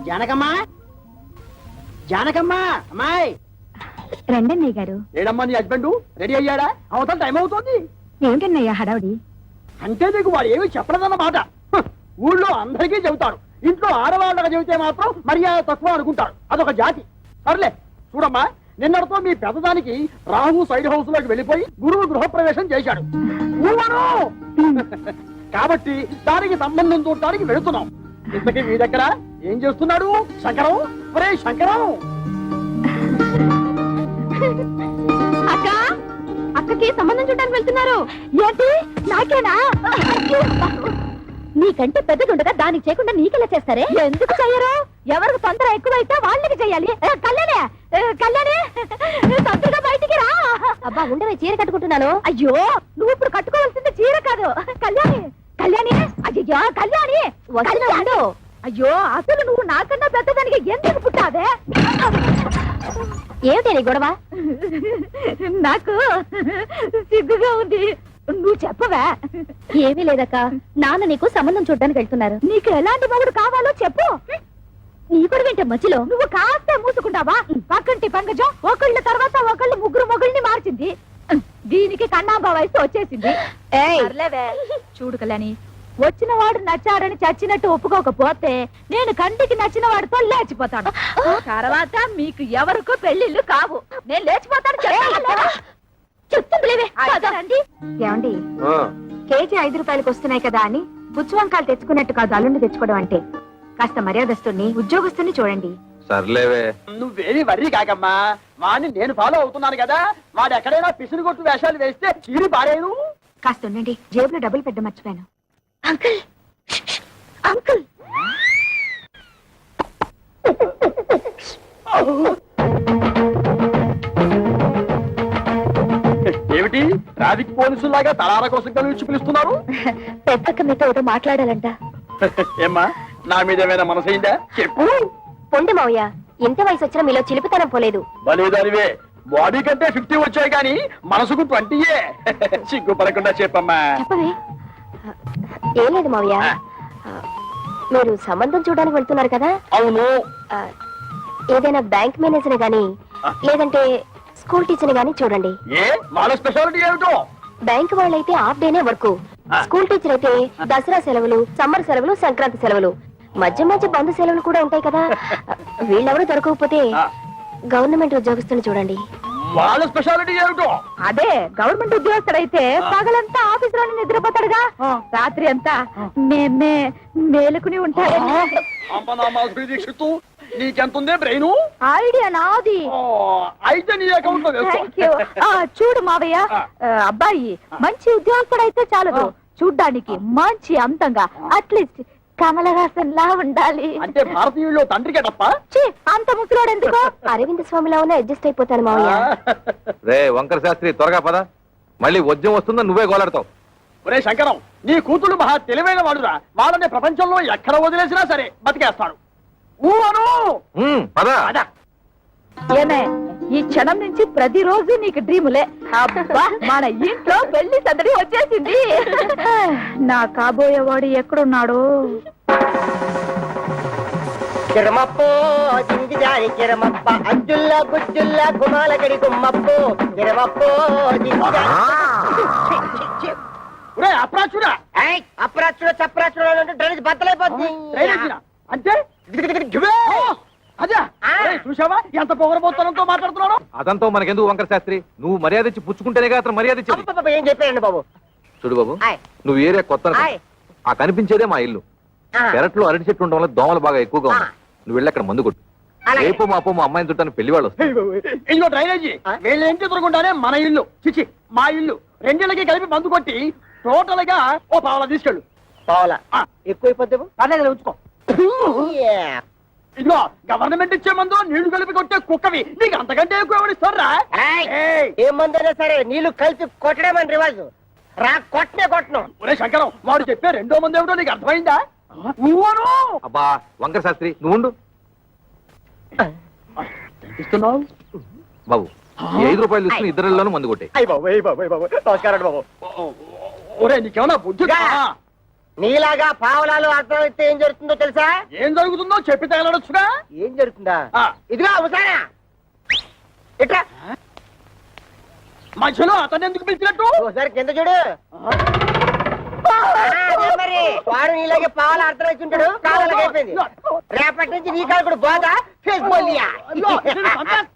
జానకమ్మా జానకమ్మా అమ్మాయి రండన్నయ్య గారు. ఏడమ్మా నీ హస్బెండ్ రెడీ అయ్యాడా? అవతల టైం అవుతుంది. ఏమిటన్నయ్య హడావుడి? అంటే నీకు వాడు ఏమీ చెప్పలేదన్నమాట. ఊళ్ళో అందరికీ చెబుతాడు, ఇంట్లో ఆడవాళ్ళకి చెబితే మాత్రం మర్యాద తక్కువ అనుకుంటాడు. అదొక జాతి. సర్లే చూడమ్మా, నిన్నటితో మీ పెద్దదానికి రాహు సైడ్ హౌస్ లోకి వెళ్ళిపోయి గురువు గృహప్రవేశం చేశాడు. కాబట్టి దానికి సంబంధం చూడటానికి వెళుతున్నాం. ఇంతకీ మీ దగ్గర ఏం చేస్తున్నాడు శంకరం? ఒరే శంకరం! అక్క, అక్కకి సంబంధం చూడడానికి వెళ్తున్నారు. ఏంటి నాకేనా? నీకంటే పెద్దదుండగా దానికి చేయకుండా నీకెలా చేస్తారే? ఎందుకు చెయ్యరు? ఎవరికి తొందర ఎక్కువైతే వాళ్ళకి చెయ్యాలి. కళ్యాణే కళ్యాణే తొందరగా బయటికి రా. అబ్బా ఉండవే, చీర కట్టుకుంటున్నాను. అయ్యో నువ్వు ఇప్పుడు కట్టుకోవాల్సింది చీర కాదు. కళ్యాణి కళ్యాణి అయ్యో కళ్యాణి వస్తున్నాడు. అయ్యో అసలు నువ్వు నాకన్నా పెద్దదానికి ఎందుకు పుట్టావే? ఏమిటి నీ గొడవ? నాకు సిగ్గుగా ఉంది. నువ్వు చెప్పవా? ఏమీ లేదక్క, నాన్న నీకు సంబంధం చూడడానికి వెళ్తున్నారు. నీకు ఎలాంటి మొగుడు కావాలో చెప్పు. నీ కూడా వింటే మధ్యలో నువ్వు కాస్త మూసుకుంటావా? పక్కంటి పంకజం ఒకళ్ళ తర్వాత ఒకళ్ళు ముగ్గురు మొగుల్ని మార్చింది. దీనికి కన్నాంబా వయసు వచ్చేసింది. చూడు కళ్యాణి, వచ్చిన వాడు నచ్చాడని చచ్చినట్టు ఒప్పుకోకపోతే నేను కంటికి నచ్చిన వాడితో లేచిపోతాను. తర్వాత మీకు ఎవరికో పెళ్లిళ్ళు కావు. నేను లేచిపోతాను. ఏమండి, కేజీ 5 రూపాయలకు వస్తున్నాయి కదా అని పుచ్చువంకాయలు తెచ్చుకున్నట్టు కాదు అల్లుండి తెచ్చుకోవడం అంటే. కాస్త మర్యాదస్తుని ఉద్యోగస్తుని చూడండి. సర్లేవే, నువ్వేమి వర్రీ కాకమ్మా. వాడిని నేను ఫాలో అవుతున్నాను కదా. వాడు ఎక్కడైనా పిసులు కొట్టు వేషాలు వేస్తే చీరి పారేను. కాస్త ఉండండి, జేబులో డబ్బులు పెట్ట మర్చిపోయాను. అంకుల్ అంకుల్ ఏమిటి ట్రాఫిక్ పోలీసులాగా తలార కోసం కలిసి పిలుస్తున్నారు? పెద్దక్క మీతో ఏదో మాట్లాడాలంట. ఏమ్మా, నా మీద ఏమైనా మనసైందా? చెప్పు. పొండి మావయ్య, ఇంత వయసు వచ్చినా మీలో చిలిపితనం పోలేదు. బలేదానివే, బాడీ కంటే 50 వచ్చాయి కానీ మనసుకు 20. సిగ్గుపడకుండా చెప్పమ్మా. చెప్పవే. ఏం లేదు మావయ్య, మీరు సంబంధం చూడడానికి వెళ్తున్నారు కదా? అవును. ఏదైనా బ్యాంక్ మేనేజర్ గాని లేదంటే స్కూల్ టీచర్ గాని చూడండి. ఏ వాళ్ళ స్పెషాలిటీ ఏమిటో? బ్యాంక్ వాళ్ళైతే హాఫ్ డేనే వర్క్, స్కూల్ టీచర్ అయితే దసరా సెలవులు, సమ్మర్ సెలవులు, సంక్రాంతి సెలవులు, మధ్య మధ్య బంధు సెలవులు కూడా ఉంటాయి కదా. వీళ్ళెవరూ దొరకకపోతే గవర్నమెంట్ ఉద్యోగస్తుని చూడండి. వాళ్ళ స్పెషాలిటీ ఏమిటో? అదే గవర్నమెంట్ ఉద్యోగస్తుడైతే పగలంతా ఆఫీస్ లోనే నిద్రపోతాడుగా, రాత్రి అంతా మేలుకుని ఉంటాడు. నీకెంతుందే బ్రెయిన్? ఐడియా నాది. అయితే నీ అకౌంట్ లో చూడు మావయ్య, అబ్బాయి మంచి ఉద్యోగస్తుడైతే చాలదు, చూడ్డానికి మంచి అందంగా, అట్లీస్ట్ కమలహాసన్ లా ఉండాలి. అంటే భారతీయుల్లో తండ్రికే తప్ప అంత ముసలోడు ఎందుకో అరవింద్ స్వామిలా ఉన్న అడ్జస్ట్ అయిపోతాను మావయ్య. రే వంకర శాస్త్రి, త్వరగా పద, మళ్ళీ వద్యం వస్తుందా నువ్వే గోలాడతావు. ఒరే శంకరం, నీ కూతురు మహా తెలివైన వాడురా. వాళ్ళని ప్రపంచంలో ఎక్కడ వదిలేసినా సరే బతికేస్తాడు. ఏమే, ఈ క్షణం నుంచి ప్రతిరోజు నీకు డ్రీములే. అబ్బా, మన ఇంట్లో పెళ్లి సందడి వచ్చేసింది. నా కాబోయేవాడు ఎక్కడున్నాడు? కిరమప్పో జింగి జారి కిరమప్ప అజ్జుల్లా గుజ్జుల్లా గుమాలగడి గుమ్మప్పో కిరమప్పో అప్రాచుడా అప్రాచుడ చప్రాచుడ డ్రైనేజ్ బద్దలైపోతుంది. అంటే అదే చూసావా ఎంత పొగరబోతనంతో మాట్లాడుతున్నాడు? అదంతా మనకెందుకు వంకర శాస్త్రి, నువ్వు మర్యాద ఇచ్చి పుచ్చుకుంటేనే అతను మర్యాద ఇచ్చి. ఏం చెప్పారండి బాబు? చూడు బాబు, నువ్వు ఏరియా కొత్త, ఆ కనిపించేదే మా ఇల్లు. పెరట్లో అరటి చెట్టు ఉండడం వల్ల దోమలు బాగా ఎక్కువగా ఉన్నాయి. నువ్వు వెళ్ళి అక్కడ మందు కొట్టు. రేపు మాపో మా అమ్మాయిని చుట్టాను పెళ్లి వాళ్ళు వస్తారు. ఇదిగో డ్రైనేజీ, వీళ్ళ ఇంటి దొరకుండానే మన ఇల్లు చిచి మా ఇల్లు రెండిళ్ళకి కలిపి మందు కొట్టి టోటల్ గా ఓ పావలా తీసుకెళ్ళు. పావలా ఎక్కువైపోతే పర్లేదు, ఉంచుకో. ఇదిగో గవర్నమెంట్ ఇచ్చే మందు నీళ్లు కలిపి కొట్టే కుక్కవి నీకు అంతకంటే ఎక్కువ ఇస్తారా? ఏ మందైనా సరే నీళ్లు కలిపి కొట్టడమని రివాజు రా, కొట్టనే కొట్టను. ఒరే శంకరం, వాడు చెప్పే రెండో మంది ఏమిటో నీకు అర్థమైందా? అబ్బా వంకర శాస్త్రి, నువ్వు ఇస్తున్నావు బాబు. 5 రూపాయలు తీసుకుని ఇద్దరిలోనూ మందు కొట్టే. నమస్కారం బాబు. ఒరే నీకేమన్నా బుద్ధి? నీలాగా పావలాలు అర్థం అయితే ఏం జరుగుతుందో తెలుసా? ఏం జరుగుతుందో చెప్పి తగలడొచ్చుగా. ఏం జరుగుతుందా? ఇదిగా ముసారా ఇట్లా మధ్యలో అతను ఎందుకు పిలిచినట్టు? ఒకసారి కింద చూడు. అదే మరి వాడు నీలాగే పావులు అర్థం వచ్చి ఉంటాడు. కాళ్ళకి అయిపోయింది. రేపటి నుంచి నీ కాలు కూడా బాగా ఫేస్ బోలియా.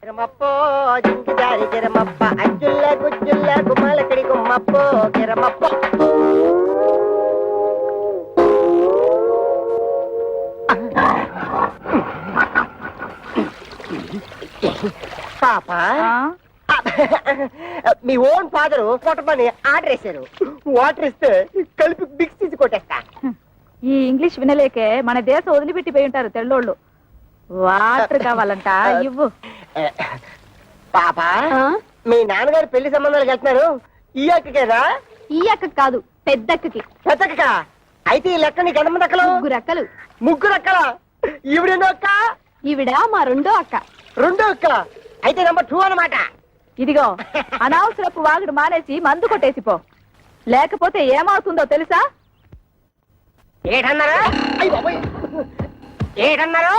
కిరమప్పో జింకిదారి కిరమప్ప అజ్జుల్ల గుజ్జుల్ల గుమ్మలకడి గుమ్మప్పో కిరమప్పో. పాప మీ ఓన్ ఫాదర్ కొట్టమని ఆర్డర్ వేశారు. వాటర్ ఇస్తే కలిపి మిక్స్ తీసి కొట్టేస్తా. ఈ ఇంగ్లీష్ వినలేకే మన దేశం వదిలిపెట్టి పోయి ఉంటారు తెల్లోళ్ళు. వాటర్ కావాలంట ఇవ్వు. పాప మీ నాన్నగారు పెళ్లి సంబంధాలకు వెళ్తున్నారు. ఈ అక్కకేనా? ఈ అక్క కాదు, పెద్దక్కకి. పెద్దక్క అయితే ఈ లెక్క నీకు ఎంతమంది అక్కలు? 3 అక్కలు. 3 అక్కల. ఈవిడెన్నో అక్క? ఈవిడ మా రెండో అక్క. 2 అక్క అయితే నెంబర్ 2 అన్నమాట. ఇదిగో అనవసరపు వాగుడు మానేసి మందు కొట్టేసిపో, లేకపోతే ఏమవుతుందో తెలుసా? ఏటన్నారా? ఏటన్నారు?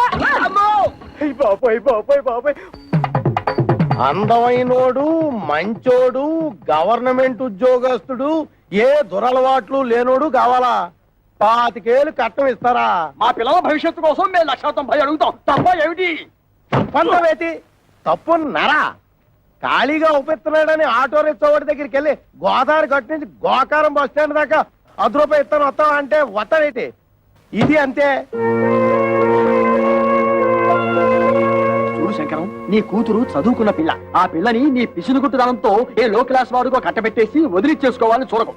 అందమైనోడు, మంచోడు, గవర్నమెంట్ ఉద్యోగస్తుడు, ఏ దురలవాట్లు లేనోడు కావాలా? 25 కట్నం ఇస్తారా? మా పిల్లల భవిష్యత్తు కోసం మేము 190 అడుగుతాం. తప్ప ఏమిటి? తప్పంతవేతి తప్పున్నారా? ఖాళీగా ఉపయోగిస్తున్నాడని ఆటో రిక్షావాడి దగ్గరికి వెళ్ళి గోదావరి గట్టు నుంచి గోకారం బస్ స్టాండ్ దాకా 10 రూపాయలు ఇస్తాను వస్తావా అంటే వస్తావేటి? ఇది అంతే. చూడు శంకరం, నీ కూతురు చదువుకున్న పిల్ల. ఆ పిల్లని నీ పిసినుగుట్టుదనంతో ఏ లో క్లాస్ వాడుకో కట్టబెట్టేసి వదిలిచ్చేసుకోవాలని చూడకు.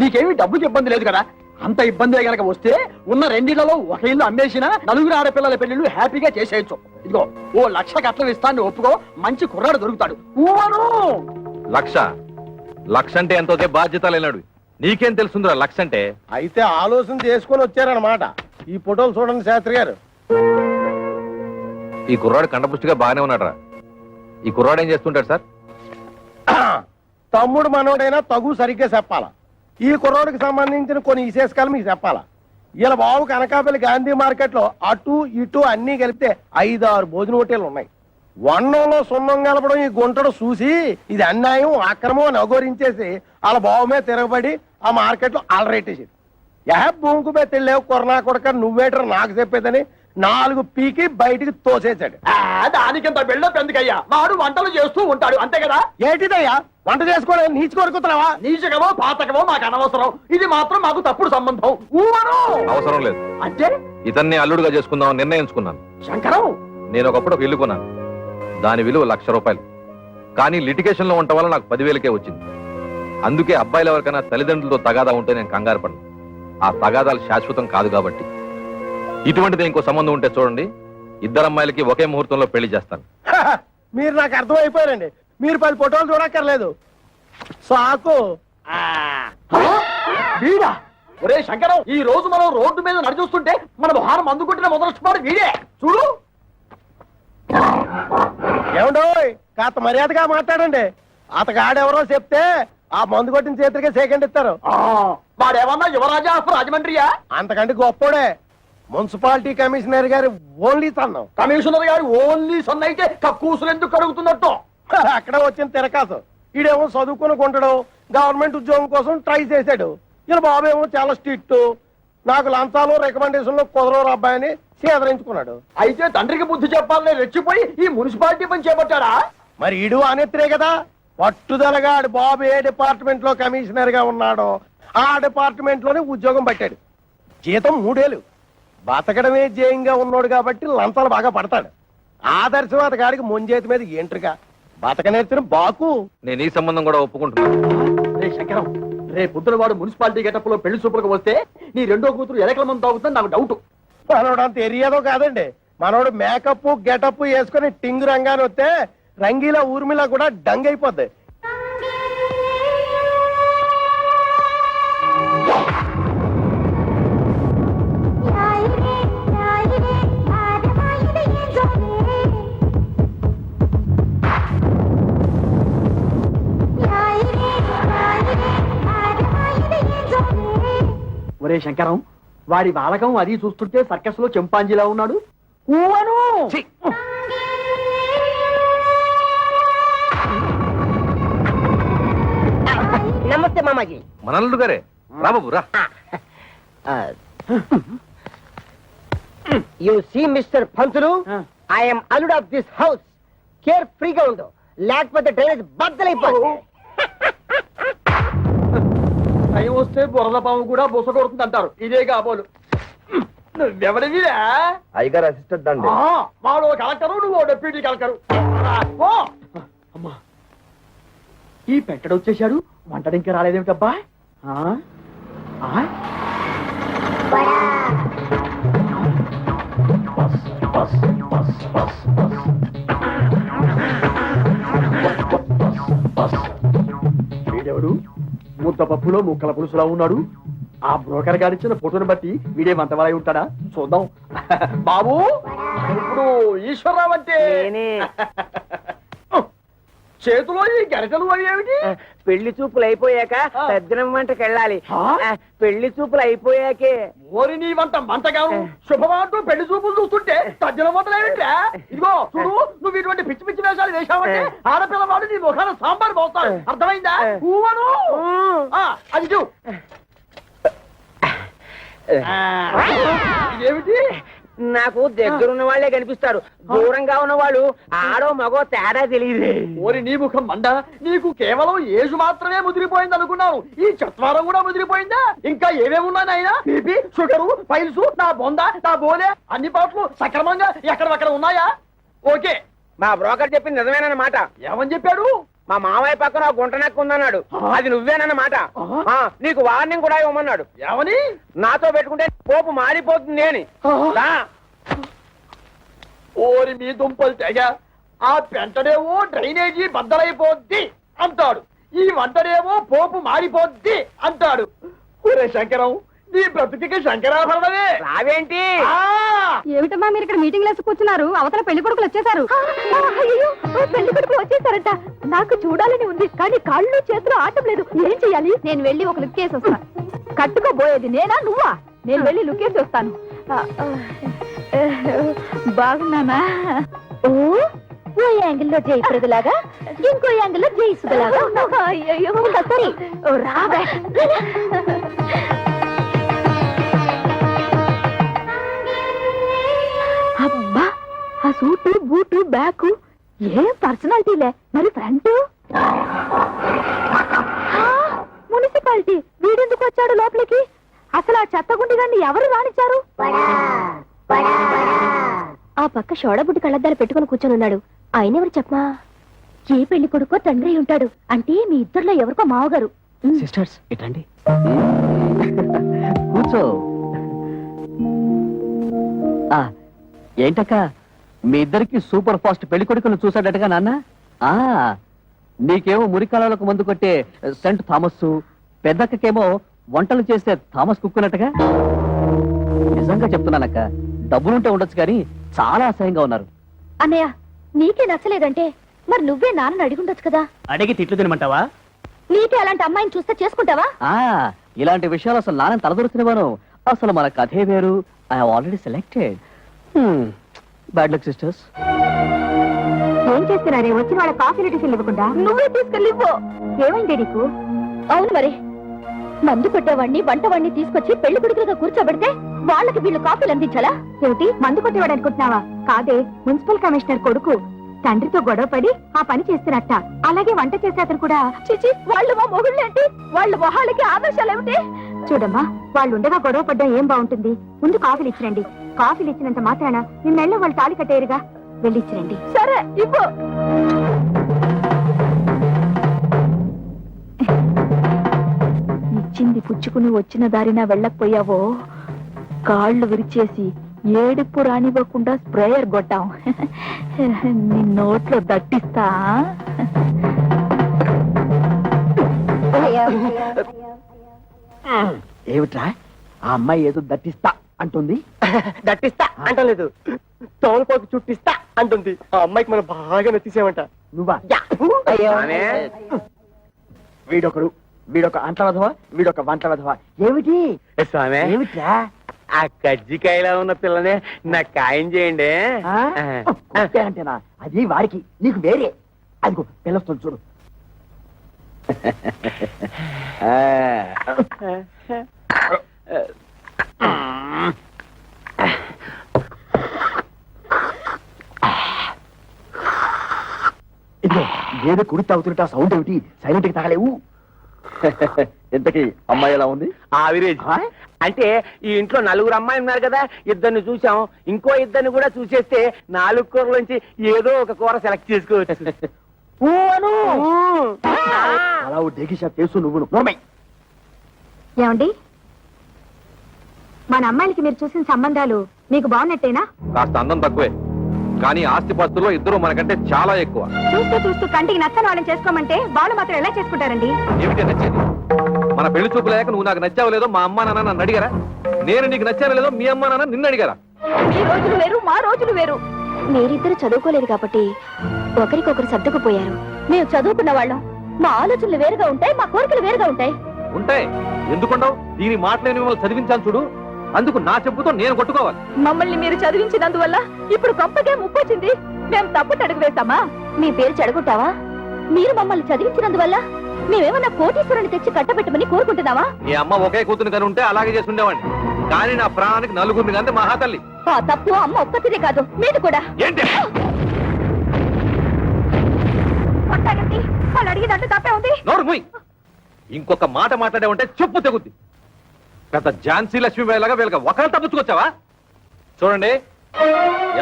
నీకేమి డబ్బుకి ఇబ్బంది లేదు కదా. అంత ఇబ్బంది గనక వస్తే ఉన్న 2 ఇళ్లలో ఒక ఇల్లు అమ్మేసినా 4 ఆడపిల్లల పెళ్లిళ్ళు హ్యాపీగా చేసేయచ్చు. ఇదిగో ఓ 1,00,000 కట్నం ఇస్తాను ఒప్పుకో, మంచి కుర్రాడు దొరుకుతాడు. ఊవను 1,00,000 అంటే ఎంతో బాధ్యత లేనాడు. నీకేం తెలుస్తుందిరా 1,00,000 అంటే? అయితే ఆలోచన చేసుకొని వచ్చారనమాట. ఈ ఫోటోలు చూడండి శాస్త్రి గారు. ఈ కుర్రాడు కండపుష్టిగా బాగానే ఉన్నాడు. ఈ కుర్రాడు ఏం చేస్తుంటాడు సార్? తమ్ముడు మనోడైనా తగు సరిగ్గా చెప్పాలా. ఈ కుర్రోడికి సంబంధించిన కొన్ని విశేషాలు మీకు చెప్పాలా. ఇలా బాబు కనకాపల్లి గాంధీ మార్కెట్ లో అటు ఇటు అన్ని కలిపితే 5-6 భోజన హోటళ్లు ఉన్నాయి. వన్నంలో సున్నం కలపడం ఈ గుంటడు చూసి ఇది అన్యాయం, అక్రమం అని అఘోరించేసి వాళ్ళ బాబు మీద తిరగబడి ఆ మార్కెట్ లో అలరేటేసింది. భూమికి మీద తెలియవు కొరనా కొడక నువ్వేటర్ నాకు చెప్పేదని 4 పీకి బయటికి తోసేశాడు. దానికింత బిల్డప్ ఎందుకయ్యా? వాడు వంటలు చేస్తూ ఉంటాడు అంతే కదా. ఏంటిదయ్యా వంట చేసుకోవడం నీచి కొరుకుతున్నావా? నీచకమో పాతకమో మాకు అనవసరం. ఇది మాత్రం మాకు తప్పుడు సంబంధం. ఊవను అవసరం లేదు. అంటే ఇతన్ని అల్లుడుగా చేసుకుందామని నిర్ణయించుకున్నాను. శంకరం, నేను ఒకప్పుడు ఒక ఇల్లు కొన్నాను. దాని విలువ 1,00,000 రూపాయలు. కానీ లిటిగేషన్ లో ఉండటం వల్ల నాకు 10,000కే వచ్చింది. అందుకే అబ్బాయిలు ఎవరికైనా తల్లిదండ్రులతో తగాదా ఉంటే నేను కంగారు పడను. ఆ తగాదాలు శాశ్వతం కాదు కాబట్టి. ఇటువంటిది ఇంకో సంబంధం ఉంటే చూడండి, 2 అమ్మాయిలకి ఒకే ముహూర్తంలో పెళ్లి చేస్తాను. మీరు నాకు అర్థమైపోయారండి. మీరు 10 ఫోటోలు చూడక్కర్లేదు. సాకు. వీడా? ఒరే శంకరం, ఈ రోజు మనం రోడ్డు మీద నడిచొస్తుంటే మన భారం అందుకుంటున్న మొదలొచ్చుకోవడం వీడే. చూడు. ఏమండోయ్ కాస్త మర్యాదగా మాట్లాడండి. అతగాడెవరో చెప్తే ఆ మందు కొట్టిన చేతులకే సెకండ్ ఇస్తారు. వాడేమన్నా యువరాజా ఆఫ్ రాజమండ్రియా? అంతకంటే గొప్పోడే. మున్సిపాలిటీ కమిషనర్ గారి ఓన్లీ సన్నం. కమిషనర్ గారు ఓన్లీ సన్ అయితే కక్కూసులు ఎందుకు కడుగుతున్నట్టు? అక్కడ వచ్చిన తిరకాసు. ఈడేమో చదువుకుని కొంటాడు, గవర్నమెంట్ ఉద్యోగం కోసం ట్రై చేశాడు. ఇలా బాబు ఏమో చాలా స్ట్రిక్ట్, నాకు లంచాలు రికమెండేషన్లు కుదరవు అబ్బాయిని సేదరించుకున్నాడు. అయితే తండ్రికి బుద్ధి చెప్పాలని రెచ్చిపోయి ఈ మున్సిపాలిటీ పని చేపట్టారా? మరి ఈడు అనేత్రే కదా. పట్టుదలగా ఆడు బాబు ఏ డిపార్ట్మెంట్ లో కమిషనర్ గా ఉన్నాడో ఆ డిపార్ట్మెంట్ లోనే ఉద్యోగం పట్టాడు. జీతం 3 ఏళ్ళు. బతకడమే జయంగా ఉన్నాడు కాబట్టి లంచాలు బాగా పడతాడు. ఆదర్శవాద గారికి ముంజేతి మీద ఏంట్రుగా బతక నేర్చిన బాకు. నేను ఈ సంబంధం కూడా ఒప్పుకుంటున్నాను. రే శంకరం, రే పొద్దున వాడు మున్సిపాలిటీ గెటప్ లో పెళ్లి చూపులకు వస్తే నీ రెండో కూతురు ఎలకల మంది తాగుతుందని నాకు డౌట్. మనోడు అంత ఎరియాదో కాదండి. మనోడు మేకప్ గెటప్ వేసుకుని టింగ్ రంగాన్ని వస్తే రంగీలా ఊర్మిలా కూడా డంగ్ అయిపోద్ది. ఒరే ఒరే శంకరం, వాడి బాలకం అది చూస్తుంటే సర్కస్ లో చింపాంజీలా ఉన్నాడు. ఊవను నమస్తే మామాజీ. మనల్లు గారే రా బాబు రా. You see mister Pantulu, I'm అల్లుడ్ ఆఫ్ దిస్ హౌస్. కేర్ ఫ్రీగా ఉండు, లేకపోతే డ్రైనేజ్ బద్దలైపోతుంది. టైం వస్తే బురద పాము కూడా బుస కొడుతుంది అంటారు. ఇదే కాబోలు. నువ్వెవడివిరా? అయ్యగారు అసిస్టెంట్ అండి. వాడు కలెక్టరు, నువ్వు డెప్యూటీ కలెక్టరు. అమ్మా, ఈ పెట్టడు వచ్చేసాడు. వంటడు ఇంకా రాలేదేమిటబ్బా? వీడెవడు? ముద్ద పప్పులో ముక్కల పులుసులా ఉన్నాడు. ఆ బ్రోకర్ గారిచ్చిన ఫోటోని బట్టి వీడే వంటవాలై ఉంటాడా? చూద్దాం. బాబు, ఇప్పుడు ఈశ్వరరావు అంటే చేతిలో ఈ గరిటలు అవి ఏమిటి? పెళ్లి చూపులు అయిపోయాక సజ్జనం వంటకి వెళ్ళాలి. పెళ్లి చూపులు అయిపోయాకే. ఓరి నీ వంట మంటగాను శుభమాటూ పెళ్లి చూపులు చూస్తుంటే తజ్జల వంటలు ఏమిటా? ఇదిగో చూడు, నువ్వు ఇటువంటి పిచ్చి పిచ్చి వేషాలు వేశావంటే ఆడపిల్లవాడు నీ ముఖాన సాంబార్ పోస్తాడు. అర్థమైందా? ఊవను అది చూ. ఇదేమిటి? నాకు దగ్గరున్న వాళ్ళే కనిపిస్తారు, దూరంగా ఉన్న వాళ్ళు ఆడో మగో తేడా తెలియదు. ఓరి నీ ముఖం మండ, నీకు కేవలం ఏజు మాత్రమే ముదిరిపోయింది అనుకున్నాను. ఈ చత్వారం కూడా ముదిరిపోయిందా? ఇంకా ఏమేమి ఉన్నాయి నాయనా? బీపీ, షుగరు, పైల్స్, నా బొంద, నా బోలే అన్ని పాటలు సక్రమంగా ఎక్కడక్కడ ఉన్నాయా? ఓకే. మా బ్రోకర్ చెప్పింది నిజమేనన్నమాట. ఏమని చెప్పాడు? మా మామయ్య పక్కన గుంట నెక్క ఉందన్నాడు. అది నువ్వేనన్నమాట. నీకు వార్నింగ్ కూడా ఇవ్వమన్నాడు. ఏమని? నాతో పెట్టుకుంటే పోపు మారిపోతుంది అని. ఓరి మీ దుంపలు తెగ, ఆ పెంటడేమో డ్రైనేజీ బద్దలైపోద్ది అంటాడు, ఈ వంటడేమో పోపు మారిపోద్ది అంటాడు. ఒరే శంకరం, నీ బ్రతుకి శంకరాభరణమే. రావేంటి? ఏమిటమ్మా మీరు ఇక్కడ మీటింగ్ లేసి కూర్చున్నారు? అవతల పెళ్లి కొడుకులు వచ్చేసారు. పెళ్లి కొడుకులు వచ్చేసారట. నాకు చూడాలని ఉంది, కానీ కాళ్ళు చేతులు ఆటం లేదు. ఏం చెయ్యాలి? నేను వెళ్ళి ఒక లుక్ వేసి వస్తాను. కట్టుకోబోయేది నేనా నువ్వా? నేను వెళ్ళి లుక్ వేసి వస్తాను. బాగున్నానా? ఓ యాంగిల్లో జయప్రదలాగా, ఇంకో యాంగిల్లో జయసుదలాగా. అయ్యో సరి రాబే. అబ్బా, ఆ సూటు బూటు బ్యాగు ఏ పర్సనాలిటీలే. మరి ఫ్రంట్ మున్సిపాలిటీ. వీడెందుకు వచ్చాడు లోపలికి? అసలు ఆ చెత్తగుండిగాన్ని ఎవరు రానిచ్చారు? ఆ పక్క షోడబుడ్డి కళ్ళద్దాలు పెట్టుకుని కూర్చొని ఉన్నాడు. ఆయన ఎవరు చెప్పమా? ఏ పెళ్లి కొడుకో తండ్రి ఉంటాడు. అంటే మీ ఇద్దరులో ఎవరికో మావగారు. సిస్టర్స్ ఇటండి, కూర్చో. ఏంటక్క, మీ ఇద్దరికి సూపర్ ఫాస్ట్ పెళ్లి కొడుకును చూసాడటగా నాన్న? నీకేమో మురికాలకు మందు కొట్టే సెంట్ థామస్, పెద్దక్కకేమో వంటలు చేస్తే థామస్ కుక్కున్నట్టుగా. నిజంగా చెప్తున్నానక్క, డబ్బులుంటే ఉండొచ్చు కానీ చాలా అసహ్యంగా ఉన్నారు. అన్నయ్య, నీకే నచ్చలేదంటే మరి నువ్వే నాన్నని అడిగుండొచ్చు కదా. అడిగి తిట్లు తినమంటావా? నీకే అలాంటి అమ్మాయిని చూస్తే చేసుకుంటావా? ఇలాంటి విషయాలు అసలు నాన్న తలదొరుకుతున్నాను. అసలు మన కథే వేరు. I have already selected. Bad luck sisters. ఏం చేస్తున్నారే? వచ్చిన వాళ్ళ కాఫీ టిఫిన్ ఇవ్వకుండా నువ్వే తీసుకెళ్ళిపో. ఏమైంది నీకు? అవును మరి, మందు కొట్టేవాడిని వంటవాడిని తీసుకొచ్చి పెళ్లి కొడుకులుగా కూర్చోబెడితే వాళ్ళకి వీళ్ళు కాఫీలు అందించాలా? ఏమిటి, మందు కొట్టేవాడు అనుకుంటున్నావా? కాదే, మున్సిపల్ కమిషనర్ కొడుకు తండ్రితో గొడవపడి ఆ పని చేస్తున్నట్ట. అలాగే వంట చేసే అతను కూడా. చిచి, వాళ్ళు మా మొగుళ్ళేంటి? వాళ్ళ మొహాలకి ఆదర్శాలు ఏమిటి? చూడమ్మా, వాళ్ళు ఉండగా గొడవ పడ్డా ఏం బాగుంటుంది? ముందు కాఫీలు ఇచ్చిరండి. కాఫీలు ఇచ్చినంత మాత్రాన నిన్నెళ్ళ వాళ్ళు తాళి కట్టేరుగా. వెళ్ళి ఇచ్చిరండి. సరే, ఇవ్వు. ఇచ్చింది పుచ్చుకుని వచ్చిన దారిన వెళ్ళకపోయావో కాళ్ళు విరిచేసి ఏడుపు రానివ్వకుండా స్ప్రేయర్ కొట్టాం. నీ నోట్లో దట్టిస్తా. ఏమిట్రా, ఆ అమ్మాయి ఏదో దట్టిస్తా అంటుంది? దట్టిస్తా అంటలేదు, తోలుకోకు చుట్టిస్తా అంటుంది. ఆ అమ్మాయికి మనం బాగా నచ్చేసామంట. నువ్వా? అయ్యో, వీడొకడు వీడొక అంట్ల వెధవ, వీడొక వంట వెధవ. ఏమిటి స్వామి ఏమిట్రా? ఆ కజ్జికాయలో ఉన్న పిల్లనే నాకు ఖాయం చేయండి. ఆ? కుట్టే అంటేనా? అది వారికి, నీకు వేరే. అదిగో పిల్లస్తుంది చూడు. ఇదిగో ఏదో కుడి తాగుతుంటే ఆ సౌండ్ ఏమిటి? సైలెంట్ కి తగలేవు. ఇంతకీ అమ్మాయి ఎలా ఉంది? ఆవిరేజ్. ఆ? అంటే ఈ ఇంట్లో 4 అమ్మాయిలు ఉన్నారు కదా, ఇద్దరిని చూసాం, ఇంకో ఇద్దరిని కూడా చూసేస్తే 4 కూరలోంచి ఏదో ఒక కూర సెలెక్ట్ చేసుకోవచ్చు. ఊ అను. అలా డేకి షాప్ తెలుసు నువ్వు నోర్మై. ఏమండి, మన అమ్మాయిలకి మీరు చూసిన సంబంధాలు మీకు బాగున్నట్టేనా? కాస్త అందం తక్కువే, కానీ ఆస్తిపాస్తుల్లో ఇద్దరు మనకంటే చాలా ఎక్కువ. చూస్తూ చూస్తూ కంటికి నచ్చని వాళ్ళని చేసుకోమంటే వాళ్ళు మాత్రం ఎలా చేసుకుంటారండి? ఏమిటి నచ్చేది? మన పెళ్లి చూపులేక నువ్వు నాకు నచ్చావు లేదో మా అమ్మా నాన్న నన్ను అడిగారా? నేను నీకు నచ్చాను లేదో మీ అమ్మా నాన్న నిన్ను అడిగారా? మీ రోజులు వేరు, మా రోజులు వేరు. మీరిద్దరు చదువుకోలేదు కాబట్టి ఒకరికొకరు సర్దుకుపోయారు. మేము చదువుకున్న వాళ్ళం, మా ఆలోచనలు వేరుగా ఉంటాయి, మా కోరికలు వేరుగా ఉంటాయి. ఉంటాయి, ఎందుకుండవు? దీని మాటలేని మిమ్మల్ని చదివించాను చూడు, అందుకు నా చెప్పుతో నేను కొట్టుకోవాలి. మమ్మల్ని మీరు చదివించినందువల్ల ఇప్పుడు గొప్పగా ముప్పొచ్చింది. మేము తప్పు అడుగు వేస్తామా? మీ పేరు చెడగొట్టావా? మీరు మమ్మల్ని చదివించినందువల్ల మేమేమన్నా కోటీశ్వరుని తెచ్చి కట్టబెట్టమని కోరుకుంటున్నావా? మీ అమ్మ ఒకే కూతురు కని ఉంటే అలాగే చేసి ఉండేవాడిని, కానీ నా ప్రాణానికి 4 కంటే మహాతల్లి. ఆ తప్పు అమ్మ ఒక్కతిదే కాదు, మీది కూడా. ఏంటి? కొట్టాగండి, వాళ్ళు అడిగినట్టు తప్పే ఉంది. నోరు మూయ్. ఇంకొక మాట మాట్లాడే ఉంటే చెప్పు తెగుద్ది. పెద్ద ఝాన్సీ లక్ష్మీబాయిలాగా వీళ్ళకి ఒకరు తప్పించుకొచ్చావా? చూడండి,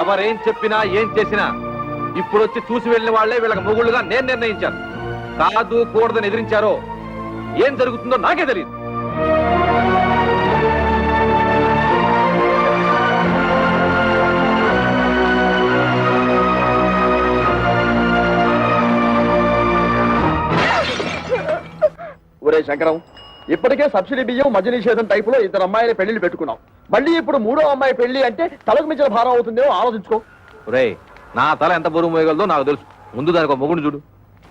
ఎవరేం చెప్పినా ఏం చేసినా ఇప్పుడు వచ్చి చూసి వెళ్ళిన వాళ్లే వీళ్ళకి మొగుళ్ళుగా నేను నిర్ణయించాను. కాదు కూడదని ఎదిరించారో ఏం జరుగుతుందో నాకే తెలియదు. ఒరే శంకరం, ఇప్పటికే సబ్సిడీ బియ్యం మద్య నిషేధం టైపులో 2 అమ్మాయిల పెళ్లిళ్ళు పెట్టుకున్నాం. మళ్ళీ ఇప్పుడు 3వ అమ్మాయి పెళ్లి అంటే తలకు మించిన భారం అవుతుందేమో ఆలోచించుకో. రే, నా తల ఎంత బరువు మోయగలదో నాకు తెలుసు. ముందు దానికి ఒక మొగుడు చూడు,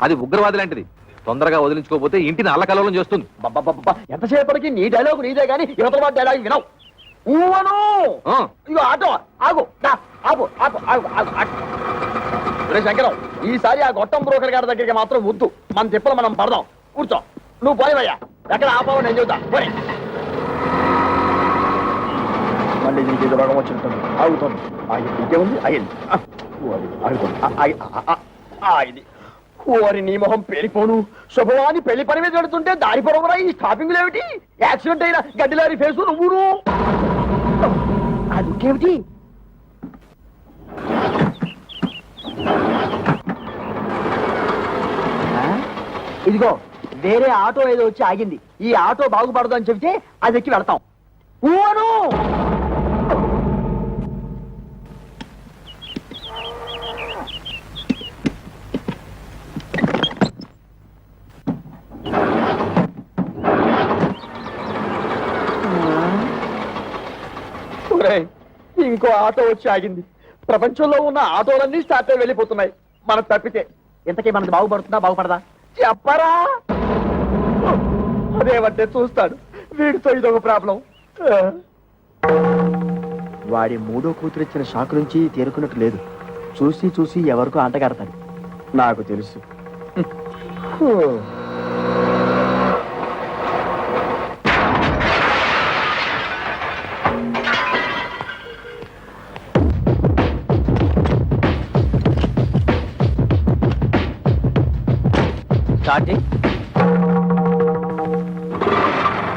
అది ఉగ్రవాది లాంటిది. తొందరగా వదిలించుకోకపోతే ఇంటిని అల్లకల్లోలం చేస్తుంది. ఎంతసేపటికి నీ డైలాగ్ నీదే గానీ యువతల వాడి డైలాగ్ వినవు. ఊవను ఆ, ఇగో ఆటో ఆగు, ఆగు ఆగు ఆగు ఆగు ఆగు. ఒరే శంకరం, ఈసారి ఆ గొట్టం బ్రోకర్ గారి దగ్గరికి మాత్రం వద్దు. మన తిప్పలు మనం పడదాం. కూర్చో, నువ్వు పోయివయ్యా. ఎక్కడ ఆపావో నేను చెబుతా. పోయి. మళ్ళీ నీకు ఏదో రోగం వచ్చినట్టుంది. ఆగుతుంది. ఇంకేముంది? అయ్యింది. ఆగుతుంది. ఆగింది. ఓరి నీ మొహం పేలిపోను. శుభవాని పెళ్లి పని మీద పెడుతుంటే దారి పొరవరా ఈ స్టాపింగ్లు ఏమిటి? యాక్సిడెంట్ అయిన గడ్డిలారి ఫేసు నువ్వును. అదుకేమిటి? ఇదిగో వేరే ఆటో ఏదో వచ్చి ఆగింది. ఈ ఆటో బాగుపడదు అని చెబితే అది ఎక్కి వెళ్తాం. ఊను ఇంకో ఆటో వచ్చి ఆగింది. ప్రపంచంలో ఉన్న ఆటోలన్నీ స్టార్ట్ అయి వెళ్ళిపోతున్నాయి. మనం తప్పితే ఇంతకీ మనది బాగుపడుతుందా బాగుపడదా చెప్పరా? అదేమంటే చూస్తాడు. వీడితో ఇదొక ప్రాబ్లం. వాడి 3వ కూతురు ఇచ్చిన షాక్ నుంచి తేరుకున్నట్టు లేదు. చూసి చూసి ఎవరికో అంటగడతాడు. నాకు తెలుసు.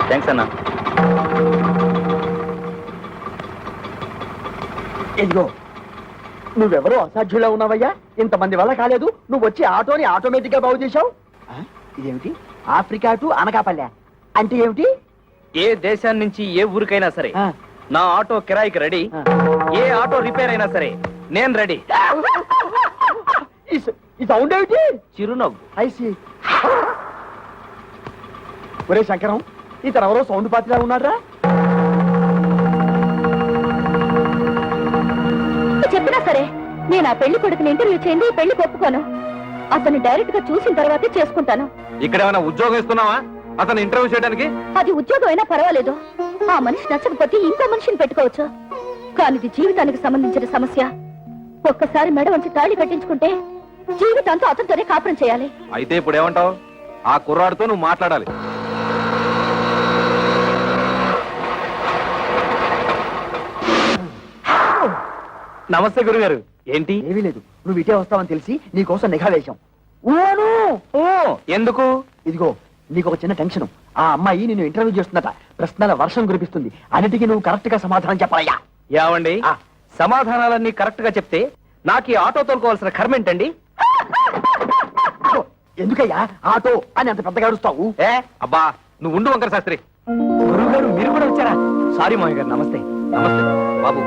థ్యాంక్స్ అన్నా. ఇదిగో నువ్వెవరో అసాధ్యులా ఉన్నావయ్యా. ఇంతమంది వల్ల కాలేదు. నువ్వు వచ్చి ఆటోని ఆటోమేటిక్ గా బాగు చేశావు. ఇదేమిటి? ఆఫ్రికా టు అనకాపల్లె అంటే ఏమిటి? ఏ దేశాన్ని నుంచి ఏ ఊరికైనా సరే ఆ. నా ఆటో కిరాయికి రెడీ. ఆ. ఏ ఆటో రిపేర్ అయినా సరే నేను రెడీ. ఈ సౌండ్ ఏమిటి? చిరునవ్వు. ఐసి. ఒరే శంకరం, ఇతను ఎవరో సౌండ్ పార్టీలా ఉన్నారా? చెప్పినా సరే నేను ఆ పెళ్లి కొడుకుని ఇంటర్వ్యూ చేయండి, పెళ్లి ఒప్పుకోను. అతన్ని డైరెక్ట్ గా చూసిన తర్వాతే చేసుకుంటాను. ఇక్కడ ఏమైనా ఉద్యోగం ఇస్తున్నావా? అతను ఇంటర్వ్యూ చేయడానికి? అది ఉద్యోగం అయినా పర్వాలేదు, ఆ మనిషి నచ్చకపోతే ఇంకో మనిషిని పెట్టుకోవచ్చు. కానీ ఇది జీవితానికి సంబంధించిన సమస్య. ఒక్కసారి మెడ వంచి తాళి కట్టించుకుంటే జీవితాంతో అతనితోనే కాపురం చేయాలి. అయితే ఇప్పుడు ఏమంటావు? ఆ కుర్రాడితో నువ్వు మాట్లాడాలి. నమస్తే గురుగారు. ఏంటి? ఏమీ లేదు, నువ్వు ఇటే వస్తావని తెలిసి నీకోసం నిఘా వేశాం. ఓ, ఎందుకు? ఇదిగో నీకు ఒక చిన్న టెన్షన్. ఆ అమ్మాయి నిన్ను ఇంటర్వ్యూ చేస్తుందట. ప్రశ్నల వర్షం కురిపిస్తుంది. అన్నిటికీ నువ్వు కరెక్ట్ గా సమాధానం చెప్పాలయ్యా. యావండి, సమాధానాలన్నీ కరెక్ట్ గా చెప్తే నాకు ఈ ఆటో తోలుకోవాల్సిన కర్మ ఏంటండి? ఇదిగో, ఎందుకయ్యా ఆటో అని అంత పెద్దగా అడుస్తావు? ఏ అబ్బా నువ్వు ఉండు వంకర శాస్త్రి. గురువు గారు, మీరు కూడా వచ్చారా? సారీ మామయ్య గారు, నమస్తే. నమస్తే బాబు.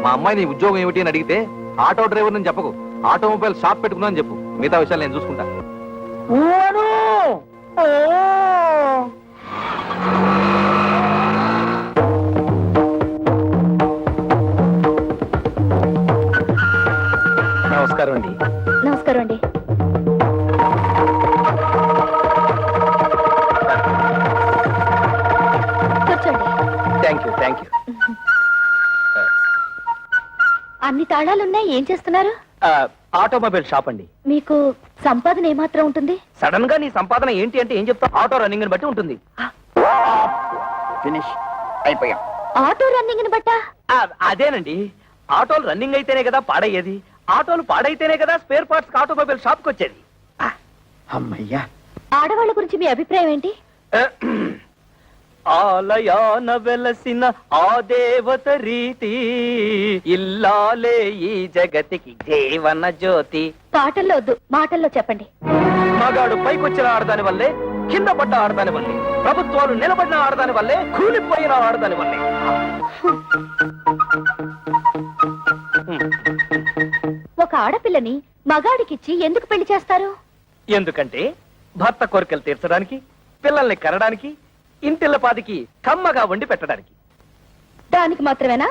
మా అమ్మాయి నీ ఉద్యోగం ఏమిటి అని అడిగితే ఆటో డ్రైవర్ అని చెప్పకు, ఆటోమొబైల్ షాప్ పెట్టుకున్నా అని చెప్పు. మిగతా విషయాలు నేను చూసుకుంటా. నమస్కారం అండి. నమస్కారం అండి. కూర్చోండి. Thank you. అన్ని తాళాలున్నాయి, ఏం చేస్తున్నారు? ఆటోమొబైల్ షాప్ అండి. మీకు సంపాదన ఏమాత్రం ఉంటుంది? సడన్ గా నీ సంపాదన ఏంటి అంటే ఏం చెప్తా? ఆటో రన్నింగ్ ని బట్టి ఉంటుంది. ఫినిష్ అయిపోయాం. ఆటో రన్నింగ్ ని బట్టా? అదేనండి, ఆటోలు రన్నింగ్ అయితేనే కదా పాడయ్యేది. ఆటోలు పాడైతేనే కదా స్పేర్ పార్ట్స్ ఆటోమొబైల్ షాప్ కి వచ్చేది. అమ్మయ్యా. ఆడవాళ్ళ గురించి మీ అభిప్రాయం ఏంటి? ఆలయాన వెలసిన ఆ దేవత రీతి, ఇల్లాలే ఈ జగతికి జీవన జ్యోతి. పాటల్లో వద్దు, మాటల్లో చెప్పండి. మగాడు పైకొచ్చిన ఆడదాని వల్లే, కింద పడ్డ ఆడదాని వల్లే, ప్రభుత్వాలు నిలబడిన ఆడదాని వల్లే, కూలిపోయిన ఆడదాని వల్లే. ఒక ఆడపిల్లని మగాడికిచ్చి ఎందుకు పెళ్లి చేస్తారు? ఎందుకంటే భర్త కోరికలు తీర్చడానికి, పిల్లల్ని కనడానికి, ఇంటిల్లపాదికి కమ్మగా వండి పెట్టడానికి. దానికి మాత్రమేనా?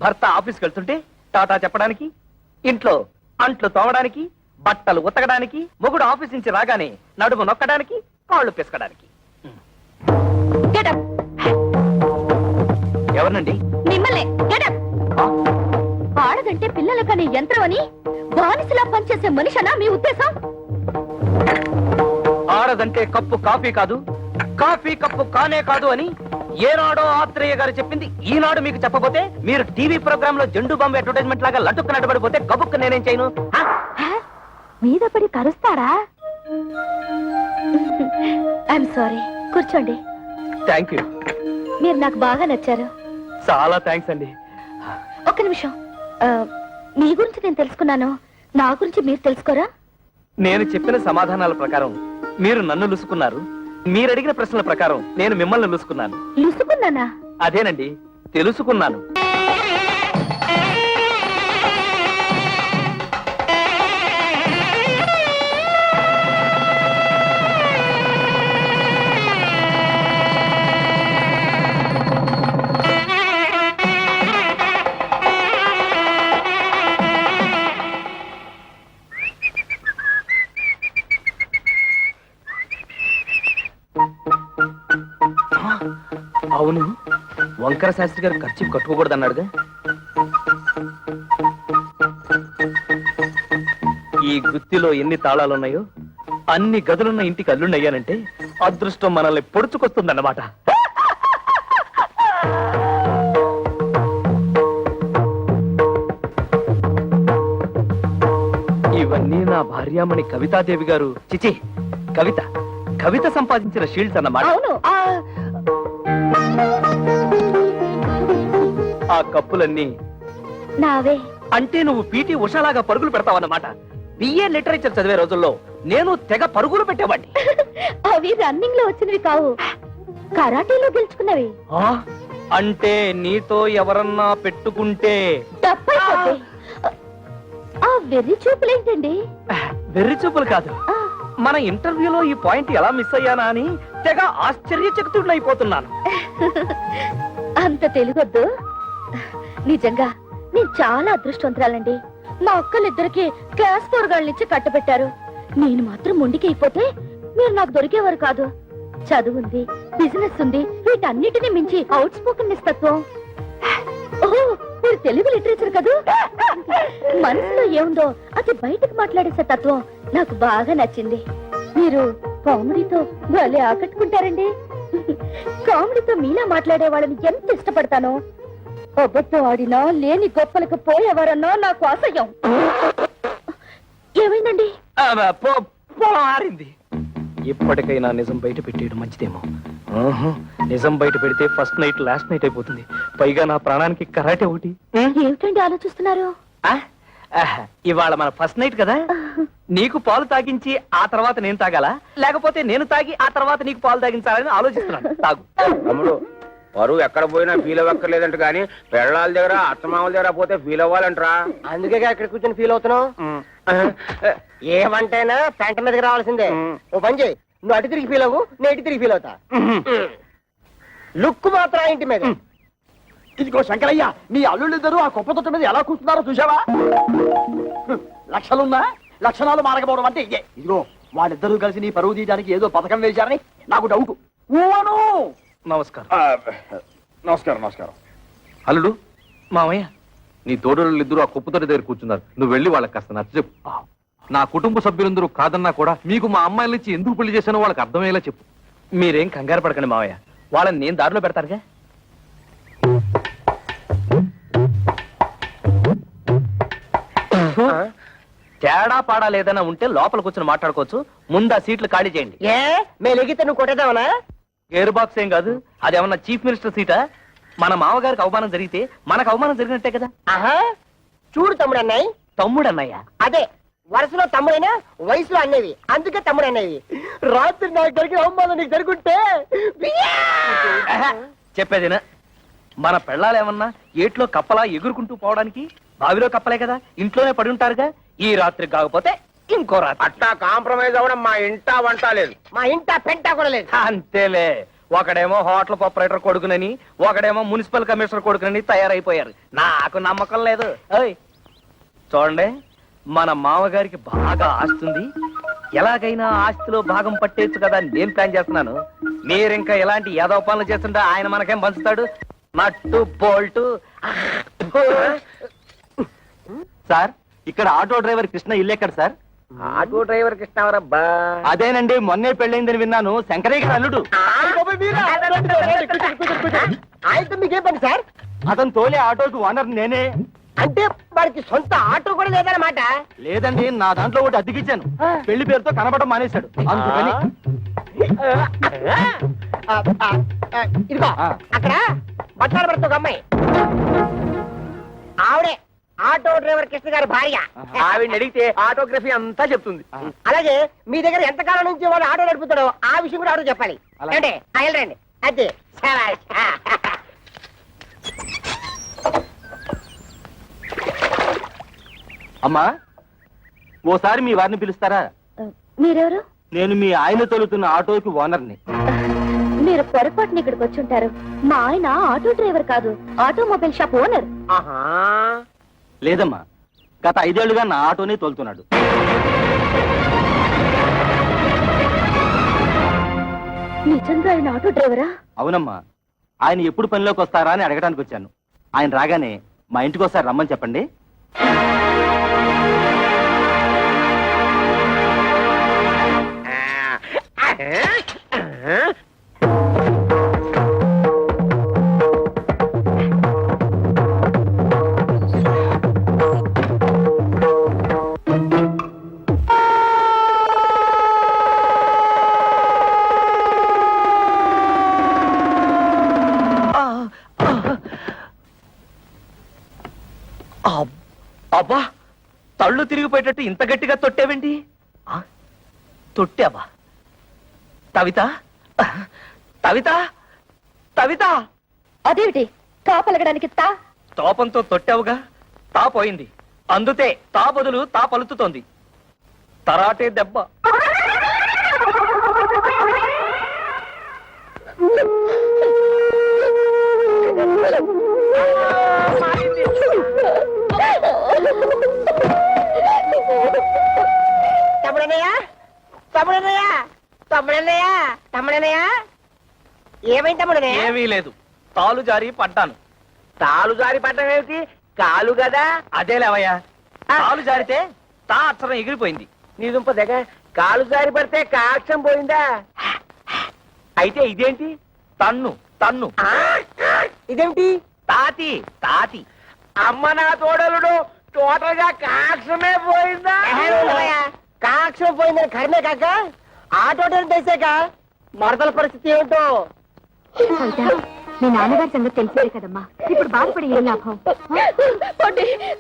భర్త ఆఫీస్కి వెళ్తుంటే టాటా చెప్పడానికి, ఇంట్లో అంట్లు తోమడానికి, బట్టలు ఉతకడానికి, మొగుడు ఆఫీస్ నుంచి రాగానే నడుము నొక్కడానికి, కాళ్ళు పిసకడానికి. Get up. ఎవరినండి? మిమ్మల్ని. Get up. ఆడదంటే పిల్లల కనే యంత్రం అని బానిసలా పనిచేసే మనిషనా మీ ఉద్దేశం? ఆడదంటే కప్పు కాఫీ కాదు, కాఫీ కప్పు కానే కాదు అని ఏనాడో ఆత్రేయ గారు చెప్పింది ఈనాడు మీకు చెప్పబోతే, మీరు టీవీ ప్రోగ్రామ్ లో జెండు బాంబు అడ్వర్టైజ్మెంట్ లాగా లటుక్కు నడబడిపోతే గబుక్కు నేనేం చేయను? మీద పడి కరుస్తారా? I'm sorry. కూర్చోండి. Thank you. మీరు నాకు బాగా నచ్చారు. చాలా థ్యాంక్స్ అండి. ఒక్క నిమిషం. మీ గురించి నేను తెలుసుకున్నాను, నా గురించి మీరు తెలుసుకోరా? నేను చెప్పిన సమాధానాల ప్రకారం మీరు నన్ను లుసుకున్నారు, మీరు అడిగిన ప్రశ్నల ప్రకారం నేను మిమ్మల్ని లుసుకున్నాను. లుసుకున్నానా? అదేనండి, తెలుసుకున్నాను. అవును, వంకర శాస్త్రి గారు ఖర్చు కట్టుకోకూడదు అన్నాడుగా. ఈ గుత్తిలో ఎన్ని తాళాలున్నాయో అన్ని గదులున్న ఇంటికి అల్లుండయ్యానంటే అదృష్టం మనల్ని పొడుచుకొస్తుందన్నమాట. ఇవన్నీ నా భార్యామణి కవితాదేవి గారు, చిచి కవిత కవిత సంపాదించిన షీల్డ్స్ అన్నమాట. అవును. ఆ కప్పులన్నీ నావే. అంటే నువ్వు పీటీ ఉషాలాగా పరుగులు పెడతావన్నమాట. బిఏ లిటరేచర్ చదివే రోజుల్లో నేను తెగ పరుగులు పెట్టేవాడిని. అవి రన్నింగ్ లో వచ్చినవి కావు, కరాటీలో గెలుచుకున్నవి. అంటే నీతో ఎవరన్నా పెట్టుకుంటే తప్పైపోతాయి. ఆ వెర్రి చూపులేంటండి? వెర్రి చూపులు కాదు, ఆ, మన ఇంటర్వ్యూలో ఈ పాయింట్ ఎలా మిస్ అయ్యానా అని తెగ ఆశ్చర్యచకితుడినైపోతున్నాను. అంత తెలుగొద్దు. నిజంగా నేను చాలా అదృష్టవంతురాలండి. మా అక్కలిద్దరికి క్లాస్ 4 నుంచి కట్టబెట్టారు. నేను మాత్రం మొండికి అయిపోతే మీరు నాకు దొరికేవారు కాదు. చదువు ఉంది, బిజినెస్ ఉంది, వీటన్నిటిని మించి అవుట్ స్పోకెన్ తత్వం. ఓహో, మీరు తెలుగు లిటరేచర్ కదూ. మనసులో ఏముందో అది బయటకు మాట్లాడేసే తత్వం నాకు బాగా నచ్చింది. మీరు కామెడీతో భలే ఆకట్టుకుంటారండి. కామెడీతో మీలా మాట్లాడే వాళ్ళని ఎంత ఇష్టపడతానో. అబద్ధం ఆడినా లేని గొప్పలకు పోయేవారన్నా నాకు అసహ్యం. ఏమైందండి? పొలం ఆరింది. ఇప్పటికైనా నిజం బయట పెట్టేయడం మంచిదేమో. నిజం బయట పెడితే ఫస్ట్ నైట్ లాస్ట్ నైట్ అయిపోతుంది. పైగా నా ప్రాణానికి కరాటే ఒకటి. ఏమిటండి ఆలోచిస్తున్నారు? ఇవాళ మన ఫస్ట్ నైట్ కదా, నీకు పాలు తాగించి ఆ తర్వాత నేను తాగాలా, లేకపోతే నేను తాగి ఆ తర్వాత నీకు పాలు తాగించాలని ఆలోచిస్తున్నాను. తాగు. తమ్ముడు, పరువు ఎక్కడ పోయినా ఫీల్ అవ్వక్కర్లేదంట కానీ పెళ్ళాల దగ్గర అత్తమామల దగ్గర పోతే ఫీల్ అవ్వాలంటరా. అందుకే ఇక్కడ కూర్చొని ఫీల్ అవుతున్నావు. ఏమంటేనా పెంట మీదకి రావాల్సిందే. ఓ పని చేయి, నువ్వు అటు తిరిగి ఫీల్ అవ్వు, నేను ఇటు తిరిగి ఫీల్ అవుతా. లుక్ మాత్రం ఆ ఇంటి మీద. ఇదిగో శంకరయ్య, నీ అల్లుళ్ళిద్దరూ ఆ కుప్ప తొట్ట మీద ఎలా కూర్చున్నారో చూసావా? లక్షలున్నా లక్షణాలు మారకపోవడం అంటే ఇదే. ఇదిగో వాళ్ళిద్దరూ కలిసి నీ పరువు తీయడానికి ఏదో పథకం వేశారని నాకు డౌట్. నమస్కారం. నమస్కారం. నమస్కారం. అల్లుడు, మామయ్య, నీ తోడళ్ళు ఆ కుప్పతోటి దగ్గర కూర్చున్నారు. నువ్వు వెళ్ళి వాళ్ళకి కాస్త నచ్చ చెప్పు. నా కుటుంబ సభ్యులందరూ కాదన్నా కూడా మీకు మా అమ్మాయిల నుంచి ఎందుకు పెళ్లి చేశానో వాళ్ళకి అర్థమయ్యేలా చెప్పు. మీరేం కంగారు పడకండి మామయ్య, వాళ్ళని నేను దారిలో పెడతారుగా. తేడా పాడా లేదన్నా ఉంటే లోపల కూర్చొని మాట్లాడుకోవచ్చు. ముందు ఆ సీట్లు ఖాళీ చేయండి. ఏ మేము ఎగితే నువ్వు కొట్టేద్దామనా? ఎయిర్ బాక్స్ ఏం కాదు, అదేమన్నా చీఫ్ మినిస్టర్ సీటా? మన మామగారికి అవమానం జరిగితే మనకు అవమానం జరిగినట్టే కదా. ఆహా, చూడు తమ్ముడు అన్నయ్య. తమ్ముడు అన్నయ్య అదే, వరుసలో తమ్ముడైనా వయసులో అన్నవి, అందుకే తమ్ముడు అన్నవి. రాత్రి నాకు జరిగిన అవమానం నీకు జరుగుంటే చెప్పేదినా, మన పెళ్ళాలేమన్నా ఏట్లో కప్పలా ఎగురుకుంటూ పోవడానికి బావిలో కప్పలే కదా, ఇంట్లోనే పడి ఉంటారుగా. ఈ రాత్రి కాకపోతే ఇంకో రాత్రి. అట్టా కాంప్రమైజ్ అవ్వడం మా ఇంటా వంట లేదు. మా ఇంట పెంట కూడా లేదు. అంతేలే, ఒకడేమో హోటల్ ఆపరేటర్ కొడుకునని, ఒకడేమో మున్సిపల్ కమిషనర్ కొడుకునని తయారైపోయారు. నాకు నమ్మకం లేదు. ఓయ్ చూడండి, మన మామగారికి బాగా ఆస్తుంది. ఎలాగైనా ఆస్తిలో భాగం పట్టేచ్చు కదా అని నేను ప్లాన్ చేస్తున్నాను. మీరింకా ఎలాంటి ఏదో పనులు చేస్తుంటే ఆయన మనకేం పంచుతాడు? నట్టు బోల్టు. సార్, ఇక్కడ ఆటో డ్రైవర్ కృష్ణ ఇల్లు ఎక్కడ సార్? Auto driver కృష్ణవరబ్బా. అదేనండి, మొన్నే పెళ్ళైందని విన్నాను. శంకరయ్య గారు అల్లుడు. ఆయనతో మీకేం పని సార్? అతను తోలే ఆటోకి ఓనర్ నేనే. అంటే వాడికి సొంత ఆటో కూడా లేదన్నమాట. లేదండి, నా దాంట్లో ఒకటి అద్దెకిచ్చాను. పెళ్లి పేరుతో కనబడడం మానేశాడు, అందుకని. ఇదిగో అక్కడ బట్టాలు పడుతూ ఒక అమ్మాయి, ఆవిడే ఆటో డ్రైవర్ కృష్ణ గారి భార్య. ఆవిడ అడిగితే ఆటోగ్రఫీ అంతా చెప్తుంది. అలాగే మీ దగ్గర ఎంతకాలం నుంచి వాళ్ళు ఆటో నడుపుతాడో ఆ విషయం కూడా ఆటో చెప్పాలి. అంటే వెళ్ళండి. అదే అమ్మా, ఓసారి మీ వారిని పిలుస్తారా? మీరెవరు? నేను మీ ఆయన తోలుతున్న ఆటోకి ఓనర్ని. మీరు పొరపాటుని ఇక్కడికి వచ్చి ఉంటారు. మా ఆయన ఆటో డ్రైవర్ కాదు, ఆటోమొబైల్ షాప్ ఓనర్. లేదమ్మా, గత 5 ఏళ్లుగా నా ఆటోనే తోలుతున్నాడు. నిజంగా ఆయన ఆటో డ్రైవరా? అవునమ్మా, ఆయన ఎప్పుడు పనిలోకి వస్తారా అని అడగడానికి వచ్చాను. ఆయన రాగానే మా ఇంటికి ఒకసారి రమ్మని చెప్పండి. అబ్బా, తళ్ళు తిరిగిపోయేటట్టు ఇంత గట్టిగా తొట్టేవేంటి? తొట్టావా? తవిత, తవిత, తవిత! అదేమిటి తాపలగడానికి తా? తోపంతో తొట్టావుగా, తా పోయింది. అందుతే తా బదులు తా పలుకుతోంది. తరాటే దెబ్బ. తమ్ముడన్నయ్య, తమ్ముడన్నయ్య, తమ్ముడన్నయ్య తమ్ముడన్నయ్య ఏమైంది తమ్ముడనే ఏమీ లేదు, తాలు జారి పడ్డాను. తాలు జారి పడ్డం ఏమిటి కాలు కదా అదే లేవయ్యా, తాలు జారితే తా అక్షరం ఎగిరిపోయింది. నీ దుంప దగ్గర కాలు జారి పడితే కాక్షం పోయిందా అయితే ఇదేంటి తన్ను తన్ను ఆ, ఇదేమిటి తాతి తాతి. అమ్మ నా తోడలుడు టోటల్ గా కాక్షమే పోయిందా? కాక్షం పోయిందని కర్మే కాక ఆటో తెసాక మరదల పరిస్థితి ఏమిటో మీ నాన్నగారి సంగతి తెలిసేదే కదమ్మా, ఇప్పుడు బాధపడి ఏం లాభం?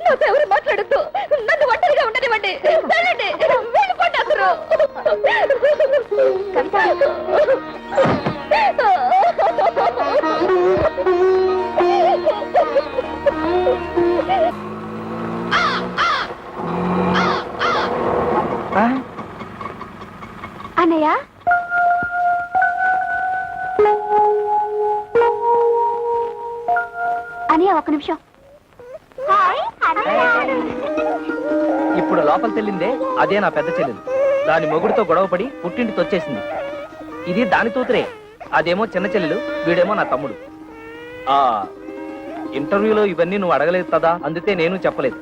నాతో ఎవరు మాట్లాడద్దు, నన్ను ఒంటరిగా ఉండనివ్వండి. వెళ్ళండి, వెళ్ళిపోండి అందరూ. అన్నయ్య, అని ఒక్క నిమిషం. ఇప్పుడు లోపల తెల్లిందే అదే నా పెద్ద చెల్లెలు. దాని మొగుడితో గొడవపడి పుట్టింటికి వచ్చేసింది. ఇది దాని తూతురే, అదేమో చిన్న చెల్లెలు, వీడేమో నా తమ్ముడు. ఆ ఇంటర్వ్యూలో ఇవన్నీ నువ్వు అడగలేదు కదా, అందుకే నేను చెప్పలేదు.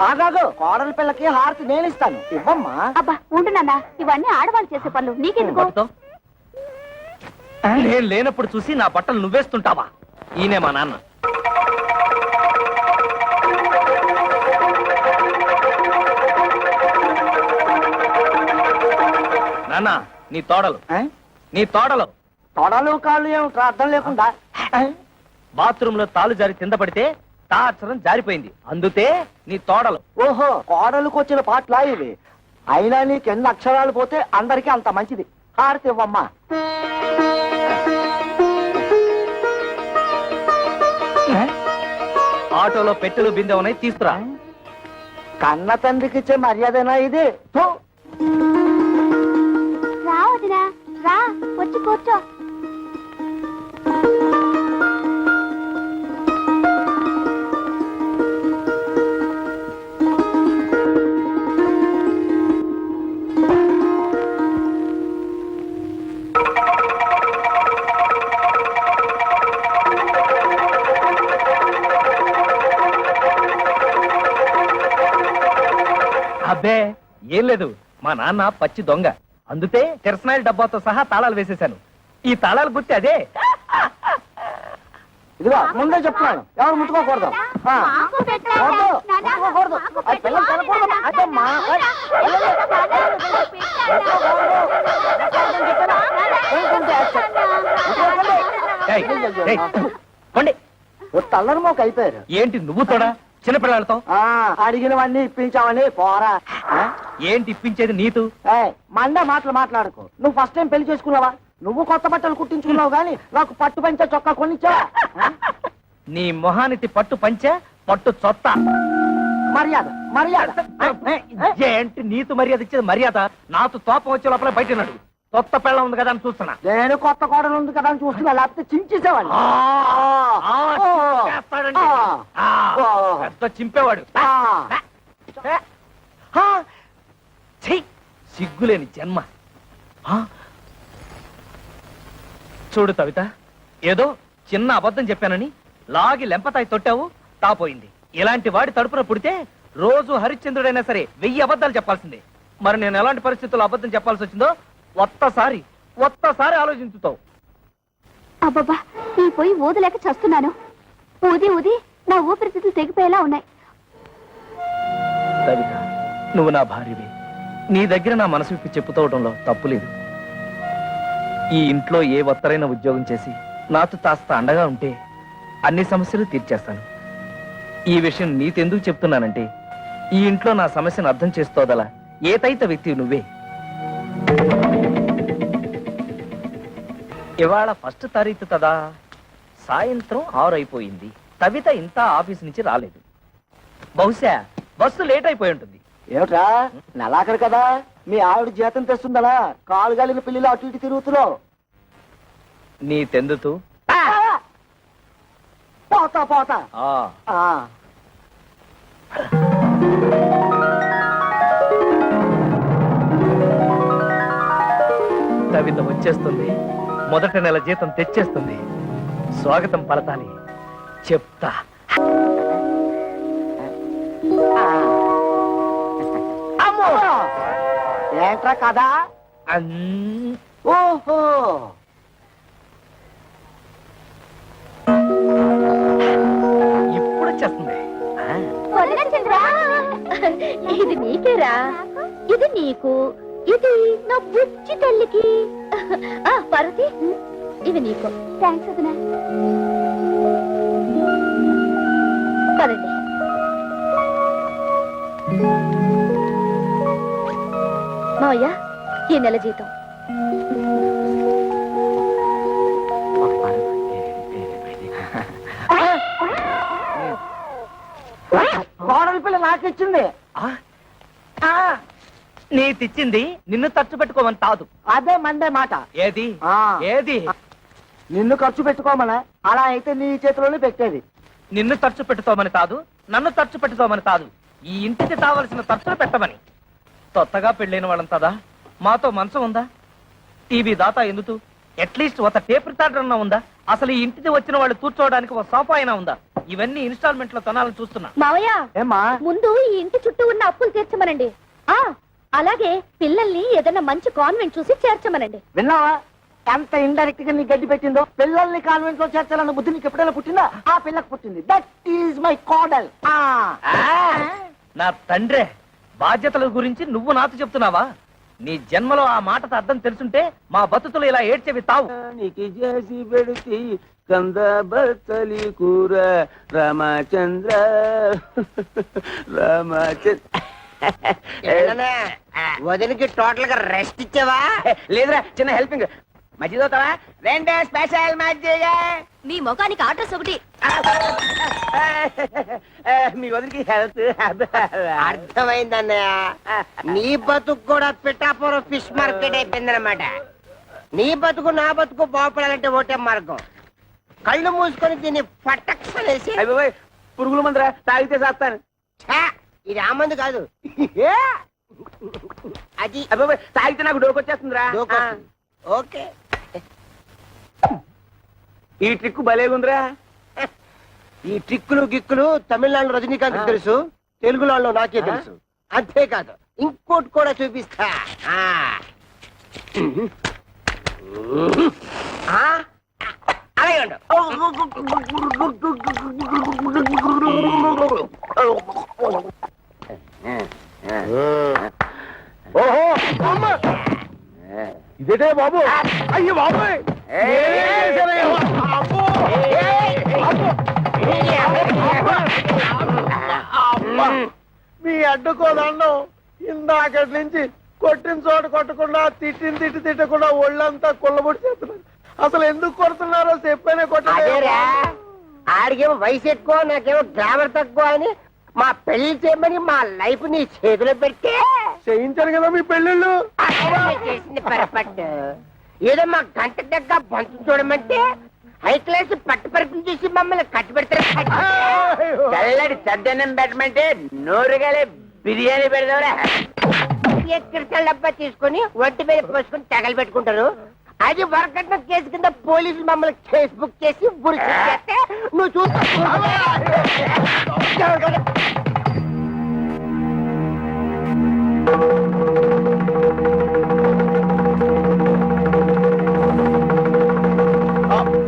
ఆగాగు కోడల పిల్లకి హారతి నేను ఇస్తాను ఇవ్వమ్మా అబ్బా ఉండు నాన్న, ఇవన్నీ ఆడవాళ్ళు చేసే పనులు, నీకెందుకు? పట్టుతో. నేను లేనప్పుడు చూసి నా బట్టలు నువ్వేస్తుంటావా? ఈయనే మా నాన్న. నాన్న, నీ తోడలు నీ తోడలు తొడలు కాళ్ళు ఏమిట్రా అర్థం లేకుండా బాత్రూమ్ లో తాలు జారి కింద పడితే తా అక్షరం జారిపోయింది, అందుతే నీ తోడలు. ఓహో కోడలకు వచ్చిన పాటలా ఇవి అయినా నీకు ఎన్ని అక్షరాలు పోతే అందరికీ అంత మంచిది హారతి ఇవ్వమ్మా ఆటోలో పెట్టెలు బిందె ఉన్నాయి, తీసుకురా. కన్న తండ్రికి ఇచ్చే మర్యాదనా ఇది థు. రా వదినా, రా వచ్చి కూర్చో. అబ్బే ఏం లేదు, మా నాన్న పచ్చి దొంగ, అందుతే కిరసనాయిల డబ్బాతో సహా తాళాలు వేసేశాను. ఈ తాళాలు గుర్తి అదే. ఇదిగో ముందే చెప్తున్నాను ఎవరు ముట్టుకోకూడదు ఆ. వద్దు, ముట్టుకోకూడదు. అది పిల్లలు తినకూడదు. అదమ్మా. ఏయ్, ఏయ్, పోండి. తల్లరు మోక అయిపోయారు ఏంటి నువ్వు తోడా చిన్నపిల్లలతో? ఆ అడిగినవన్నీ ఇప్పించావని పోరా ఆ? ఏంటి ఇప్పించేది నీతు? ఏయ్, మండే మాటలు మాట్లాడుకో. నువ్వు ఫస్ట్ టైం పెళ్లి చేసుకున్నావా? నువ్వు కొత్త బట్టలు కుట్టించుకున్నావు గానీ నాకు పట్టు పంచ చొక్కా కొనిచ్చావా? నీ మొహానికి పట్టు పంచే పట్టు చొత్త. మర్యాద మర్యాద ఏంటి నీతు మర్యాద ఇచ్చేది? మర్యాద నాతో తోపం వచ్చే లోపల బయట ఉన్నాడు. కొత్త పెళ్ళం ఉంది కదా అని చూస్తున్నా. నేను కొత్త కోడలు ఉంది కదా అని చూస్తున్నా, లేకపోతే చించేసేవాళ్ళు. చేస్తాడండి. పెద్ద చింపేవాడు. ఛీ, సిగ్గులేని జన్మ. చూడు కవిత, ఏదో చిన్న అబద్ధం చెప్పానని లాగి లెంపతాయి తొట్టావు, తాపోయింది. ఇలాంటి వాడి తడుపున పుడితే రోజు హరిశ్చంద్రుడైనా సరే 1000 అబద్ధాలు చెప్పాల్సిందే. మరి నేను ఎలాంటి పరిస్థితుల్లో అబద్ధం చెప్పాల్సి వచ్చిందో ఒక్కసారి ఆలోచించుతావు. అబ్బబ్బా, ఈ పోయి ఊదలేక చస్తున్నాను. ఊది ఊది నా ఊపిరితిత్తులు తెగిపోయేలా ఉన్నాయి. కవిత, నువ్వు నా భార్యవి. నీ దగ్గర నా మనసు విప్పి చెప్పుకోవడంలో తప్పులేదు. ఈ ఇంట్లో ఏ ఒత్తరైన ఉద్యోగం చేసి నాతో కాస్త అండగా ఉంటే అన్ని సమస్యలు తీర్చేస్తాను. ఈ విషయం నీతెందుకు చెప్తున్నానంటే, ఈ ఇంట్లో నా సమస్యను అర్థం చేసుకోదలా ఏతైత వ్యక్తి నువ్వే. ఇవాళ 1వ తారీఖు కదా, సాయంత్రం 6 అయిపోయింది. కవిత ఇంత ఆఫీస్ నుంచి రాలేదు. బహుశా బస్సు లేట్ అయిపోయి ఉంటుంది. ఏమిట్రా నెలాఖరు కదా, మీ ఆవిడ జీతం తెస్తుందలా కాలు గాలిన పిల్లలు అటు ఇటు తిరుగుతున్నావు. నీ తెందుతూ పోతా పోతా ఆ ఆ. కవిత వచ్చేస్తుంది, మొదటి నెల జీతం తెచ్చేస్తుంది. స్వాగతం పలతాలి, చెప్తా. అమ్మో ఏంట్రా కదా ఓహో ఇప్పుడు వచ్చేస్తుంది. వదినా చంద్ర, ఇది నీకేరా, ఇది నీకు, ఇది నా బుజ్జి తల్లికి. పార్వతి, ఇవి నీకు. థ్యాంక్స్ వదినా. పదండి. మావయ్య, ఈ నెల జీతం. కోడలి పిల్ల నాకిచ్చింది. నీ తెచ్చింది నిన్ను ఖర్చు పెట్టుకోమని తాదు. అదే మండే మాట. ఏది ఆ. ఏది? నిన్ను ఖర్చు పెట్టుకోమనా? అలా అయితే నీ చేతిలోనే పెట్టేది. నిన్ను ఖర్చు పెట్టుకోమని కాదు, నన్ను ఖర్చు పెట్టుకోమని కాదు, ఈ ఇంటికి కావలసిన ఖర్చులు పెట్టమని. కొత్తగా పెళ్ళైన వాళ్ళంతదా మాతో మంచం ఉందా, టీవీ దాతా ఎందుకు, అట్లీస్ట్ ఒక టేప్ రికార్డర్ అన్నా ఉందా, అసలు ఈ ఇంటికి వచ్చిన వాళ్ళు కూర్చోవడానికి ఒక సోఫా అయినా ఉందా? ఇవన్నీ ఇన్స్టాల్మెంట్ లో కొనాలని చూస్తున్నా. మావయ్య, ఏమ్మా? ముందు ఈ ఇంటి చుట్టూ ఉన్న అప్పులు తీర్చమనండి. అలాగే పిల్లల్ని ఏదైనా మంచి కాన్వెంట్ చూసి చేర్చమనండి. విన్నావా ఎంత ఇండైరెక్ట్ గా నీ గడ్డి పెట్టిందో? పిల్లల్ని కాన్వెంట్ లో చేర్చాలన్న బుద్ధి నీకు ఎప్పుడైనా పుట్టిందా? ఆ పిల్లకు పుట్టింది. దట్ ఈజ్ మై కోడల్. నా తండ్రే, బాధ్యతల గురించి నువ్వు నాతో చెప్తున్నావా? నీ జన్మలో ఆ మాటతో అర్థం తెలుసుంటే మా బతుకులు ఇలా ఏడ్చేవి తావు. నీకు చేసి పెడితే కంద బత్తలి కూర రామచంద్ర రామచంద్ర. వదిలికి టోటల్ గా రెస్ట్ ఇచ్చావా? లేదురా, చిన్న హెల్పింగ్. మజ్జిగ అవుతావా? రెండే స్పెషల్ మజ్జిగ. మీ ముఖానికి ఆటోస్ ఒకటి. మీ వదిలికి హెల్త్. అర్థమైందన్నయ్య, నీ బతుకు కూడా పిఠాపురం ఫిష్ మార్కెట్ అయిపోయిందన్నమాట. నీ బతుకు నా బతుకు బాగుపడాలంటే ఒకటే మార్గం. కళ్ళు మూసుకొని దీన్ని పట్టక్షలేసి. అయిపోయి పురుగుల మందురా, తాగితే చేస్తాను. ఇది ఆ మందు కాదు, అది అయిపోయి తాగితే నాకు డోకొచ్చేస్తుందిరా. డోకొస్తుంది. ఓకే, ఈ ట్రిక్ భలేగుందిరా. ఈ ట్రిక్కులు గిక్కులు తమిళనాడు రజనీకాంత్ తెలుసు, తెలుగులో నాకే తెలుసు. అంతేకాదు ఇంకోటి కూడా చూపిస్తా. అలాగే ఉండు. ఓహో అమ్మ! ఇదేటే బాబు? అయ్యో బాబు! మీ అడ్డుకో దండం. ఇందాకటి నుంచి కొట్టిన చోట కొట్టకుండా, తిట్టిన తిట్టకుండా ఒళ్ళంతా కుళ్ళబొడి చేస్తున్నారు. అసలు ఎందుకు కొడుతున్నారో చెప్పనే అదేరా, ఆడికేమో వయసు ఎక్కువ, నాకేమో గ్లామర్ తక్కువ అని మా పెళ్లి చేయమని మా లైఫ్ నీ చేతిలో పెట్టి చేయించారు కదా మీ పెళ్ళిళ్ళు. చేసింది పొరపాటు. ఏదో మా గంట దగ్గర బంతు చూడమంటే హై క్లాస్ పట్టు పరుపులు చూసి మమ్మల్ని కట్టి పెడతారు. చల్లడి చద్దన్నం పెట్టమంటే నోరుగాలే బిర్యానీ పెడతావురా. క్రిస్టల్ డబ్బా తీసుకొని ఒంటి మీద పోసుకొని తగలు పెట్టుకుంటారు. అది వరకట్న కేసు కింద పోలీసులు మమ్మల్ని కేసు బుక్ చేసి బుడి చేస్తే నువ్వు చూస్తా.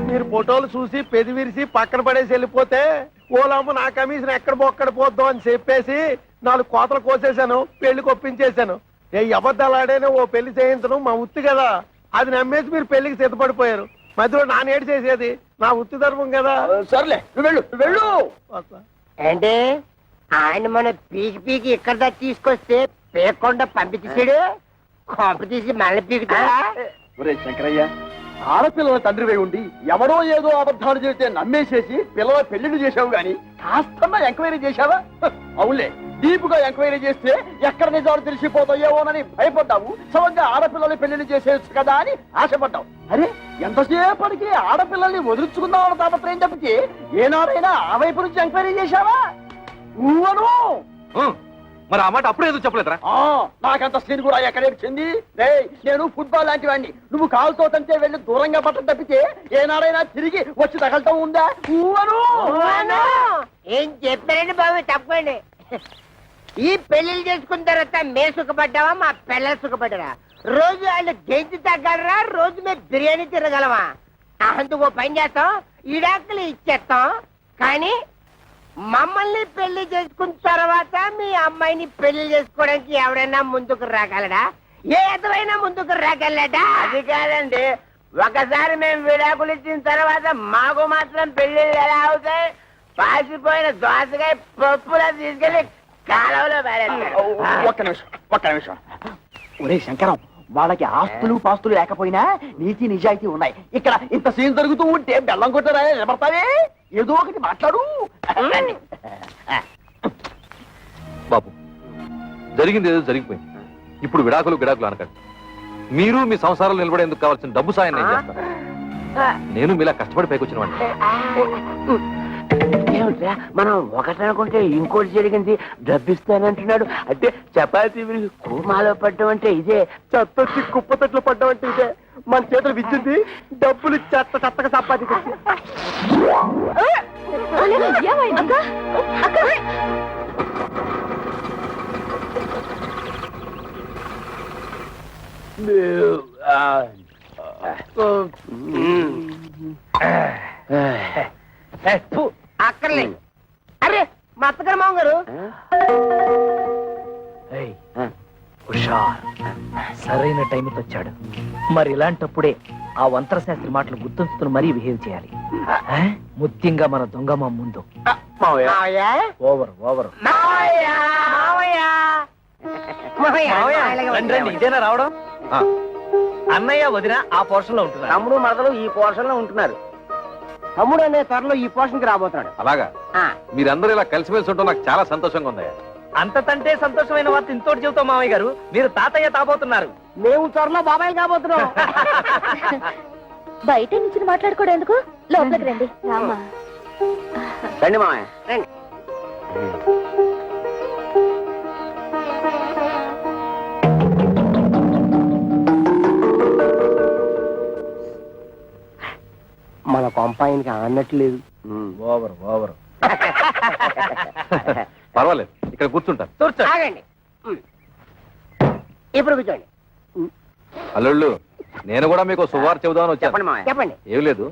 మీరు ఫోటోలు చూసి పెది విరిసి పక్కన పడేసి వెళ్ళిపోతే ఓలమ్మ నా కమిషన్ ఎక్కడ బొక్కడ పోద్దాం అని చెప్పేసి 4 కోతలు కోసేశాను, పెళ్లి కొప్పించేశాను. ఏ అబద్ధాలాడైనా ఓ పెళ్లి చేయించడం మా ఉత్తి కదా. అది నమ్మేసి మీరు పెళ్లికి సిద్ధపడిపోయారు. మధ్యలో నానేడు చేసేది నా ఉత్తి ధర్మం కదా. సర్లే, నువ్వు వెళ్ళు, నువ్వు వెళ్ళు. అంటే ఆయన మన పీకి పీకి ఇక్కడ దాకా తీసుకొస్తే పేకుండా పంపించేసాడు. కొంప తీసి మళ్ళీ పీకుతాడా? ఒరే శంకరయ్య, ఆడపిల్లల తండ్రివై ఉండి ఎవడో ఏదో అబద్ధాలు చెబితే నమ్మేసేసి పిల్లల పెళ్లిళ్ళు చేశావు గాని కాస్తన్నా ఎంక్వైరీ చేశావా? అవునులే, డీపుగా ఎంక్వైరీ చేస్తే ఎక్కడ నిజాలు తెలిసిపోతాయేమోనని భయపడ్డావు. సమంగా ఆడపిల్లల్ని పెళ్లిళ్ళు చేసేయచ్చు కదా అని ఆశపడ్డావు. అరే, ఎంతసేపటికి ఆడపిల్లల్ని వదిలించుకుందామన్న తాపత్రయం తప్పితే ఏనాడైనా ఆ వైపు నుంచి ఎంక్వైరీ చేశావా? నువ్వను మరి ఆ మాట అప్పుడే ఎందుకు చెప్పలేదురా? నాకంత సీన్ కూడా ఎక్కడ వచ్చింది? నేను ఫుట్బాల్ లాంటి వాడిని, నువ్వు కాలుతో తంటే వెళ్ళి దూరంగా పట్టం తప్పితే ఏనాడైనా తిరిగి వచ్చి తగలటం ఉందా? ఏం చెప్పారండి బాబు, తప్పండి. ఈ పెళ్లిళ్ళు చేసుకున్న తర్వాత మేము సుఖపడ్డావా, మా పిల్లలు సుఖపడ్డారా? రోజు వాళ్ళు గెంజి తగ్గలరా, రోజు మేము బిర్యానీ తిరగలమా? అందుకు పని చేస్తాం, ఇడాకులు ఇచ్చేస్తాం. కానీ మమ్మల్ని పెళ్లి చేసుకున్న తర్వాత మీ అమ్మాయిని పెళ్లి చేసుకోవడానికి ఎవరైనా ముందుకు రాగలడా? ఏదైనా ముందుకు రాగలడా? అది కాదండి, ఒకసారి మేము విడాకులు ఇచ్చిన తర్వాత మాకు మాత్రం పెళ్లిళ్ళు ఎలా అవుతాయి? పాసిపోయిన దోసకాయ పప్పులా తీసుకెళ్లి కాలంలో ఒక్క నిమిషం. ఒరే శంకరం, వాళ్ళకి ఆస్తులు పాస్తులు లేకపోయినా నీతి నిజాయితీ ఉన్నాయి. ఇక్కడ ఇంత సీన్ జరుగుతూ ఉంటే బెల్లం కొట్టరా నిలబడతావే? ఏదో ఒకటి మాట్లాడు. బాబు, జరిగింది ఏదో జరిగిపోయింది. ఇప్పుడు విడాకులు అనకండి. మీరు మీ సంసారాలు నిలబడేందుకు కావాల్సిన డబ్బు సాయం నేను చేస్తాను. నేను మీలా కష్టపడి పైకొచ్చిన వాడిని. ఏమిట్రా, మనం ఒకటనుకుంటే ఇంకోటి జరిగింది. డబ్బిస్తానంటున్నాడు అంటే చపాతీ కూమాలో పడ్డం అంటే ఇదే, చెత్తొచ్చి కుప్ప తట్లు పడ్డం అంటే ఇదే. మన చేతులు విచ్చింది, డబ్బులు చెత్తగా సంపాదించి. అక్కర్లేదు. అరే మా అత్తగారు మామ గారు, సరైన టైంకి వచ్చాడు. మరి ఇలాంటప్పుడే ఆ వంతరశాస్త్రి మాటలు గుర్తుంచుకుని మరీ బిహేవ్ చేయాలి. ముఖ్యంగా మన దొంగ మా ముందు. ఓవర్ ఇదేనా రావడం? అన్నయ్య వదిన ఆ పోర్షన్ లో ఉంటున్నారు, తమ్ముడు మరదలు ఈ పోర్షన్ లో ఉంటున్నారు. తమ్ముడు అనే త్వరలో ఈ పోర్షన్ కి రాబోతున్నాడు. అలాగా? మీరందరూ ఇలా కలిసిమెలిసి ఉంటే నాకు చాలా సంతోషంగా ఉంది. అంతకంటే సంతోషమైన వార్త ఇంతోటి చెబుతాం మామయ్య గారు, మీరు తాతయ్య తాబోతున్నారు. మేము త్వరలో బాబాయ్ కాబోతున్నాం. బయట నుంచి మాట్లాడుకోవడం ఎందుకు, లోపలికి రండి. రామా, రండి మామయ్య రండి. మన కొంపాయినికి అన్నట్లేదు. ఓవర్ పర్వాలేదు, ఇక్కడ కూర్చుంటాను. ఆగండి, ఇప్పుడు కూర్చోండి. అల్లుళ్ళు, నేను కూడా మీకు శుభవార్త చెబుదామని వచ్చాను. చెప్పండి మామయ్య, చెప్పండి. ఏం లేదు,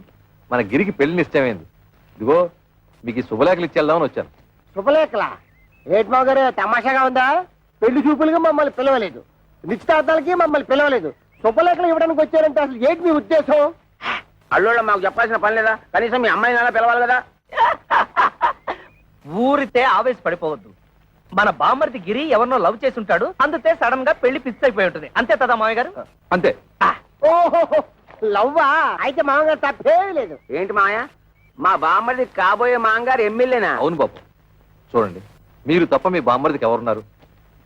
మన గిరికి పెళ్లి నిశ్చయమైంది. ఇదిగో మీకు ఈ శుభలేఖలు ఇచ్చేద్దామని వచ్చాను. శుభలేఖలా? రేట్ మావ గారు తమాషాగా ఉందా? పెళ్లి చూపులుగా మమ్మల్ని పిలవలేదు, నిశ్చితార్థాలకి మమ్మల్ని పిలవలేదు, శుభలేఖలు ఇవ్వడానికి వచ్చారంటే అసలు ఏంటి మీ ఉద్దేశం? అల్లుళ్ళ మాకు చెప్పాల్సిన పని లేదా? కనీసం మీ అమ్మాయిని అలా పిలవాలి కదా. ఊరితే ఆవేశపడిపోవద్దు. మన బామ్మర్ది గిరి ఎవరినో లవ్ చేసి ఉంటాడు, అందుకే సడన్ గా పెళ్లి ఫిక్స్ అయిపోయి ఉంటుంది. అంతే కదా మామయ్య గారు? అంతే. ఓహో, లవ్వా? అయితే మామగారు తప్పే లేదు. ఏంటి మాయా, మా బామ్మది కాబోయే మాంగారు ఎమ్మెల్యేనా? అవును బాబు, చూడండి, మీరు తప్ప మీ బామ్మర్దికి ఎవరున్నారు?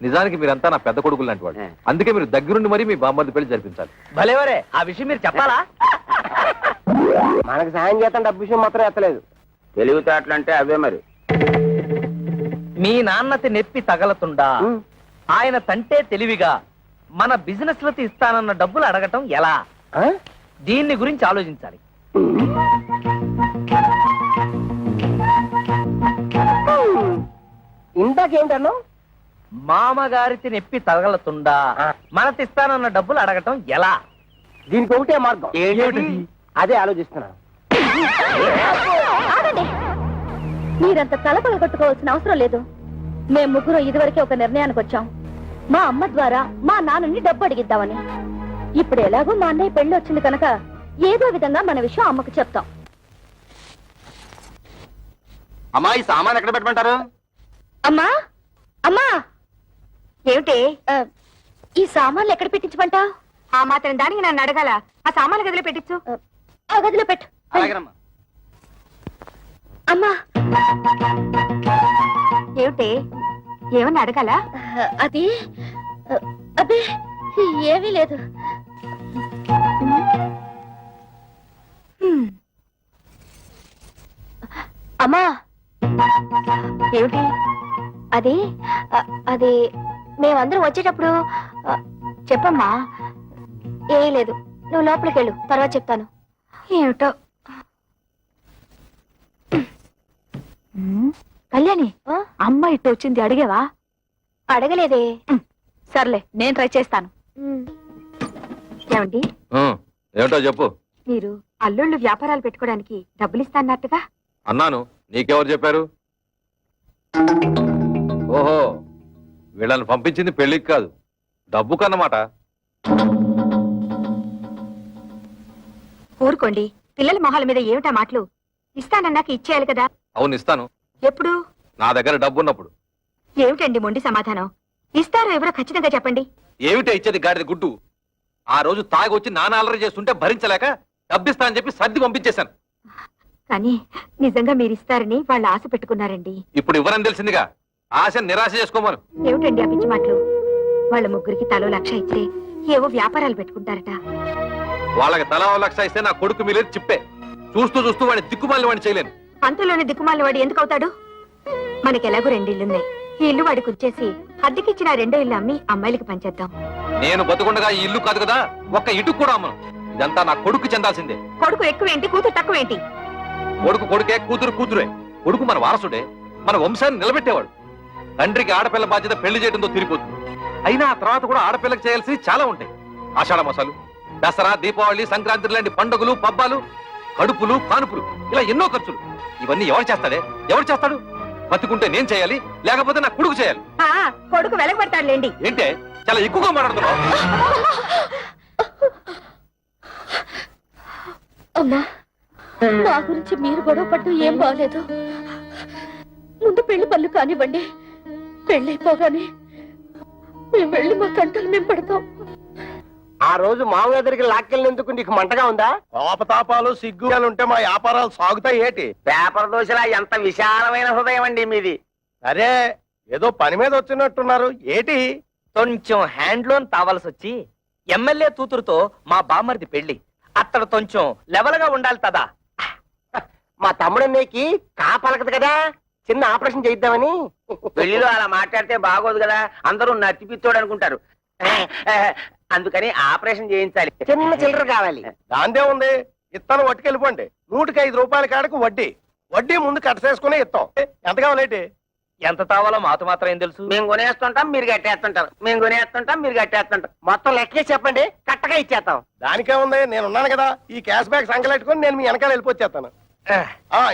నిజానికి మీరంతా నా పెద్ద కొడుకులు లాంటి వాడు. అందుకే మీరు దగ్గరుండి మరీ మీ బామ్మర్ది పెళ్లి జరిపించాలి. భలేవరే, ఆ విషయం మీరు చెప్పాలా? మనకు సాయం చేస్తాం, డబ్బు విషయం మాత్రం ఎత్తలేదు. తెలివితేటలంటే అవే మరి. మీ నాన్నతి నెప్పి తగలతుండా ఆయన తంటే తెలివిగా మన బిజినెస్ లకి ఇస్తానన్న డబ్బులు అడగటం ఎలా? దీన్ని గురించి ఆలోచించాలి. ఇందాకేంటన్నా? మామగారికి నెప్పి తగలతుండా మనతిస్తానన్న డబ్బులు అడగటం ఎలా? దీనికి ఒకటే మార్గం. అదే ఆలోచిస్తున్నాను. ఆగండి, మీరంత తలపగ కొట్టుకోవాల్సిన అవసరం లేదు. మేము ముగ్గురు ఇదివరకే ఒక నిర్ణయానికి వచ్చాం. మా అమ్మ ద్వారా మా నాన్నని డబ్బు అడిగిద్దామని. ఇప్పుడు ఎలాగో మా అన్నయ్య పెళ్లి వచ్చింది కనుక ఏదో విధంగా మన విషయం అమ్మకు చెప్తాం. అమ్మా, ఈ సామాన్ ఎక్కడ పెట్టమంటారు? అమ్మా, అమ్మా, ఏమిటి ఈ సామాన్లు ఎక్కడ పెట్టించమంటా? ఆ మాత్రం దానికి నన్ను అడగాల? ఆ సామాన్లు గదిలో పెట్టించు. ఆ గదిలో పెట్టు. అమ్మా, ఏమిటి, ఏమన్నా అడగాల? అది అబ్బే ఏమీ లేదు. అమ్మా, ఏమిటి అది? అది మేమందరం వచ్చేటప్పుడు చెప్పమ్మా. ఏ లేదు, నువ్వు లోపలికి వెళ్ళు, తర్వాత చెప్తాను. ఏమిటో. కళ్యాణి, అమ్మ ఇట్టు వచ్చింది, అడిగేవా? అడగలేదే. సర్లే, నేను ట్రై చేస్తాను. ఏమండి, ఏమిటో చెప్పు. మీరు అల్లుళ్ళు వ్యాపారాలు పెట్టుకోవడానికి డబ్బులు ఇస్తాన్నట్టుగా? అన్నాను, నీకెవరు చెప్పారు? ఓహో, వీళ్ళని పంపించింది పెళ్లికి కాదు, డబ్బు కన్నమాట. ఊరుకోండి, పిల్లల మొహాల మీద ఏమిటా మాటలు? ఇస్తానన్నాక ఇచ్చేయాలి కదా. అవును, ఇస్తాను. ఎప్పుడు? నా దగ్గర డబ్బు ఉన్నప్పుడు. ఏమిటండి మొండి సమాధానం? ఇస్తారో ఎవరో ఖచ్చితంగా చెప్పండి. ఏమిటో ఇచ్చేది గాడిద గుడ్డు. ఆ రోజు తాగి వచ్చి నాన్న అల్లరి చేస్తుంటే భరించలేక డబ్బిస్తా అని చెప్పి సర్ది పంపించేశాను. కానీ నిజంగా మీరు ఇస్తారని వాళ్ళు ఆశ పెట్టుకున్నారండి. ఇప్పుడు ఇవ్వరని తెలిసిందిగా, ఆశ నిరాశ చేసుకోమను. ఏమిటండి ఆ పిచ్చి మాటలు? వాళ్ళ ముగ్గురికి తలో 1,00,000 ఇస్తే ఏవో వ్యాపారాలు పెట్టుకుంటారట. వాళ్ళకి తలా 1,00,000 ఇస్తే నా కొడుకు మీలేదు చిప్పే. చూస్తూ చూస్తూ వాడిని దిక్కుమాలి వాడిని చేయలేను. అంతలోనే దిక్కుమాలిన వాడు ఎందుకు అవుతాడు? మనకి ఎలాగో 2 ఇళ్లున్నాయి. ఈ ఇల్లు వాడికి వచ్చేసి అద్దెకిచ్చిన 2వ ఇల్లు అమ్మి అమ్మాయిలకి పంచేద్దాం. నేను బతుకుండగా ఈ ఇల్లు కాదు కదా, ఒక్క ఇటుకు కూడా అమ్మను. ఇదంతా నా కొడుకు చెందాల్సిందే. కొడుకు ఎక్కువేంటి, కూతురు తక్కువేంటి? కొడుకు కొడుకే, కూతురు కూతురే. కొడుకు మన వారసుడే, మన వంశాన్ని నిలబెట్టేవాడు. తండ్రికి ఆడపిల్ల బాధ్యత పెళ్లి చేయడంతో తిరిగిపోతుంది. అయినా ఆ తర్వాత కూడా ఆడపిల్లకి చేయాల్సి చాలా ఉంటాయి. ఆషాఢ మాసాలు, దసరా, దీపావళి, సంక్రాంతి లాంటి పండుగలు, పబ్బాలు, కడుపులు, కానుపులు, ఇలా ఎన్నో ఖర్చులు. ఇవన్నీ ఎవరు చేస్తాడే? ఎవరు చేస్తాడు? బతుకుంటే నేను చేయాలి, లేకపోతే నా కొడుకు చేయాలి. కొడుకు వెలగబడతాడులేండి. ఏంటే చాలా ఎక్కువగా మాట్లాడుతున్నావు? అమ్మా, మా గురించి మీరు గొడవ పట్టు ఏం బాగలేదు. ముందు పెళ్లి పనులు కానివ్వండి. పెళ్ళైపోగానే మేము వెళ్ళి మా కంటలు మేము పడతాం. ఆ రోజు మామూలు దగ్గరికి లాక్కెళ్ళినందుకు నీకు మంటగా ఉందా? కోపతాపాలు సిగ్గులు ఉంటే మా వ్యాపారాలు సాగుతాయి ఏటి? పేపర్ దోశలా ఎంత విశాలమైన హృదయం అండి మీది. అరే, ఏదో పని మీద వచ్చినట్టున్నారు ఏటి? కొంచెం హ్యాండ్ లోన్ తావాల్సి వచ్చి ఎమ్మెల్యే కూతురుతో మా బామ్మర్ది పెళ్లి. అతడు కొంచెం లెవెల్ గా ఉండాలి కదా. మా తమ్ముడన్నయ్యకి కాపలకదు కదా, చిన్న ఆపరేషన్ చేయిద్దామని. పెళ్లిలో అలా మాట్లాడితే బాగోదు కదా, అందరూ నత్తిపిత్తోడు అనుకుంటారు. అందుకని ఆపరేషన్ చేయించాలి. చిన్న చిల్లర కావాలి. దాందే ఉంది, ఇత్తనం పట్టుకెళ్ళిపోండి. 105 రూపాయల కాడకు వడ్డీ. వడ్డీ ముందు కట్టసేసుకుని ఇస్తాం. ఎంత కావాలేటి? ఎంత తావాలో మాతో మాత్రం ఏం తెలుసు? మేము కొనేస్తుంటాం, మీరు కట్టేస్తుంటారు. మేము కొనేస్తుంటాం, మీరు కట్టేస్తుంటారు. మొత్తం లెక్కే చెప్పండి, కట్టగా ఇచ్చేస్తాం. దానికే ఉంది, నేను ఉన్నాను కదా. ఈ క్యాష్ బ్యాక్ సంకలెట్టుకుని నేను మీ వెనకాల వెళ్ళిపోచ్చేస్తాను.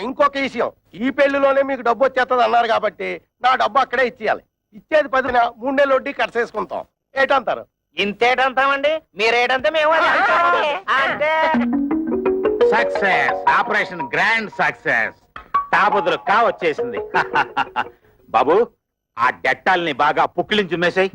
ఇంకొక విషయం, ఈ పెళ్లిలోనే మీకు డబ్బు వచ్చేస్తుంది అన్నారు కాబట్టి నా డబ్బు అక్కడే ఇచ్చేయాలి. ఇచ్చేది 10 3 నెలలు వడ్డీ కట్టసేసుకుంటాం. ఏటంటారు? ఇంతేటంతామండి, మీరేటంటే మేము అంటే సక్సెస్, ఆపరేషన్ గ్రాండ్ సక్సెస్. తాబుదులు వచ్చేసింది. బాబు, ఆ డెట్టాల్ని బాగా పుక్కిలించి మేసాయి.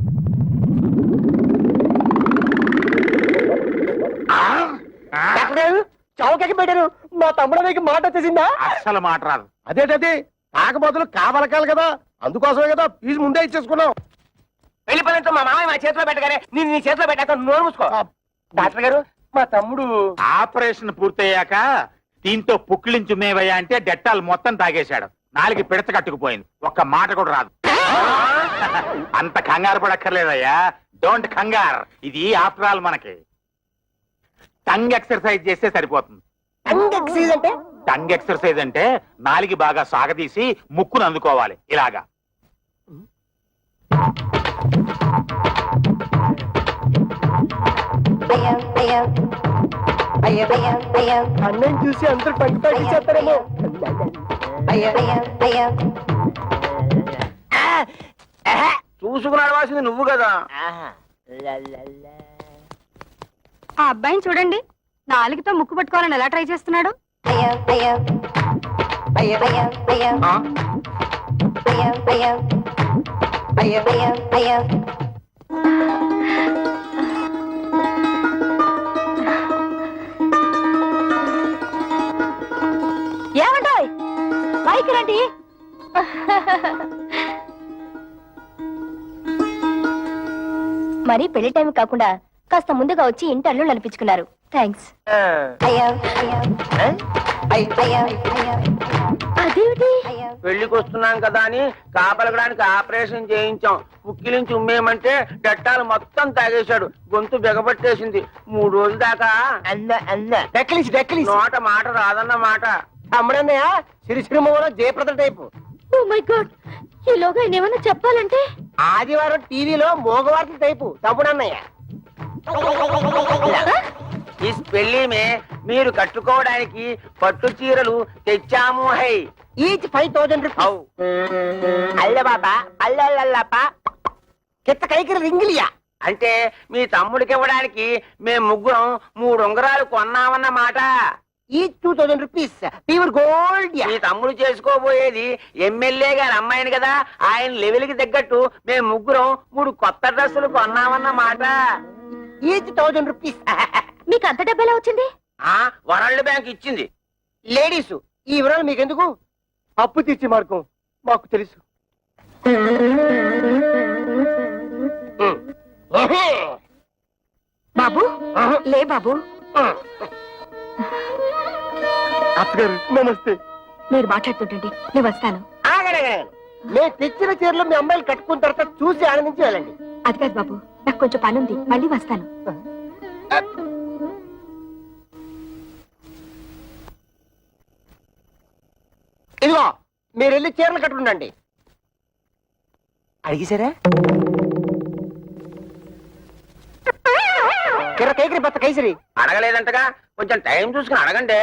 చౌకకి పెట్టారు. మా తమ్ముడు మాట వచ్చేసిందా? అస్సలు మాట రాదు. అదేటది, కాక బదులు కావలకాలి కదా, అందుకోసమే కదా ఫీజు ముందే ఇచ్చేసుకున్నాం. పెళ్లి పనులతో మా మామయ్య మా చేతిలో పెట్టగానే నేను నీ చేతిలో పెట్టాక నోరు మూసుకో. డాక్టర్ గారు, మా తమ్ముడు ఆపరేషన్ పూర్తయ్యాక దీంతో పుక్కిలించు మేవయ్యా అంటే డెట్టాల్ మొత్తం తాగేశాడు. 4 పిడత కట్టుకుపోయింది, ఒక్క మాట కూడా రాదు. అంత కంగారు పడక్కర్లేదయ్యా, డోంట్ కంగార్. ఇది ఆఫ్టర్ ఆల్ మనకి టంగ్ ఎక్సర్సైజ్ చేస్తే సరిపోతుంది. అంటే టంగ్ ఎక్సర్సైజ్ అంటే 4 బాగా సాగదీసి ముక్కును అందుకోవాలి ఇలాగా. అన్నయ్య చూసి అందరూ టంగ్ తగ్గించేస్తారేమో. చూసుకుని అడవాల్సింది నువ్వు కదా. ఆ అబ్బాయిని చూడండి, 4తో ముక్కు పట్టుకోవాలని ఎలా ట్రై చేస్తున్నాడు. ఏమంటాయ్, పైకి రండి. మరి పెళ్లి టైం కాకుండా కాస్త ముందుగా వచ్చి ఇంటి అల్లు నడిపించుకున్నారు. థ్యాంక్స్. అదేమిటి, పెళ్లికి వస్తున్నాం కదా అని కాపలగడానికి ఆపరేషన్ చేయించాం. పుక్కిలించి ఉమ్మేయమంటే డెట్టాలు మొత్తం తాగేశాడు. గొంతు బిగపట్టేసింది. 3 రోజుల దాకా డెక్కలిసి నోట మాట రాదన్న మాట. తమ్ముడన్నయ్య సిరిసిరిమూల Jayaprada type. Oh my god, ఈలోగా ఆయన ఏమన్నా చెప్పాలంటే ఆదివారం టీవీలో మోగవార్తల టైపు తమ్ముడన్నయ్య. ఈ పెళ్లి మీరు కట్టుకోవడానికి పట్టు చీరలు తెచ్చాము. High each 5000 rupees. అవు అల్ల బాబా అల్లల్లప్ప కిత్త కైకిరి రింగిలియా. అంటే మీ తమ్ముడికి ఇవ్వడానికి మేము ముగ్గురం 3 ఉంగరాలు కొన్నామన్నమాట. Each 2000 rupees pure gold. మీ తమ్ముడు చేసుకోబోయేది ఎమ్మెల్యే గారి అమ్మాయిని కదా, ఆయన లెవెల్కి తగ్గట్టు మేము ముగ్గురం 3 కొత్త డ్రెస్సులు కొన్నామన్నమాట. Each 1000 rupees. మీకు అంత డబ్బు ఎలా వచ్చింది? వరల్డ్ బ్యాంక్ ఇచ్చింది. లేడీస్ ఈ వివరాలు మీకెందుకు? అప్పు తీర్చి మార్గం మాకు తెలుసు. బాబు లే బాబు. అత్తగారు నమస్తే. మీరు మాట్లాడుతుంటండి, నేను వస్తాను. ఆగడగా మేము తెచ్చిన చీరలు మీ అమ్మాయిలు కట్టుకున్న తర్వాత చూసి ఆనందించి వెళ్ళండి. అది కాదు బాబు, నాకు కొంచెం పని ఉంది, మళ్ళీ వస్తాను. ఇదిగో మీరు వెళ్ళి చీరలు కట్టుకుండండి. అడిగేశారా? కిర కైకిరి బత్త కైసరి అడగలేదంటగా, కొంచెం టైం చూసుకుని అడగండి.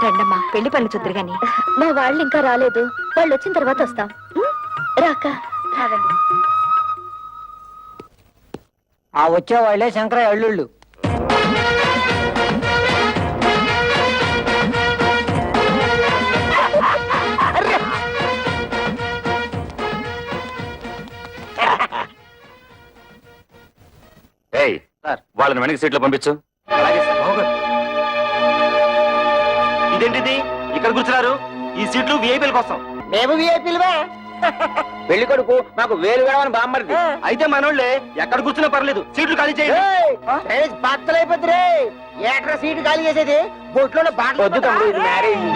రండమ్మా, పెళ్లి పనులు చూద్దరు గాని. మా వాళ్ళు ఇంకా రాలేదు, వాళ్ళు వచ్చిన తర్వాత వస్తాం. రాక కాదండి. ఆ వచ్చే వాళ్ళే శంకరయ్య అల్లుళ్ళు. ఏయ్, వాళ్ళని వెనక సీట్లో పంపించు. ఇదేంటిది ఇక్కడ కూర్చున్నారు? ఈ సీట్లు విఐపీల కోసం. మేము విఐపీలువే. పెళ్లి కొడుకు మాకు వేలు వేడమని బామ్మరిది. అయితే మనోళ్ళే ఎక్కడ కూర్చున్నా పర్లేదు, సీట్లు ఖాళీ చేయండి. బట్టలైపోద్ది రే. ఏట్రా సీటు ఖాళీ చేసేది? బొట్లో వద్దు తమ్ముడు, ఇది మ్యారేజ్.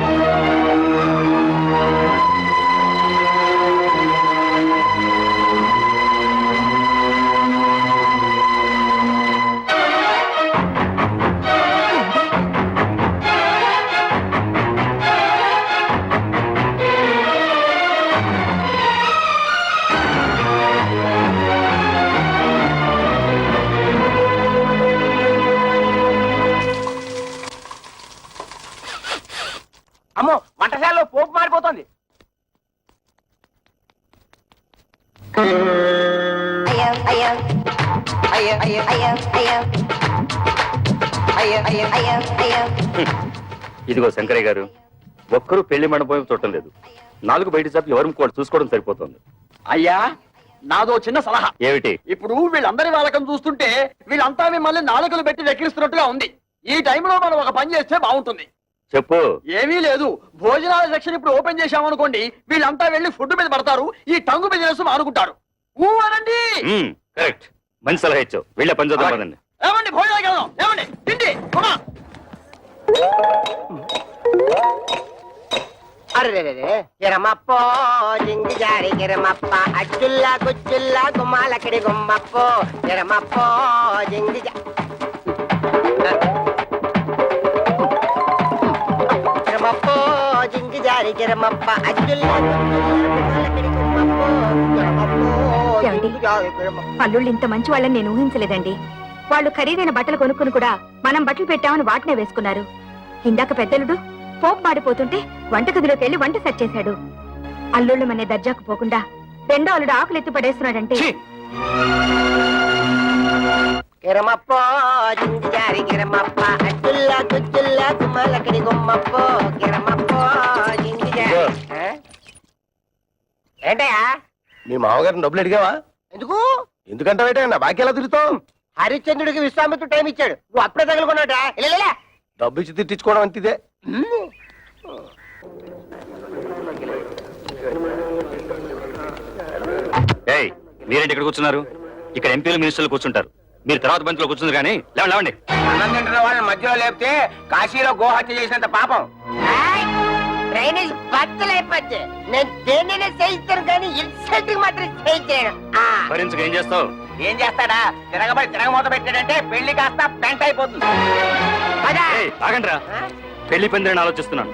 అమ్మో, వంటశాలలో పోపు మారిపోతుంది. ఇదిగో శంకరయ్య గారు, ఒక్కరూ పెళ్లి మండపం చూడటం లేదు. 4 బయట చాపి ఎవరు కూడా చూసుకోవడం సరిపోతుంది. అయ్యా, నాదో చిన్న సలహా. ఏమిటి? ఇప్పుడు వీళ్ళందరి వాళ్ళకం చూస్తుంటే వీళ్ళంతా మిమ్మల్ని నాలుకలు పెట్టి వెక్కిరిస్తున్నట్టుగా ఉంది. ఈ టైంలో మనం ఒక పని చేస్తే బాగుంటుంది. చెప్పు. ఏమీ లేదు, భోజనాల సెక్షన్ ఇప్పుడు ఓపెన్ చేశామనుకోండి, వీళ్ళంతా వెళ్ళి ఫుడ్ మీద పడతారు, ఈ టంగు బిజినెస్ అనుకుంటారు. అనండి. కరెక్ట్, మంచి సలహా ఇచ్చావు. వెళ్ళే పని చూద్దాం పదండి. ఏమండి, భోజనాలకు వెళ్దాం. ఏమండి, తిండి. అరే కిరమప్పో జింగి జారి కిరమప్ప అచ్చుల్లా గుచ్చుల్లా గుమ్మాలక్కడి గుమ్మప్పో కిరమప్పో జింగి కిరమప్పో జింగి జారి కిరమప్ప అచ్చుల్లా గుమ్మాలక్కడి గుమ్మప్పో కిరమప్పో. అల్లుళ్ళు ఇంత మంచి వాళ్ళని నేను ఊహించలేదండి. వాళ్ళు ఖరీదైన బట్టలు కొనుక్కుని కూడా మనం బట్టలు పెట్టామని వాటినే వేసుకున్నారు. ఇందాక పెద్దలుడు పోపు మాడిపోతుంటే వంటగదిలోకి వెళ్లి వంట సెట్ చేశాడు. అల్లుళ్ళు మనే దర్జాకు పోకుండా రెండో అల్లుడు ఆకులు ఎత్తి పడేస్తున్నాడంటే కిరమప్పో జింగి జారి కిరమప్ప అచ్చుల్లా గుచ్చుల్లా గుమ్మాలక్కడి గుమ్మప్పో కిరమప్పో జింగి జారి. ఏంటయ్యా? మీ మామగారిని డబ్బులు అడిగావా? ఎందుకు? ఎందుకంటే బాకీ ఎలా తిరుగుతావు? హరిశ్చంద్రుడికి విశ్వామిత్రుడు టైం ఇచ్చాడు, నువ్వు అప్పుడే తగులుకున్నావుట. డబ్బు ఇచ్చి తిట్టించుకోవడం అంతిదే. మీరేంటి ఇక్కడ కూర్చున్నారు? ఇక్కడ ఎంపీలు మినిస్టర్లు కూర్చుంటారు, మీరు తర్వాత బంతిలో కూర్చున్నారు. కానీ లేవండి. అన్నం తింటున్న వాళ్ళని మధ్యలో లేపితే కాశీలో గోహత్య చేసినంత పాపం. డ్రైనేజ్ బద్దలైపోతే నేను దేన్నైనా చేయిస్తాను కానీ ఇన్సల్ట్ మాత్రం చేయించాను. భరించక ఏం చేస్తావు? ఏం చేస్తాడా, తిరగబడి తిరగమూత పెట్టాడంటే పెళ్లి కాస్త పెంట అయిపోతుంది. ఆగండ్రా, పెళ్లి పందిరని ఆలోచిస్తున్నాను.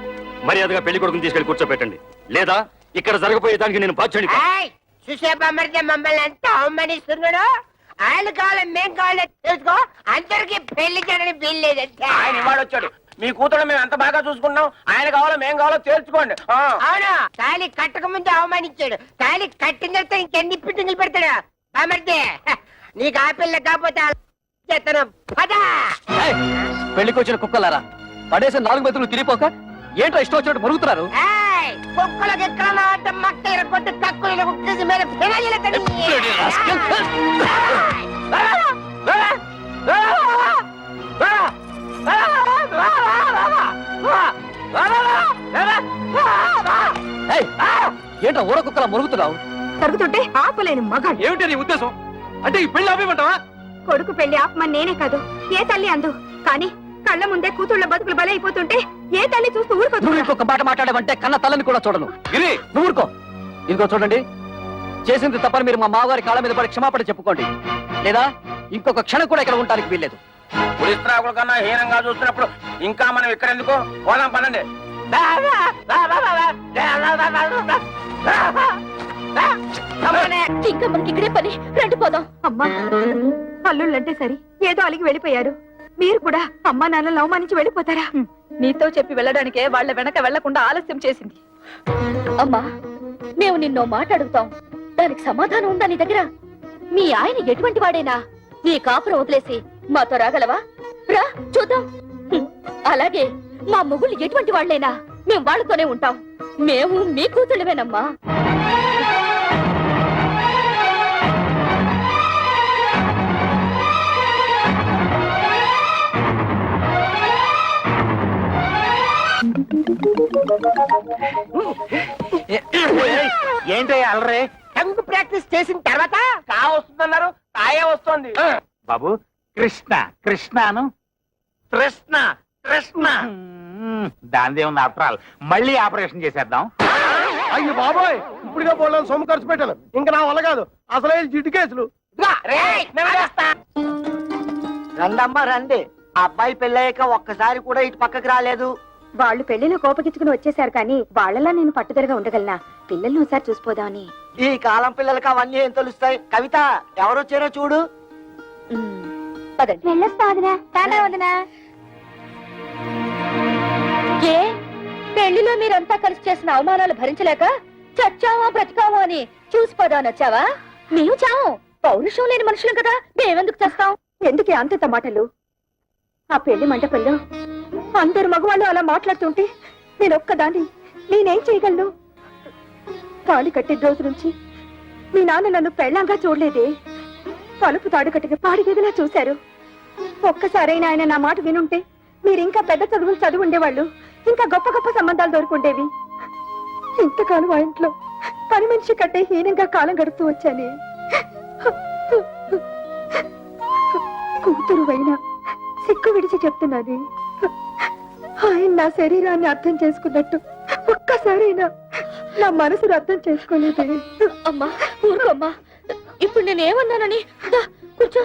మర్యాదగా పెళ్లి కొడుకుని తీసుకెళ్లి కూర్చోబెట్టండి, లేదా ఇక్కడ జరగబోయే దానికి నేను బాధ్యుడిని. చూసే బొమ్మడితే మమ్మల్ని అంతా అవమానిస్తున్నాడు. ఆయన కావాలి మేం కావాలి తెలుసుకో, అందరికి పెళ్లి చేయడానికి వీల్లేదంటే. ఆయన ఇవాడు వచ్చాడు, మీ కూతురు మేము ఎంత బాగా చూసుకున్నాం, ఆయన కావాలో మేం కావాలో తేల్చుకోండి. అవును, తాళి కట్టక ముందు అవమానించాడు, తాళి కట్టిన తర్వాత ఇంకెన్ని పిట్టింగులు పెడతాడు. బామర్దే, నీకు ఆ పిల్ల కాకపోతే చేస్తాను. పదా పెళ్లికి వచ్చిన కుక్కలారా, పడేసిన 4 మెతులు తిరిగిపోక ఏంటో ఇష్టం వచ్చినట్టు మరుగుతున్నారు. కుక్కలకి ఎక్కడ అంటే మక్క ఎరగొట్టి కక్కులు కుక్కేసి మీద ఫినాయిల్ ఏంటో ఊర కుక్కలా మురుగుతున్నావు? తరుగుతుంటే ఆపలేని మగాడు. ఏమిటి నీ ఉద్దేశం? అంటే ఈ పెళ్లి ఆపేమంటావా? కొడుకు పెళ్లి ఆపమని నేనే కాదు, ఏ తల్లి అందు. కానీ కళ్ళ ముందే కూతుళ్ళ బతుకులు బలైపోతుంటే ఏ తల్లి చూస్తూ ఊరుకో. నువ్వు ఇంకొక మాట మాట్లాడమంటే కన్న తల్లని కూడా చూడను. గిరి, నువ్వు ఊరుకో. ఇదిగో చూడండి, చేసింది తప్పని మీరు మా మామగారి కాళ్ళ మీద పడి క్షమాపణ చెప్పుకోండి, లేదా ఇంకొక క్షణం కూడా ఇక్కడ ఉండడానికి వీల్లేదు. పులిస్త్రాకుల కన్నా హీనంగా చూస్తున్నప్పుడు ఇంకా మనం ఇక్కడ ఎందుకు? పోదాం పనండి. ఇంకా మనకి ఇక్కడే పని, రండి పోదాం. అమ్మా, అల్లుళ్ళంటే సరి ఏదో అలిగి వెళ్ళిపోయారు, మీరు కూడా అమ్మా నాన్నలు అవమానించి వెళ్ళిపోతారా? నీతో చెప్పి వెళ్ళడానికే వాళ్ళ వెనక వెళ్లకుండా ఆలస్యం చేసింది. అమ్మా, మేము నిన్నో మాట అడుగుతాం, దానికి సమాధానం ఉందా నీ దగ్గర? మీ ఆయన ఎటువంటి వాడేనా? నీ కాపురం వదిలేసి మాతో రాగలవా? రా చూద్దాం. అలాగే మా మొగుళ్ళు ఎటువంటి వాళ్లైనా మేము వాళ్ళతోనే ఉంటాం. మేము మీ కూతుళ్ళమేనమ్మా. ఏంటో అలరే? టంగ్ ప్రాక్టీస్ చేసిన తర్వాత కా వస్తుందన్నారు, కాయే వస్తుంది. బాబు, కృష్ణ కృష్ణను కృష్ణ కృష్ణ దానిదే ఉంది. ఆఫ్టర్ ఆల్ మళ్ళీ ఆపరేషన్ చేసేద్దాం. అయ్యి బాబోయ్, ఇప్పుడుగా పోలేను, సొమ్ము ఖర్చు పెట్టాను. ఇంకా నా వల్ల కాదు, అసలే జిడ్డు కేసులు. రండమ్మా రండి. ఆ అబ్బాయి పెళ్ళయ్యాక ఒక్కసారి కూడా ఇటు పక్కకి రాలేదు. వాళ్ళు పెళ్లిలో కోపగించుకుని వచ్చేసారు, కానీ వాళ్ళలా నేను పట్టుదలగా ఉండగలనా? పిల్లల్ని ఒకసారి చూసిపోదామని. ఈ కాలం పిల్లలకి అవన్నీ ఏం తెలుస్తాయి? కవిత, ఎవరొచ్చారో చూడు. ఏ పెళ్లిలో మీరంతా కలిసి చేసిన అవమానాలు భరించలేక చచ్చావా బ్రతికావా అని చూసిపోదామని వచ్చావా? మేము చావు, పౌరుషం లేని మనుషులం కదా, మేమెందుకు చేస్తాం? ఎందుకే అంత మాటలు? ఆ పెళ్లి మంటపంలో అందరు మగవాళ్ళు అలా మాట్లాడుతుంటే నేను ఒక్కదాన్ని నేనేం చేయగలను? తాళి కట్టే రోజు నుంచి మీ నాన్న నన్ను పెళ్ళంగా చూడలేదే. తలుపు తాడు కట్టిన పాడిగదిలా చూశారు. ఒక్కసారైనా ఆయన నా మాట వినుంటే మీరు ఇంకా పెద్ద చదువులు చదువు ఉండేవాళ్ళు, ఇంకా గొప్ప గొప్ప సంబంధాలు దొరుకుండేవి. ఇంతకాలం ఆ ఇంట్లో పని మనిషి కట్టే హీనంగా కాలం గడుపుతూ వచ్చానే. కూతురు అయినా సిక్కు విడిచి చెప్తున్నది, ఆయన నా శరీరాన్ని అర్థం చేసుకున్నట్టు ఒక్కసారైనా నా మనసును అర్థం చేసుకోలేదే. అమ్మా ఊరుకోమ్మా, ఇప్పుడు నేనేమన్నానని? కూర్చో.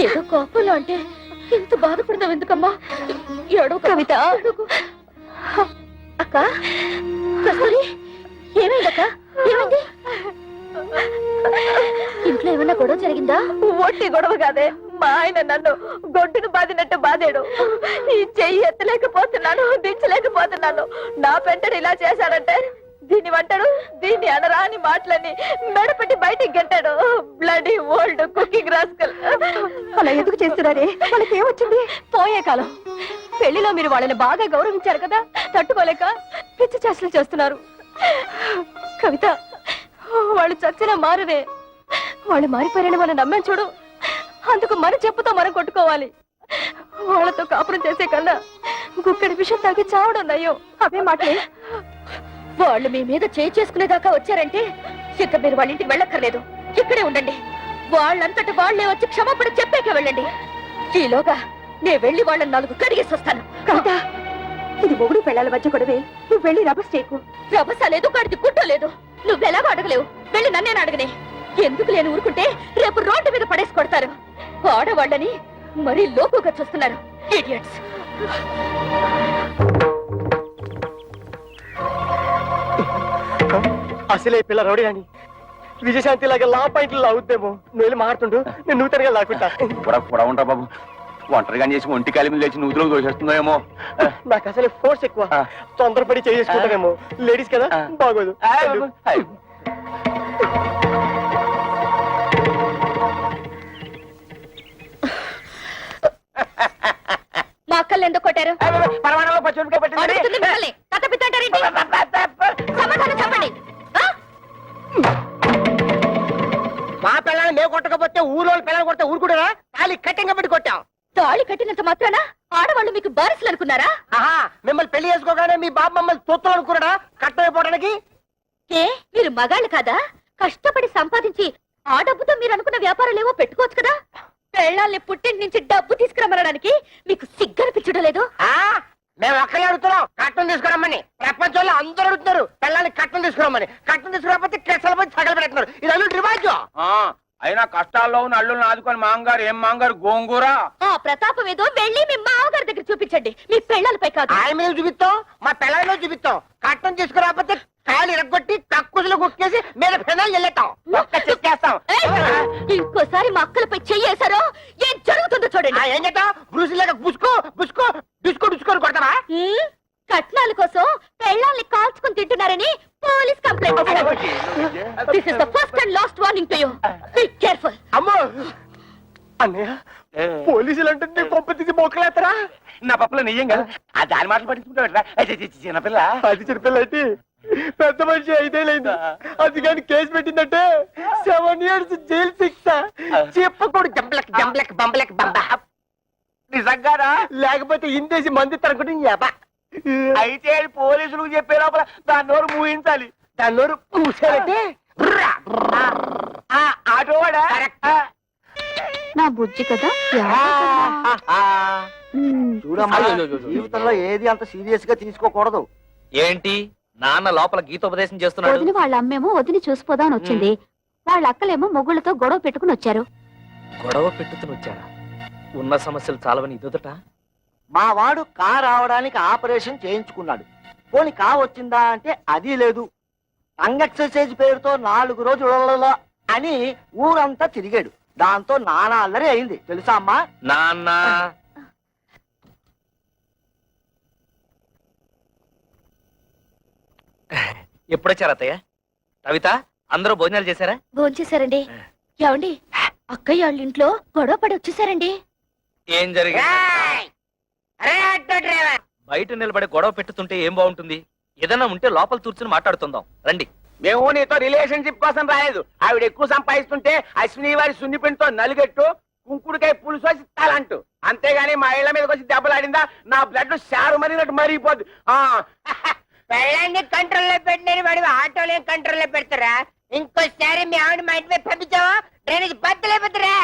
ఏదో కోపంలో అంటే ఇంత బాధపడతావు ఎందుకమ్మా? ఏడో కవిత. అక్క కస్తూరి, ఏమైందక్క? ఏమైంది? ఇంట్లో ఏమన్నా గొడవ జరిగిందా? ఒట్టి గొడవ కాదే, మా ఆయన నన్ను గొడ్డును బాదినట్టు బాధాడు. ఈ చెయ్యి ఎత్తలేకపోతున్నాను, దించలేకపోతున్నాను. నా పెంటను ఇలా చేశాడంటే దీన్ని వంటాడు, దీన్ని అనరా అని మాటలని మెడపెట్టి బయటికి గెట్టాడు. Bloody old cooking rascal. అలా ఎందుకు చేస్తున్నారే? వాళ్ళకి ఏమొచ్చింది? పోయే కాలం. పెళ్లిలో మీరు వాళ్ళని బాగా గౌరవించారు కదా, తట్టుకోలేక పిచ్చి చేష్టలు చేస్తున్నారు. కవిత, వాళ్ళు చచ్చినా మారరే. వాళ్ళు మారిపోయారని మనం నమ్మాను చూడు, అందుకు మన చెప్పుతో మనం కొట్టుకోవాలి. వాళ్ళతో కాపురం చేసే కన్నా గుక్కడి విషయం తాగి చావడం నయ్యో. అవే మాటలే. వాళ్ళు మీ మీద చేసుకునేదాకా వచ్చారంటే ఇక మీరు వాళ్ళ ఇంటికి వెళ్ళక్కర్లేదు, ఇక్కడే ఉండండి. వాళ్ళంతట వాళ్లే వచ్చి క్షమాపణ చెప్పాక వెళ్ళండి. ఈలోగా నేను వెళ్ళి వాళ్ళని 4 కడిగేసి వస్తాను. కవిత, ఇది మొగుడు పెళ్ళాల మధ్య గొడవే. నువ్వు వెళ్ళి రభస చేయకు. రభస లేదు, కడిది గుడ్డ లేదు. నువ్వెలాగో అడగలేవు, వెళ్ళి నన్నేను అడగనే. ఎందుకు లేని ఊరుకుంటే రేపు రోడ్డు మీద పడేసి కొడతారు. ఆడవాళ్ళని మరీ లోకుగా చూస్తున్నారు. ఇడియట్స్. అసలే పిల్ల రౌడీ అని విజయశాంతి లాగా లా పాయింట్లు లాగుద్దేమో. నువ్వు వెళ్ళి మారుతుండు, నేను నూతనగా లాక్కుంటా. కూడా ఉంటా బాబు. ఒంటరిగా చేసి ఒంటి కాలి మీద లేచి నూతులకు దోషేస్తుందేమో. నాకు అసలే ఫోర్స్ ఎక్కువ, తొందరపడి చేసుకుంటానేమో. లేడీస్ కదా, బాగోదు. మా అక్కల్ని ఎందుకు కొట్టారు? పరమాణంలో పచ్చిమిరపకాయ పట్టింది. అడుగుతుంది మిమ్మల్ని. తట్టపిత్తంటారేంటి? సమాధానం చెప్పండి. మా పిల్లల్ని మేము కొట్టకపోతే ఊళ్ళో పిల్లలు కొడితే ఊరుకుంటారా? తాళి కట్టింగా పెట్టి కొట్టాం. తాళి కట్టినంత మాత్రాన ఆడవాళ్ళు మీకు బారిసలు అనుకున్నారా? ఆహా, మిమ్మల్ని పెళ్లి చేసుకోగానే మీ బాబు మమ్మల్ని తొత్తులు అనుకున్నాడా కట్టమైపోవడానికి? ఏ మీరు మగాళ్ళు కాదా? కష్టపడి సంపాదించి ఆ డబ్బుతో మీరు అనుకున్న వ్యాపారాలేవో పెట్టుకోవచ్చు కదా. పెళ్ళాల్ని పుట్టింటి నుంచి డబ్బు తీసుకురమ్మనడానికి మీకు సిగ్గనిపించడం లేదు? మేము ఒక్కరే అడుగుతున్నాం కట్టం తీసుకురమ్మని. ప్రపంచంలో అందరూ అడుగుతున్నారు పిల్లల్ని కట్టం తీసుకురమ్మని. కట్టం తీసుకురాకపోతే కెసలు పోయి తగలు పెడుతున్నారు. ఇది అల్లు రివాజు. అయినా కష్టాల్లో ఉన్న అల్లుల్ని ఆదుకొని మాంగారు ఏం మాంగారు గోంగూర. ఆ ప్రతాపం ఏదో వెళ్ళి మీ మామగారి దగ్గర చూపించండి, మీ పెళ్ళాలపై కాదు. ఆయన మీద చూపిస్తాం, మా పిల్లల మీద చూపిస్తాం. కట్టం తీసుకురాకపోతే కాలు ఇరగొట్టి కక్కుసులు కుక్కేసి మీద పెనాలు వెళ్ళేస్తాం. ఒక్క చెక్కేస్తాం. ఇంకోసారి మా అక్కలపై చెయ్యేశారో ఏం జరుగుతుందో చూడండి. ఏం చేద్దాం? బ్రూసులేక బుసుకో బుసుకో డుసుకో డుసుకోని కొడతావా? కట్నాల కోసం పెళ్ళాల్ని కాల్చుకుని తింటున్నారని police complaint. This is the first and last warning to you. Be careful. అమ్మో అన్నయ్య, పోలీసులు అంటే పంప తీసి మొక్కలేస్తారా? నా పప్పులో నెయ్యం కదా, ఆ దాని మాటలు పట్టించుకుంటా. చిన్నపిల్ల అది చిన్నపిల్ల అయితే పెద్ద మనిషి 5 ఏళ్ళైంది. అది కానీ కేసు పెట్టిందంటే 7 years జైలు శిక్ష. చెప్పకూడదు. జంబలక్ జంబలక్ బంబలక్ బంబ. నిజంగానా? లేకపోతే ఇందేసి మంది తరగడం. అయితే అది పోలీసులకు చెప్పే లోపల దాని నోరు మూయించాలి. దాని నోరు పూసారంటే ఆటోవాడా? నా బుజ్జి కదా. చూడమ్మా, జీవితంలో ఏది అంత సీరియస్ గా తీసుకోకూడదు. ఏంటి నాన్న లోపల గీతోపదేశం చేస్తున్నాడు? వదిన వాళ్ళ అమ్మేమో వదిని చూసిపోదామని వచ్చింది. వాళ్ళ అక్కలేమో మొగుళ్ళతో గొడవ పెట్టుకుని వచ్చారు. గొడవ పెట్టుకుని వచ్చారా? ఉన్న సమస్యలు చాలవని ఇదొదట. మా వాడు కార్ రావడానికి ఆపరేషన్ చేయించుకున్నాడు. పోనీ కా వచ్చిందా అంటే అది లేదు. టంగ్ ఎక్సర్సైజ్ పేరుతో 4 రోజుల అని ఊరంతా తిరిగాడు. దాంతో నానా అల్లరి అయింది తెలుసా అమ్మా? నాన్న ఎప్పుడొచ్చారు అత్తయ్య? కవిత, అందరూ భోజనాలు చేశారా? భోంచేశారండి. ఏమండి, అక్కయ్య వాళ్ళ ఇంట్లో గొడవ పడి వచ్చేసారండి. ఏం జరిగింది? బయట నిలబడి గొడవ పెట్టుతుంటే ఏం బాగుంటుంది? ఏదైనా ఉంటే లోపల కూర్చుని మాట్లాడుతుందాం రండి. మేము నీతో రిలేషన్షిప్ కోసం రాలేదు. ఆవిడ ఎక్కువ సంపాదిస్తుంటే అశ్విని వారి సున్నిపిండితో నలుగెట్టు కుంకుడుకాయ పులుసు వచ్చి తలంటూ. అంతేగాని మా ఇళ్ల మీదకి వచ్చి దెబ్బలాడిందా నా బ్లడ్ షారు మరినట్టు మరిగిపోద్ది. పెళ్ళాన్ని కంట్రోల్లో పెట్టినని వాడు ఆటోలే కంట్రోల్లో పెడతారా? ఇంకోసారి మీ ఆవిడ మా ఇంటి వైపు పంపించావా డ్రైనేజ్ బద్దలైపోతారా?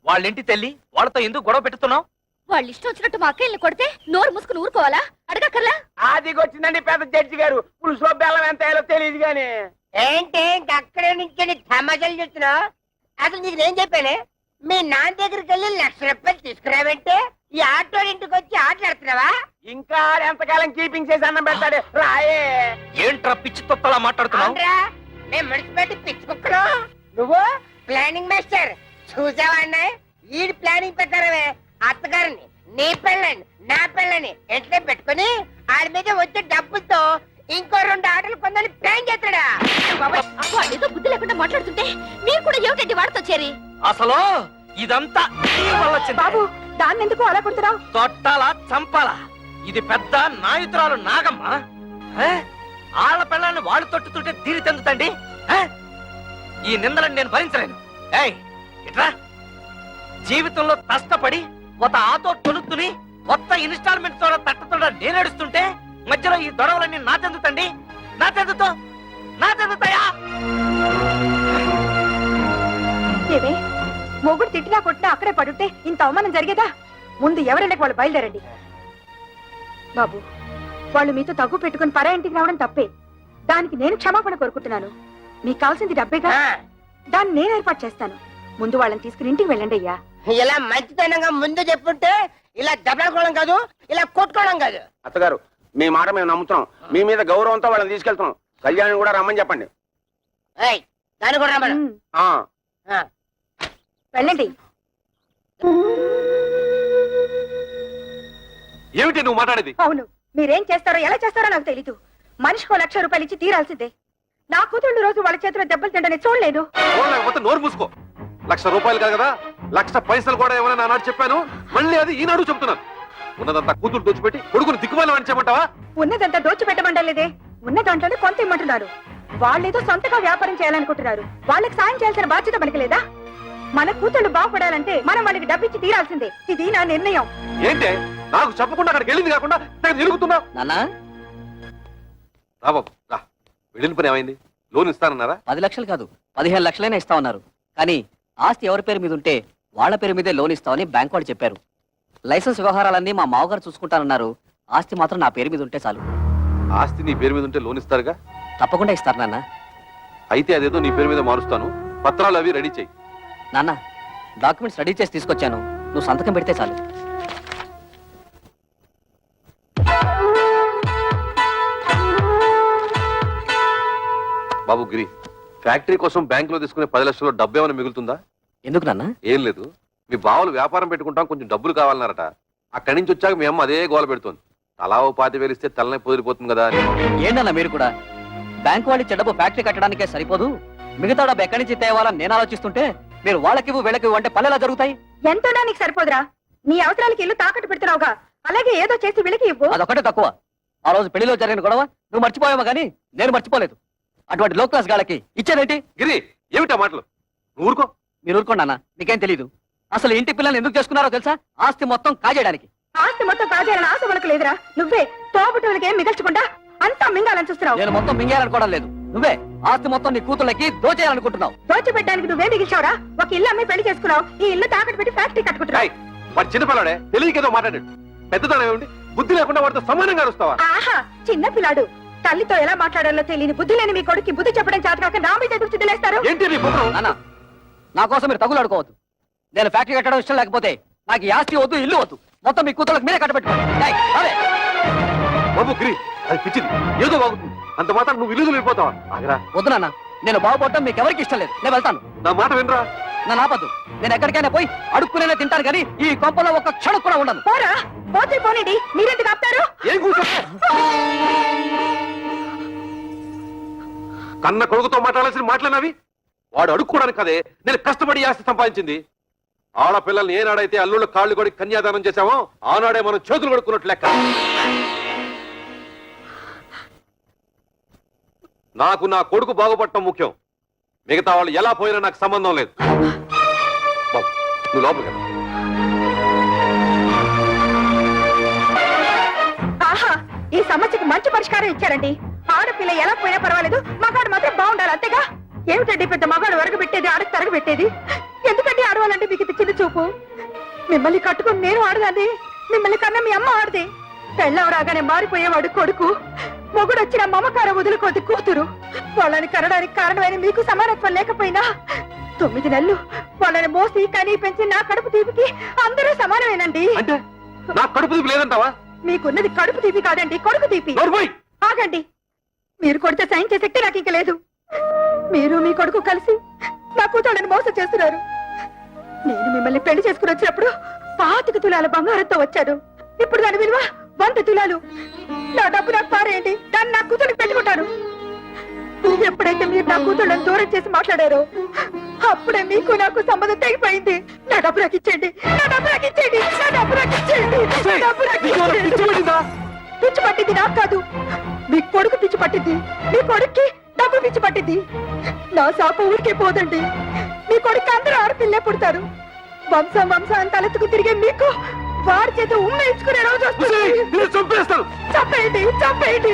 వాళ్ళింటి తెల్లి వాళ్ళతో ఎందుకు గొడవ పెట్టుతున్నావు? వాళ్ళు ఇష్టం వచ్చినట్టు మా అక్కయ్యని కొడితే నోరు మూసుకుని ఊరుకోవాలా? అడగక్కర్లా? ఆదికొచ్చిందండి పెద్ద జడ్జి గారు. పులుసులో బెల్లం ఎంత వేయాలో తెలియదు గాని. ఏంటి అక్కడే నుంచి తమాషాలు చెప్తున్నావు? అసలు నీకు నేను చెప్పానే, మీ నాన్న దగ్గరికి వెళ్ళి 1,00,000 రూపాయలు తీసుకురావంటే ఈ ఆటో ఇంటికి వచ్చి ఆటలాడుతున్నావా? ఇంకా ఎంతకాలం కీపింగ్ చేసి అన్నం పెడతాడు రాయే. ఏంట్రా పిచ్చి తొత్తలా మాట్లాడుతున్నావు? అవునరా, నేను మున్సిపాలిటీ పిచ్చి కుక్కను. నువ్వు ప్లానింగ్ మాస్టర్ చూసావా అన్నాయి? ఈ ప్లానింగ్ ప్రకారమే అత్తగారిని నీ పెళ్ళని నా పెళ్ళని ఎట్లా పెట్టుకుని ఆడి మీద వచ్చే డబ్బులతో ఇంకో 2 ఆటలు కొందని ప్లాన్ చేస్తాడా? వాళ్ళేదో బుద్ధి లేకుండా మాట్లాడుతుంటే మీరు కూడా ఏమిటండి వాడితో చేరి? అసలు ఇదంతా నీ వల్ల వచ్చింది. బాబు, దాన్ని ఎందుకు అలా కొడుతున్నావు? తొట్టాలా చంపాలా? ఇది పెద్ద నాయుతురాలు నాగమ్మ. ఆళ్ళ పిల్లల్ని వాళ్ళు తొట్టుతుంటే తీరి తెందుతండి. ఈ నిందలను నేను భరించలేను. ఏయ్, ఇట్రా. జీవితంలో కష్టపడి ఒక ఆటో తొలుతుని కొత్త ఇన్స్టాల్మెంట్ తోడ తట్టతోడ నేనేడుస్తుంటే మధ్యలో ఈ దొడవలన్నీ నా చెందుతండి, నా చెందుతాయా? ఏమే మొగుడు తిట్టినా కొట్టినా అక్కడే పడుంటే ఇంత అవమానం జరిగేదా? ముందు ఎవరంటే వాళ్ళు బయలుదేరండి. బాబు, వాళ్ళు మీతో తగ్గు పెట్టుకుని పరా ఇంటికి రావడం తప్పే. దానికి నేను క్షమాపణ కోరుకుంటున్నాను. మీకు కావాల్సింది డబ్బేగా, దాన్ని నేను ఏర్పాటు చేస్తాను. ముందు వాళ్ళని తీసుకుని ఇంటికి వెళ్ళండి అయ్యా. ఇలా మంచితనంగా ముందు చెప్పుంటే ఇలా దెబ్బలాడుకోవడం కాదు, ఇలా కొట్టుకోవడం కాదు. అత్తగారు, మీ మాట మేము నమ్ముతున్నాం. మీ మీద గౌరవంతో వాళ్ళని తీసుకెళ్తున్నాం. కళ్యాణ్ కూడా రమ్మని చెప్పండి. ఏయ్, దాన్ని కూడా రమ్మను. ఆ వెళ్ళండి. ఏమిటి నువ్వు మాట్లాడేది? అవును, మీరేం చేస్తారో ఎలా చేస్తారో నాకు తెలీదు. మనిషికో 1,00,000 రూపాయలు ఇచ్చి తీరాల్సిందే. నా కూతుళ్ళు రోజు వాళ్ళ చేతిలో దెబ్బలు తింటని చూడలేదు. లేకపోతే నోరు మూసుకో. 1,00,000 రూపాయలు కాదు కదా, 1,00,000 పైసలు కూడా ఏమైనా నాడు చెప్పాను. మళ్ళీ అది ఈనాడు చెప్తున్నాను. ఉన్నదంతా కూతురు దోచిపెట్టి కొడుకుని దిక్కుమాలి అని చెప్పమంటావా? ఉన్నదంతా దోచిపెట్టమంటలేదే, ఉన్న దాంట్లోనే కొంత ఇమ్మంటున్నారు. వాళ్ళేదో సొంతగా వ్యాపారం చేయాలనుకుంటున్నారు. వాళ్ళకి సాయం చేయాల్సిన బాధ్యత మనకి లేదా? మన కూతుళ్ళు బాగుపడాలంటే మనం వాళ్ళకి డబ్బిచ్చి తీరాల్సిందే. ఇది నా నిర్ణయం. ఏంటే నాకు చెప్పకుండా అక్కడికి వెళ్ళింది కాకుండా తిరుగుతున్నా? నాన్న, రా బాబు రా. వెళ్ళిన పని ఏమైంది? లోన్ ఇస్తానన్నారా? 10 లక్షలు కాదు 15 లక్షలైనా ఇస్తా ఉన్నారు. కానీ ఆస్తి ఎవరి పేరు మీద ఉంటే వాళ్ళ పేరు మీదే లోన్ ఇస్తామని బ్యాంక్ వాళ్ళు చెప్పారు. లైసెన్స్ వ్యవహారాలన్నీ మా మామగారు చూసుకుంటానన్నారు. ఆస్తి మాత్రం నా పేరు మీద ఉంటే చాలు. ఆస్తి నీ పేరు మీద ఉంటే లోన్ ఇస్తారుగా? తప్పకుండా ఇస్తారు నాన్న. అయితే అదేదో నీ పేరు మీద మారుస్తాను. పత్రాలు అవి రెడీ చెయ్యి. నాన్న, డాక్యుమెంట్స్ రెడీ చేసి తీసుకొచ్చాను. నువ్వు సంతకం పెడితే చాలు. బాబు గిరి, ఫ్యాక్టరీ కోసం బ్యాంకులో తీసుకునే 10 లక్షలు డబ్బు ఏమైనా మిగులుతుందా? ఎందుకు నాన్న? ఏం లేదు, మీ బావలు వ్యాపారం పెట్టుకుంటాం, కొంచెం డబ్బులు కావాలన్నారట. అక్కడి నుంచి వచ్చాక మీ అమ్మ అదే గోల పెడుతోంది. తలా ఓ 25,000 ఇస్తే తలనే పొదిరిపోతుంది కదా అని. ఏంటన్నా మీరు కూడా? బ్యాంక్ వాళ్ళు ఇచ్చే డబ్బు ఫ్యాక్టరీ కట్టడానికే సరిపోదు, మిగతా డబ్బు ఎక్కడి నుంచి తేవాలని నేను ఆలోచిస్తుంటే మీరు వాళ్ళకివ్వు వీళ్ళకివ్వు అంటే పల్లెలా జరుగుతాయి. ఎంతోనా నీకు సరిపోదురా? నీ అవసరాలకి ఇల్లు తాకట్టు పెడుతున్నావుగా, అలాగే ఏదో చేసి వీళ్ళకి ఇవ్వు. అదొకటే తక్కువ. ఆ రోజు పెళ్లిలో జరిగిన గొడవ నువ్వు మర్చిపోయావా కానీ నేను మర్చిపోలేదు. అటువంటి లో క్లాస్ గాళ్ళకి ఇచ్చేదేంటి? గిరి, ఏమిటా మాటలు? నువ్వు ఊరుకో. మీరు ఊరుకోండి అన్న, మీకేం తెలీదు. అసలు ఇంటి పిల్లల్ని ఎందుకు చేసుకున్నారో తెలుసా? ఆస్తి మొత్తం కాజేయడానికి. ఆస్తి మొత్తం కాజేయాలని ఆశ మనకు లేదురా. నువ్వే తోబుట్టులకి ఏం మిగల్చకుండా అంతా మింగాలని చూస్తున్నావు. నేను మొత్తం మింగేయాలనుకోవడం లేదు. నువ్వే ఆస్తి మొత్తం నీ కూతుళ్ళకి దోచేయాలనుకుంటున్నావు. దోచిపెట్టడానికి నువ్వే మిగిల్చావురా. ఒక ఇల్లు అమ్మి పెళ్లి చేసుకున్నావు, ఈ ఇల్లు తాకట్టు పెట్టి ఫ్యాక్టరీ కట్టుకుంటున్నావు. వాడు చిన్నపిల్లాడే, తెలియకేదో మాట్లాడాడు. పెద్దదానం ఏమిటి? బుద్ధి లేకుండా వాడితో సమానంగా అరుస్తావా? ఆహా, చిన్న పిల్లాడు. తల్లితో ఎలా మాట్లాడాలో తెలియని బుద్ధి లేని మీ కొడుకు బుద్ధి చెప్పడం చేతకాక నా మీద ఎదురు చిద్దులేస్తారు. ఏంటి నీ బుర్ర? నాన్న, నా కోసం మీరు తగులాడుకోవద్దు. నేను ఫ్యాక్టరీ కట్టడం ఇష్టం లేకపోతే నాకు ఈ ఆస్తి వద్దు, ఇల్లు వద్దు. మొత్తం మీ కూతుళ్ళకి మీరే కట్టబెట్టుకోండి. బాబు గిరి, అది పిచ్చిది, ఏదో బాగుంటుంది. అంత మాత్రం నువ్వు ఇల్లు వెళ్ళిపోతావా? ఆగరా. వద్దు నాన్న, నేను బాగుపడటం మీకు ఎవరికి ఇష్టం లేదు. నేను వెళ్తాను. నా మాట వినరా? నా నాపద్దు. నేను ఎక్కడికైనా పోయి అడుక్కునే తింటాను కానీ ఈ కొంపలో ఒక్క క్షణం కూడా ఉండను. పోరా, పోతే పోనండి. మీరెందుకు ఆపుతారు? ఏం కూర్చో? కన్న కొడుకుతో మాట్లాడాల్సిన మాట్లాడినవి వాడు అడుక్కోవడానికి కదే నేను కష్టపడి ఆస్తి సంపాదించింది. ఆడపిల్లల్ని ఏనాడైతే అల్లుళ్ళ కాళ్ళు కొడి కన్యాదానం చేశామో ఆనాడే మనం చేతులు కొడుకున్నట్లు లెక్క. నాకు నా కొడుకు బాగుపడటం ముఖ్యం. మిగతా వాళ్ళు ఎలా పోయినా నాకు సంబంధం లేదు. బాబు, నువ్వు లోపలికి వెళ్ళు. ఆహా, ఈ సమస్యకు మంచి పరిష్కారం ఇచ్చారండి. ఆడపిల్ల ఎలా పోయినా పర్వాలేదు, మగాడు మాత్రం బాగుండాలి, అంతేగా? ఏమిటండి పెద్ద మగాడు వరకు పెట్టేది, ఆడకు తరగ పెట్టేది? ఎందుకంటే ఆడవాలంటే మీకు ఇది చిన్న చూపు? మిమ్మల్ని కట్టుకుని నేను ఆడదాన్ని, మిమ్మల్ని కన్నా మీ అమ్మ ఆడదే. పెళ్ళం రాగానే మారిపోయేవాడు కొడుకు, మొగుడు వచ్చిన మమకారం వదులుకోది కూతురు. వాళ్ళని కనడానికి కారణమైన మీకు సమానత్వం లేకపోయినా 9 నెలలు వాళ్ళని మోసి కనీ పెంచి నా కడుపు తీపికి అందరూ సమానమేనండి. అంటే నా కడుపు తీపి లేదంటావా? మీకున్నది కడుపు తీపి కాదండి, కొడుకు తీపి. ఆగండి, మీరు కొడితే సైన్ చేసే శక్తి నాకు ఇంక లేదు. మీరు మీ కొడుకు కలిసి నా కూతుళ్ళని మోసం చేస్తున్నారు. నేను మిమ్మల్ని పెళ్లి చేసుకుని వచ్చినప్పుడు 25 తులాల బంగారంతో వచ్చాను. ఇప్పుడు దాని విలువ 100 తులాలు. నా డబ్బు నాకు పారేయండి, దాన్ని నా కూతురికి పెట్టుకుంటాను. ఎప్పుడైతే మీరు నా కూతుళ్ళని దూరం చేసి మాట్లాడారో అప్పుడే మీకు నాకు సంబంధం తెగిపోయింది. నా డబ్బు నాకు ఇచ్చేయండి, నా డబ్బు నాకు ఇచ్చేయండి, నా డబ్బు నాకు ఇచ్చేయండి, నా డబ్బు నాకు ఇచ్చేయండి. పిచ్చి పట్టింది నాకు కాదు, మీ కొడుకు పిచ్చి పట్టింది. మీ కొడుక్కి డబ్బు పిచ్చి పట్టింది. నా శాప ఊరికే పోదండి. మీ కొడుకు అందరూ పుడతారు. వంశం వంశం తలెత్తుకు తిరిగే మీకు వారి చేత ఉమ్మేసుకునే రోజు వస్తుంది. చంపేయండి, చంపేయండి.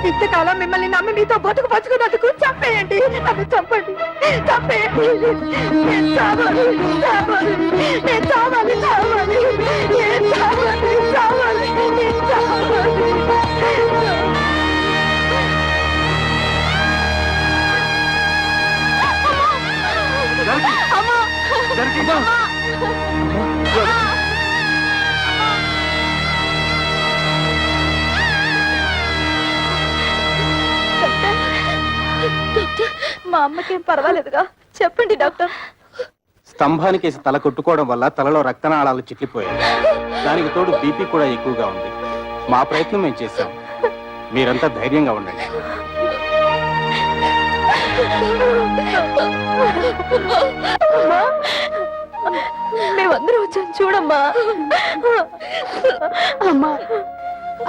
ఇంతకాలం మిమ్మల్ని నమ్మి మీతో బతుకు పంచుకున్నందుకు చంపేయండి. నన్ను చంపండి, చంపేయండి. నేను చావాలి, చావాలి, నేను చావాలి, చావాలి, నేను చావాలి, చావాలి, నేను చావాలి. అమ్మా, మా అమ్మకేం పర్వాలేదుగా? చెప్పండి డాక్టర్. స్తంభానికేసి తల కొట్టుకోవడం వల్ల తలలో రక్తనాళాలు చిట్లిపోయాయి. దానికి తోడు బీపీ కూడా ఎక్కువగా ఉంది. మా ప్రయత్నం మేము చేశాం. మీరంతా ధైర్యంగా ఉండండి. మేమందరం వచ్చాం చూడమ్మా. అమ్మా,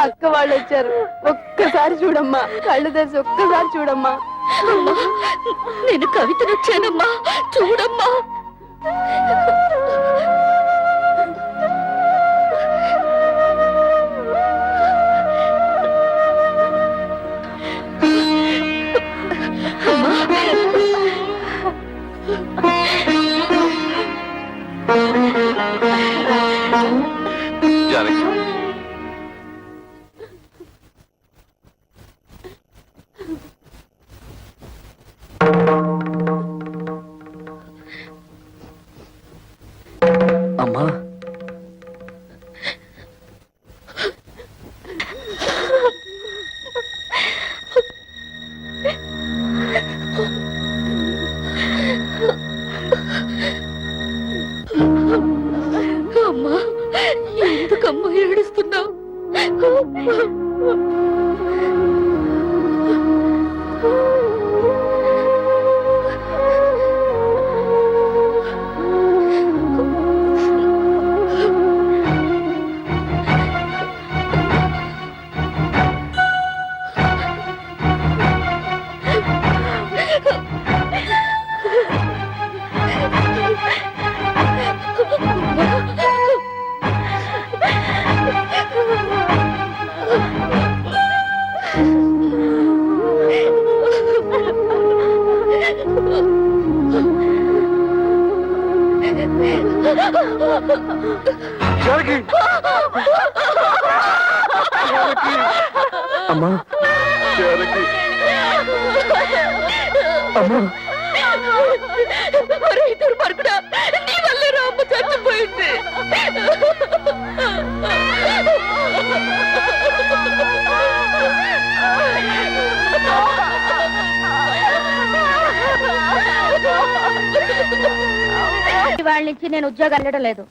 అక్క వాళ్ళు వచ్చారు. ఒక్కసారి చూడమ్మా, కళ్ళు తెరిచి ఒక్కసారి చూడమ్మా. నేను కవితను వచ్చానమ్మా, చూడమ్మా. జానకి, అమ్మా, అమ్మా, ఎందుకమ్మా ఏడుస్తున్నావు? అమ్మా, అమ్మా, దుర్మార్గుడా, నీ వల్లే రామ్మ చచ్చిపోయింది. వాళ్ళ నుంచి నేను ఉద్యోగం వెళ్ళడం లేదు.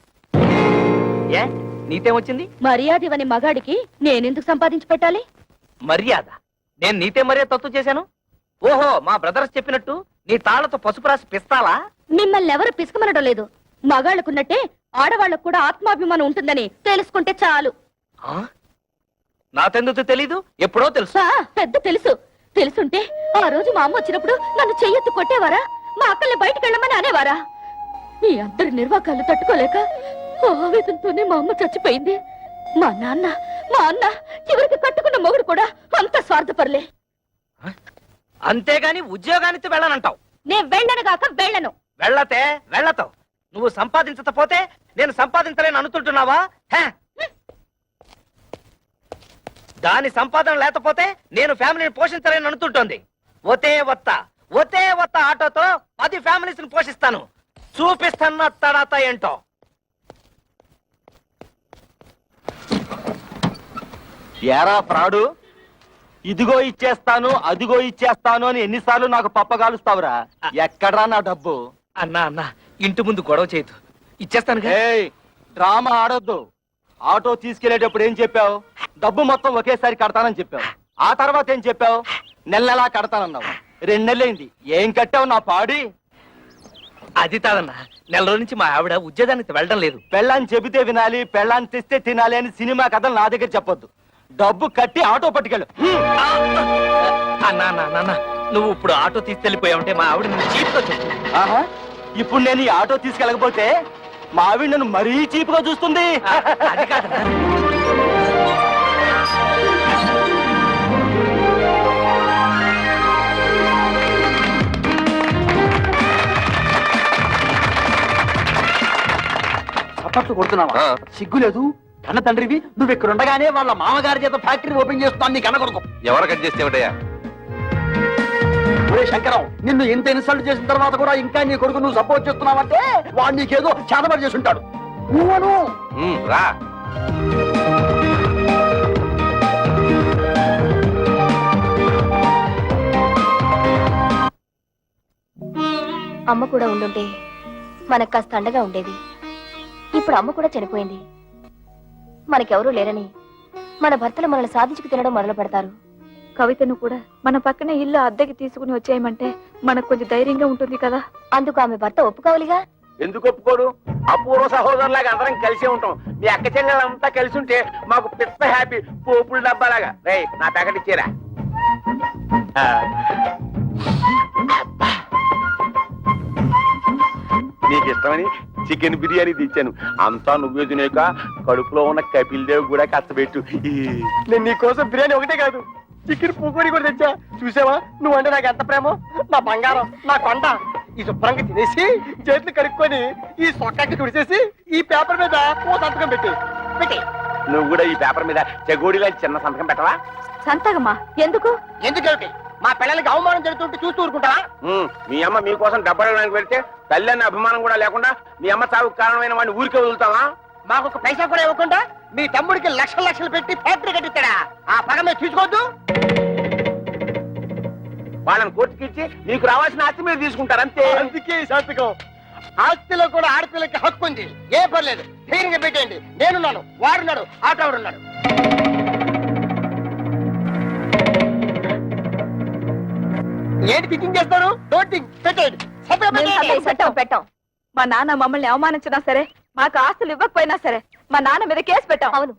ఏ నీతేమొచ్చింది? మర్యాద ఇవని మగాడికి నేనెందుకు సంపాదించి పెట్టాలి? మర్యాద? నేను నీతే మర్యాద తప్పు చేశాను? ఓహో, మా బ్రదర్స్ చెప్పినట్టు నీ తాళ్లతో పసుపు రాసి పిస్తాలా? మిమ్మల్ని ఎవరు పిసుకమనడం లేదు. మగాళ్ళకున్నట్టే ఆడవాళ్ళకు కూడా ఆత్మాభిమానం ఉంటుందని తెలుసుకుంటే చాలు. నాకెందుకు తెలీదు? ఎప్పుడో తెలుసు. పెద్ద తెలుసు. తెలుసుంటే ఆ రోజు మా అమ్మ వచ్చినప్పుడు నన్ను చెయ్యెత్తి కొట్టేవారా? మా అక్కల్ని బయటకు వెళ్ళమని అనేవారా? మీ అందరి నిర్వాకాలు తట్టుకోలేక ఆవేదనతోనే మా అమ్మ చచ్చిపోయింది. మా అన్న చివరికి కట్టుకున్న మొగుడు కూడా అంత స్వార్థపరలే. అంతేగాని ఉద్యోగానికి వెళ్ళనంటావు? నేను వెళ్ళను గాక వెళ్ళను. వెళ్ళతే వెళ్ళతావు. నువ్వు సంపాదించకపోతే నేను సంపాదించలేను అనుకుంటున్నావా? దాని సంపాదన లేకపోతే నేను ఫ్యామిలీని పోషించలేను అనుకుంటోంది. ఒతే వత్త ఆటోతో 10 ఫ్యామిలీస్ ని పోషిస్తాను. చూపిస్తున్న తడాత ఏంటో. ఎరా ఫ్రాడు, ఇదిగో ఇచ్చేస్తాను అదిగో ఇచ్చేస్తాను అని ఎన్నిసార్లు నాకు పప్పగాలుస్తావురా? ఎక్కడ్రా నా డబ్బు? అన్నా ఇంటి ముందు గొడవ చేయదు, ఇచ్చేస్తాను. ఏయ్, డ్రామా ఆడొద్దు. ఆటో తీసుకెళ్లేటప్పుడు ఏం చెప్పావు? డబ్బు మొత్తం ఒకేసారి కడతానని చెప్పావు. ఆ తర్వాత ఏం చెప్పావు? నెలలా కడతానన్నావు. 2 నెలలైంది, ఏం కట్టావు నా పాడి? అది కాదన్నా, నెల రోజుల నుంచి మా ఆవిడ ఉద్యోగానికి వెళ్ళడం లేదు. పెళ్ళాన్ని చెబితే వినాలి, పెళ్ళాన్ని తెస్తే తినాలి అని సినిమా కథలు నా దగ్గర చెప్పొద్దు. డబ్బు కట్టి ఆటో పట్టుకెళ్ళు. అన్నా నువ్వు ఇప్పుడు ఆటో తీసుకెళ్లిపోయావంటే మా ఆవిడ చీప్తో చెప్పు. ఆహా, ఇప్పుడు నేను ఈ ఆటో తీసుకెళ్ళకపోతే మా ఆవిడ నన్ను మరీ చీపుగా చూస్తుంది. అది కాదు. చప్పట్లు కొడుతున్నావా? ఆ. సిగ్గు లేదు? కన్న తండ్రివి నువ్వు ఇక్కడ ఉండగానే వాళ్ళ మామగారి చేత ఫ్యాక్టరీ ఓపెన్ చేస్తున్నాను నీ కన్న కొడుకు. ఎవరు కట్ చేస్తే ఏమిటయ్యా? ఒరే శంకరం, నిన్ను ఇంత ఇన్సల్ట్ చేసిన తర్వాత కూడా ఇంకా నీ కొడుకు నువ్వు సపోర్ట్ చేస్తున్నావంటే వాడు నీకేదో చేతబడి చేసి ఉంటాడు. నువ్వను రా. అమ్మ కూడా ఉండుంటే మనకు కాస్త అండగా ఉండేది. ఇప్పుడు అమ్మ కూడా చనిపోయింది. మనకెవరూ లేరని మన భర్తలు మనల్ని సాధించుకు తినడం మొదలు పెడతారు. కవితను కూడా మన పక్కన ఇల్లు అద్దెకి తీసుకుని వచ్చేయమంటే మనకు కొంచెం ధైర్యంగా ఉంటుంది కదా. అందుకు ఆమె భర్త ఒప్పుకోవాలిగా. ఎందుకు ఒప్పుకోడు? అపూర్వ సహోదరులాగా అందరం కలిసే ఉంటాం. మీ అక్క చెల్లెలంతా కలిసి ఉంటే మాకు పిత్త హ్యాపీ పోపుల డబ్బాలాగా. రే నా ప్యాకెట్ ఇచ్చేరా. నీకు ఇష్టమని చికెన్ బిర్యానీ తెచ్చాను. అంతా నువ్వే తినేక కడుపులో ఉన్న కపిల్ దేవ్ కూడా కష్టపెట్టు. నేను నీ కోసం బిర్యానీ ఒకటే కాదు, చికెన్ పూకోడి కూడా తెచ్చా. చూసావా నువ్వంటే నాకు ఎంత ప్రేమో? నా బంగారం, నా కొండ. ఈ శుభ్రంగా తినేసి చేతులు కడుక్కొని ఈ సొక్కకి తుడిచేసి ఈ పేపర్ మీద ఓ సంతకం పెట్టి. నువ్వు కూడా ఈ పేపర్ మీద చెగోడిలా చిన్న సంతకం పెట్టవా? సంతకమా? ఎందుకు? ఎందుకంటే మా పిల్లలకి అవమానం జరుగుతుంటే చూస్తూ ఊరుకుంటావా? మీ అమ్మ మీకోసం డబ్బడానికి పెడితే తల్లి అన్న అభిమానం కూడా లేకుండా మీ అమ్మ చావుకు కారణమైన వాడిని ఊరికే వదులుతావా? మాకు ఒక పైసా కూడా ఇవ్వకుండా మీ తమ్ముడికి లక్షలు లక్షలు పెట్టి ఫ్యాక్టరీ కట్టిస్తాడా? ఆ పగ మీరు తీసుకోవద్దు. వాళ్ళని కోర్టుకి ఇచ్చి మీకు రావాల్సిన ఆస్తి మీరు తీసుకుంటారు అంతే. అందుకే ఈ సంతకం. ఆస్తిలో కూడా ఆడపిల్లకి హక్కు ఉంది. ఏ పర్లేదు, ధైర్యంగా పెట్టేయండి. నేనున్నాను, వాడున్నాడు, ఆటోడున్నాడు. ఏంటి థింకింగ్ చేస్తారు? డోంట్ థింక్, పెట్టేయండి. సంతకం పెట్టేయండి. పెట్టాం. మా నాన్న మమ్మల్ని అవమానించినా సరే, మాకు ఆస్తులు ఇవ్వకపోయినా సరే, మా నాన్న మీద కేసు పెట్టాం. అవును,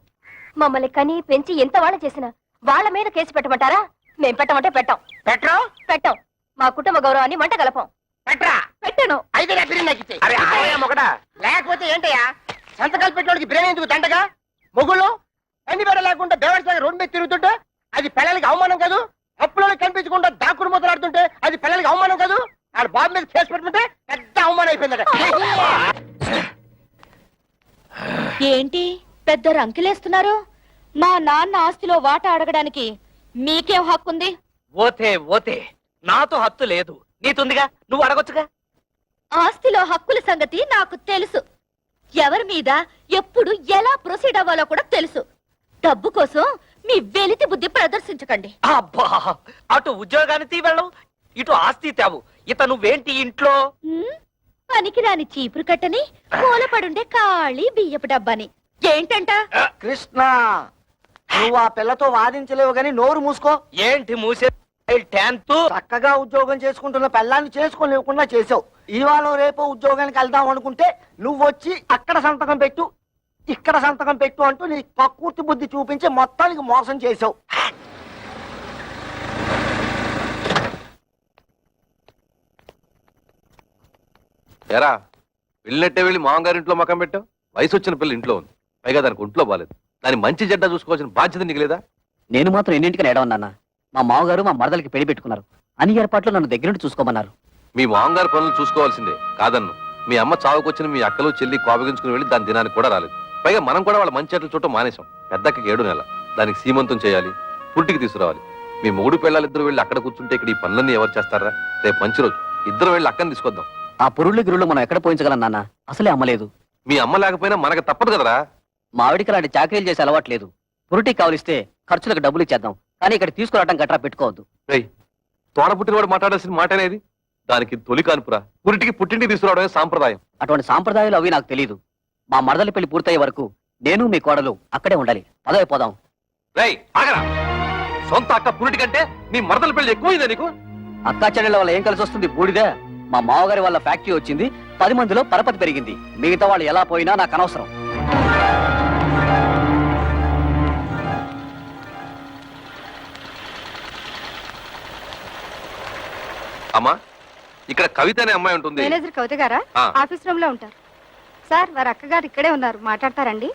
మమ్మల్ని కని పెంచి ఎంత వాళ్ళ చేసినా వాళ్ళ మీద కేసు పెట్టమంటారా? మేం పెట్టమంటే పెట్టాం. పెట్టరు? పెట్టాం. మా కుటుంబ గౌరవాన్ని మంట కలపం. పెట్టరా? పెట్టాను. అయితే నా బిర్యానీ నాకు ఇచ్చేయ్. అరే ఆయ ఒకటా లేకపోతే ఏంటయ్యా సంతకాలు పెట్టడానికి బిర్యానీ ఎందుకు దండగా? మొగుళ్ళు అన్ని బెడ లేకుండా బేవర్సాగా రోడ్డు మీద తిరుగుతుంటే అది పిల్లలకి అవమానం కాదు? అప్పులలో కనిపించకుండా దాక్కుడు మొదలాడుతుంటే అది పిల్లలకి అవమానం కాదు? ఆడ బాబు మీద కేసు పెట్టుకుంటే పెద్ద అవమానం అయిపోయిందట. ఏంటి పెద్ద రంకిలేస్తున్నారు? మా నాన్న ఆస్తిలో వాటా అడగడానికి మీకేం హక్కుంది? ఓతే ఓతే, నాతో హత్తు లేదు, నీతుందిగా, నువ్వు అడగొచ్చుగా. ఆస్తిలో హక్కుల సంగతి నాకు తెలుసు. ఎవరి మీద ఎప్పుడు ఎలా ప్రొసీడ్ అవ్వాలో కూడా తెలుసు. డబ్బు కోసం మీ వెలితి బుద్ధి ప్రదర్శించకండి. అబ్బా, అటు ఉద్యోగాన్ని తీవెళ్ళం, ఇటు ఆస్తి తేవు. ఇత నువ్వేంటి ఇంట్లో? పనికిరాని చీపురు కట్టని, మూలపడుండే ఖాళీ బియ్యపు డబ్బాని. ఏంటంట? కృష్ణ, నువ్వు ఆ పిల్లతో వాదించలేవు గాని నోరు మూసుకో. ఏంటి మూసే? టెన్త్ చక్కగా ఉద్యోగం చేసుకుంటున్న పిల్లాన్ని చేసుకోలేకుండా చేసావు. ఇవాళ రేపు ఉద్యోగానికి వెళ్దాం అనుకుంటే నువ్వు వచ్చి అక్కడ సంతకం పెట్టు, ఇక్కడ సంతకం పెట్టు అంటూ నీ ప్రకృతి బుద్ధి చూపించి మొత్తానికి మోసం చేసావు. ఎరా వెళ్ళినట్టే వెళ్ళి మామగారింట్లో మకం పెట్టావు. వయసు వచ్చిన పిల్ల ఇంట్లో ఉంది, పైగా దానికి ఒంట్లో బాలేదు. దాని మంచి చెడ్డ చూసుకోవాల్సిన బాధ్యత నీకు లేదా? నేను మాత్రం ఎన్నింటికని ఏడవన్నా. మా మామగారు మా మరదలకి పెళ్లి పెట్టుకున్నారు. అన్ని ఏర్పాట్లు నన్ను దగ్గర నుండి చూసుకోమన్నారు. మీ మామగారి పనులు చూసుకోవాల్సిందే కాదన్ను. మీ అమ్మ చావుకొచ్చిన మీ అక్కలు చెల్లి కోపగించుకుని వెళ్ళి దాని దినానికి కూడా రాలేదు. పైగా మనం కూడా వాళ్ళ మంచి చెట్లు చూడటం మానేశాం. పెద్దకి 7 నెల, దానికి సీమంతం చేయాలి, పుట్టికి తీసుకురావాలి. మీ 3 పిల్లలిద్దరు వెళ్ళి అక్కడ కూర్చుంటే ఇక్కడ ఈ పనులన్నీ ఎవరు చేస్తారా? రేపు మంచి రోజు, ఇద్దరు వెళ్ళి అక్కని తీసుకొద్దాం. ఆ పురుళ్ళు గిరుళ్ళు మనం ఎక్కడ పోయించగలం నాన్న? అసలే అమ్మలేదు. మీ అమ్మ లేకపోయినా మనకు తప్పదు కదరా. మా ఆవిడికి అలాంటి చాకరీలు చేసే అలవాట్లేదు. పురుటికి కావలిస్తే ఖర్చులకు డబ్బులు ఇచ్చేద్దాం, కానీ ఇక్కడ తీసుకురావడం గట్రా పెట్టుకోవద్దు. తోడ పుట్టినవాడు మాట్లాడాల్సిన మాట అనేది. దానికి తొలి కానుపురా, పురిటికి పుట్టింటికి తీసుకురావడమే సాంప్రదాయం. అటువంటి సాంప్రదాయాలు అవి నాకు తెలియదు. మా మరదలి పెళ్లి పూర్తయ్యే వరకు నేను మీ కోడలు అక్కడే ఉండాలి. పదవి పోదాం. ఆగరా, సొంత అక్క పురిటి కంటే నీ మరదల పెళ్లి ఎక్కువైందా నీకు? అక్కా చెల్లెళ్ళ వల్ల ఏం కలిసి వస్తుంది? బూడిదే. మా మామగారి వల్ల ఫ్యాక్టరీ వచ్చింది, 10 మందిలో పరపతి పెరిగింది. మిగతా వాళ్ళు ఎలా పోయినా నాకు అనవసరం. అమ్మా, ఇక్కడ కవిత అనే అమ్మాయి ఉంటుంది. మేనేజర్ కవిత గారా? ఆ. ఆఫీస్ రూమ్ లో ఉంటారు. సార్ వారి అక్కగారు ఇక్కడే ఉన్నారు, మాట్లాడతారండి.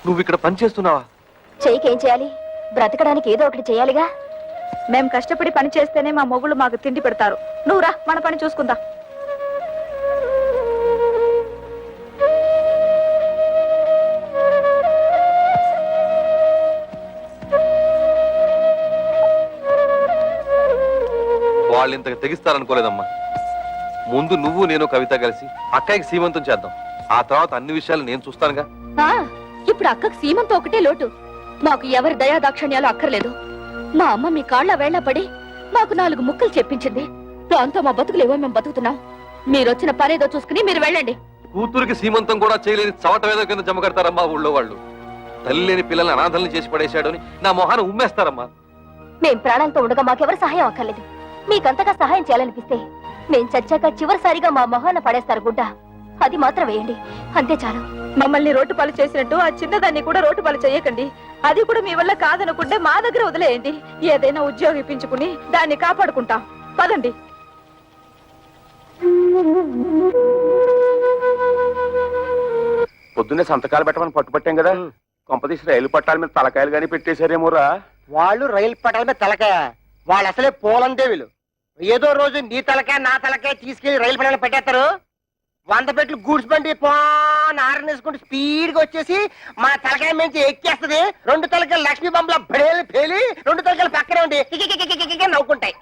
నువ్వు ఇక్కడ పని చేస్తున్నావా? చెయ్యికి ఏం చేయాలి? బ్రతకడానికి ఏదో ఒకటి చేయాలిగా. మేము కష్టపడి పని చేస్తేనే మా మొగుళ్ళు మాకు తిండి పెడతారు. నువ్వు రా, మన పని చూసుకుందా. వాళ్ళు ఇంతకు తెగిస్తారనుకోలేదమ్మా. ముందు నువ్వు నేను కవిత కలిసి అక్కయ్యకి సీమంతం చేద్దాం. ఆ తర్వాత అన్ని విషయాలు నేను చూస్తానుగా. ఇప్పుడు అక్కకు సీమంతో ఒకటే లోటు. మాకు ఎవరి దయా దాక్షణ్యాలు అక్కర్లేదు. మా అమ్మ మీ కాళ్ళ వేళ్ల పడి మాకు 4 ముక్కలు చెప్పించింది. దాంతో మా బతుకులేవో మేము బతుకుతున్నాం. మీరొచ్చిన పనేదో చూసుకుని మీరు వెళ్ళండి. కూతురికి సీమంతం కూడా చేయలేని చవట వేద కింద జమ కడతారమ్మా ఊళ్ళో వాళ్ళు. తల్లి లేని పిల్లల్ని అనాథల్ని చేసి పడేశాడు అని నా మొహాన్ని ఉమ్మేస్తారమ్మా. మేం ప్రాణాలతో ఉండగా మాకెవరు సహాయం అక్కర్లేదు. మీకంతగా సహాయం చేయాలనిపిస్తే మేం చచ్చాక చివరిసారిగా మా మొహాన పడేస్తారు గుడ్డ. అది మాత్రం వేయండి, అంతే చాలు. మమ్మల్ని రోడ్డు పాలు చేసినట్టు ఆ చిన్నదాన్ని కూడా రోడ్డు పాలు చేయకండి. అది కూడా మీ వల్ల కాదనుకుంటే మా దగ్గర వదిలేయండి. ఏదైనా ఉద్యోగం ఇప్పించుకుని దాన్ని కాపాడుకుంటాం. పదండి. పొద్దున్నే సంతకాలు పెట్టమని పట్టుపట్టాం కదా, కొంపదీసి రైలు పట్టాల మీద తలకాయలు గానీ పెట్టేశారేమోరా. వాళ్ళు రైలు పట్టాల మీద తలకాయ, వాళ్ళు అసలే పోలందేవులు. ఏదో రోజు నీ తలకాయ నా తలకాయ తీసుకెళ్లి రైలు పట్టాల పెట్టేస్తారు. 100 పెట్లు గూడ్స్ బండి ఆరనేసుకుంటూ స్పీడ్ గా వచ్చేసి మా తలకాయ నుంచి ఎక్కేస్తది. 2 తలకాయలు లక్ష్మీ బొమ్మల బడేలు పేలి 2 తలకాయలు పక్కనే ఉండి కికికికికికికి నవ్వుకుంటాయి.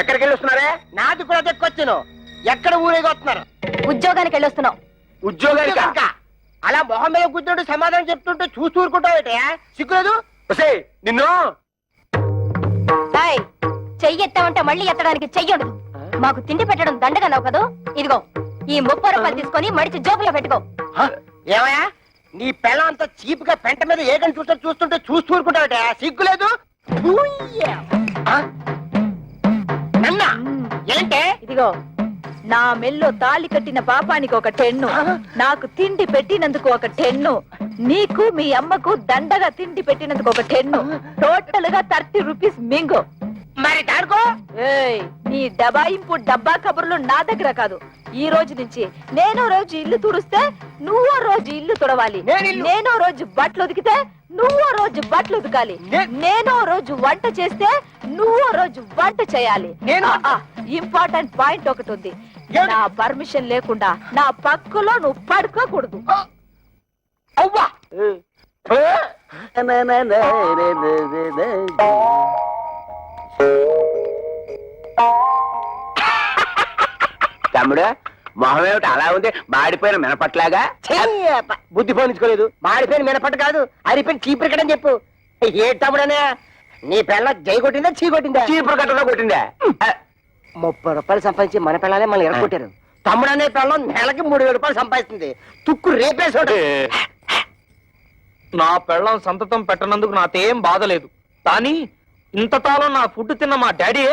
ఎక్కడికి వెళ్ళి వస్తున్నారే? నాది కూడా దక్కొచ్చాను. ఎక్కడ ఊరేగి వస్తున్నారు? ఉద్యోగానికి వెళ్ళొస్తున్నాం. ఉద్యోగానికి ఇంకా అలా మొహం మీద కూర్చుంటూ సమాధానం చెప్తుంటే చూస్తూ ఊరుకుంటావు. సిగ్గులేదు? నిన్ను చెయ్యి ఎత్తామంటే మళ్ళీ ఎత్తడానికి చెయ్యడు. మాకు తిండి పెట్టడం దండగా నవ్వు కదూ. ఇదిగో ఈ 30 రూపాయలు తీసుకొని మడిచి జోబులో పెట్టుకో. ఏమయ్యా, నీ పెళ్ళం అంతా చీప్ గా పెంట మీద ఏగని చూస్తుంటే చూస్తూ ఊరుకుంటావుట. సిగ్గులేదు? నన్నా ఏంటే? ఇదిగో నా మెల్లో తాళి కట్టిన పాపానికి ఒక 10, నాకు తిండి పెట్టినందుకు ఒక 10, నీకు మీ అమ్మకు దండగా తిండి పెట్టినందుకు ఒక 10, టోటల్ గా 30 రూపీస్ మింగు. మరి దాడుకో. ఏయ్, నీ డబాయింపు డబ్బా కబుర్లు నా దగ్గర కాదు. ఈ రోజు నుంచి నేనో రోజు ఇల్లు తుడిస్తే నువ్వో రోజు ఇల్లు తుడవాలి. నేనో రోజు బట్టలు ఉతికితే నువ్వో రోజు బట్టలు ఉతకాలి. నేనో రోజు వంట చేస్తే నువ్వో రోజు వంట చేయాలి. ఇంపార్టెంట్ పాయింట్ ఒకటి ఉంది. నా పర్మిషన్ లేకుండా నా పక్కలో నువ్వు పడుకోకూడదు. అవ్వా తమ్ముడు, మొహం ఏమిటి అలా ఉంది? మాడిపోయిన మినపట్లాగా. బుద్ధి పోనించుకోలేదు. మాడిపోయిన మినపట్టు కాదు, అరిపోయిన చీపురు కట్టని చెప్పు. ఏ తమ్ముడనే, నీ పిల్ల జై కొట్టిందా చీ కొట్టిందా? చీపురు కట్టలో కొట్టిందా? 30 రూపాయలు సంపాదించి మన పిల్లలే మనం ఎరగొట్టారు. తమ్ముడు అనే పిల్లం నెలకి 3000 రూపాయలు సంపాదిస్తుంది. తుక్కు రేపేసాడు. నా పెళ్ళం సంతతం పెట్టనందుకు నాకేం బాధ లేదు. కానీ ఇంతకాలం నా ఫుడ్ తిన్న మా డాడీ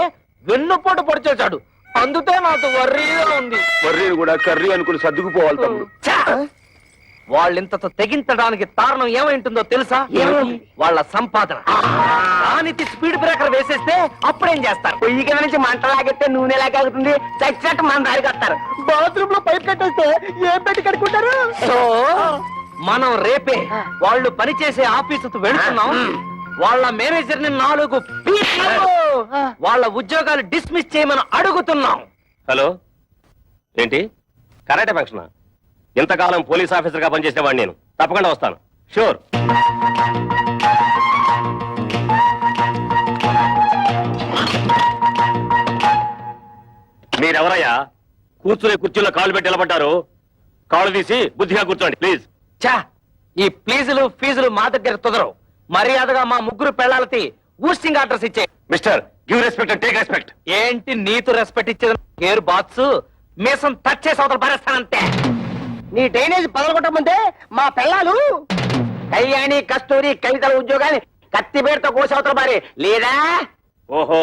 వెన్నుపోటు పొడిచేశాడు. అందుకే నాకు వర్రీగా ఉంది. వర్రీని కూడా కర్రీ అనుకుని సర్దుకుపోవాలి తమ్ముడు. వాళ్ళింతతో తెగించడానికి కారణం ఏమైంటుందో తెలుసా? వాళ్ళ సంపాదన. దానికి స్పీడ్ బ్రేకర్ వేసేస్తే అప్పుడేం చేస్తారు? పొయ్యి కింద నుంచి మంట లాగెత్తే నూనె లాగవుతుంది. చచ్చినట్టు మన దారికి వస్తారు. బాత్రూమ్ లో పైప్ కట్టేస్తే ఏం పెట్టి కట్టుకుంటారు? సో మనం రేపే వాళ్ళు పనిచేసే ఆఫీసుకు వెళ్తున్నాం. వాళ్ళ మేనేజర్ ని 4 పీట్లు వాళ్ళ ఉద్యోగాలు డిస్మిస్ చేయమని అడుగుతున్నాం. హలో, ఏంటి కరాటే ఫంక్షన్? ఇంతకాలం పోలీస్ ఆఫీసర్ గా పనిచేసేవాడిని నేను. తప్పకుండా వస్తాను, షూర్. మీరెవరయ్యా కూర్చునే కుర్చీలో కాళ్ళు పెట్టి నిలబడ్డారు? కాళ్ళు తీసి బుద్ధిగా కూర్చోండి ప్లీజ్. చా, ఈ ప్లీజులు ఫీజులు మా దగ్గర కుదరవు. మర్యాదగా మా 3 పెళ్ళాలకి ఊస్టింగ్ ఆర్డర్స్ ఇచ్చే. Mister, give respect and take respect. ఏంటి నీతు రెస్పెక్ట్ ఇచ్చేది? కేర్ బాత్స్ మీసం టచ్ చేసి అవతల పరేస్తానంతే. నీ డ్రైనేజ్ పదలగొట్టమంటే మా పిల్లలు కళ్యాణి, కస్తూరి, కవితల ఉద్యోగాన్ని కత్తిపేరుతో కోసవతల బారి లేదా? ఓహో,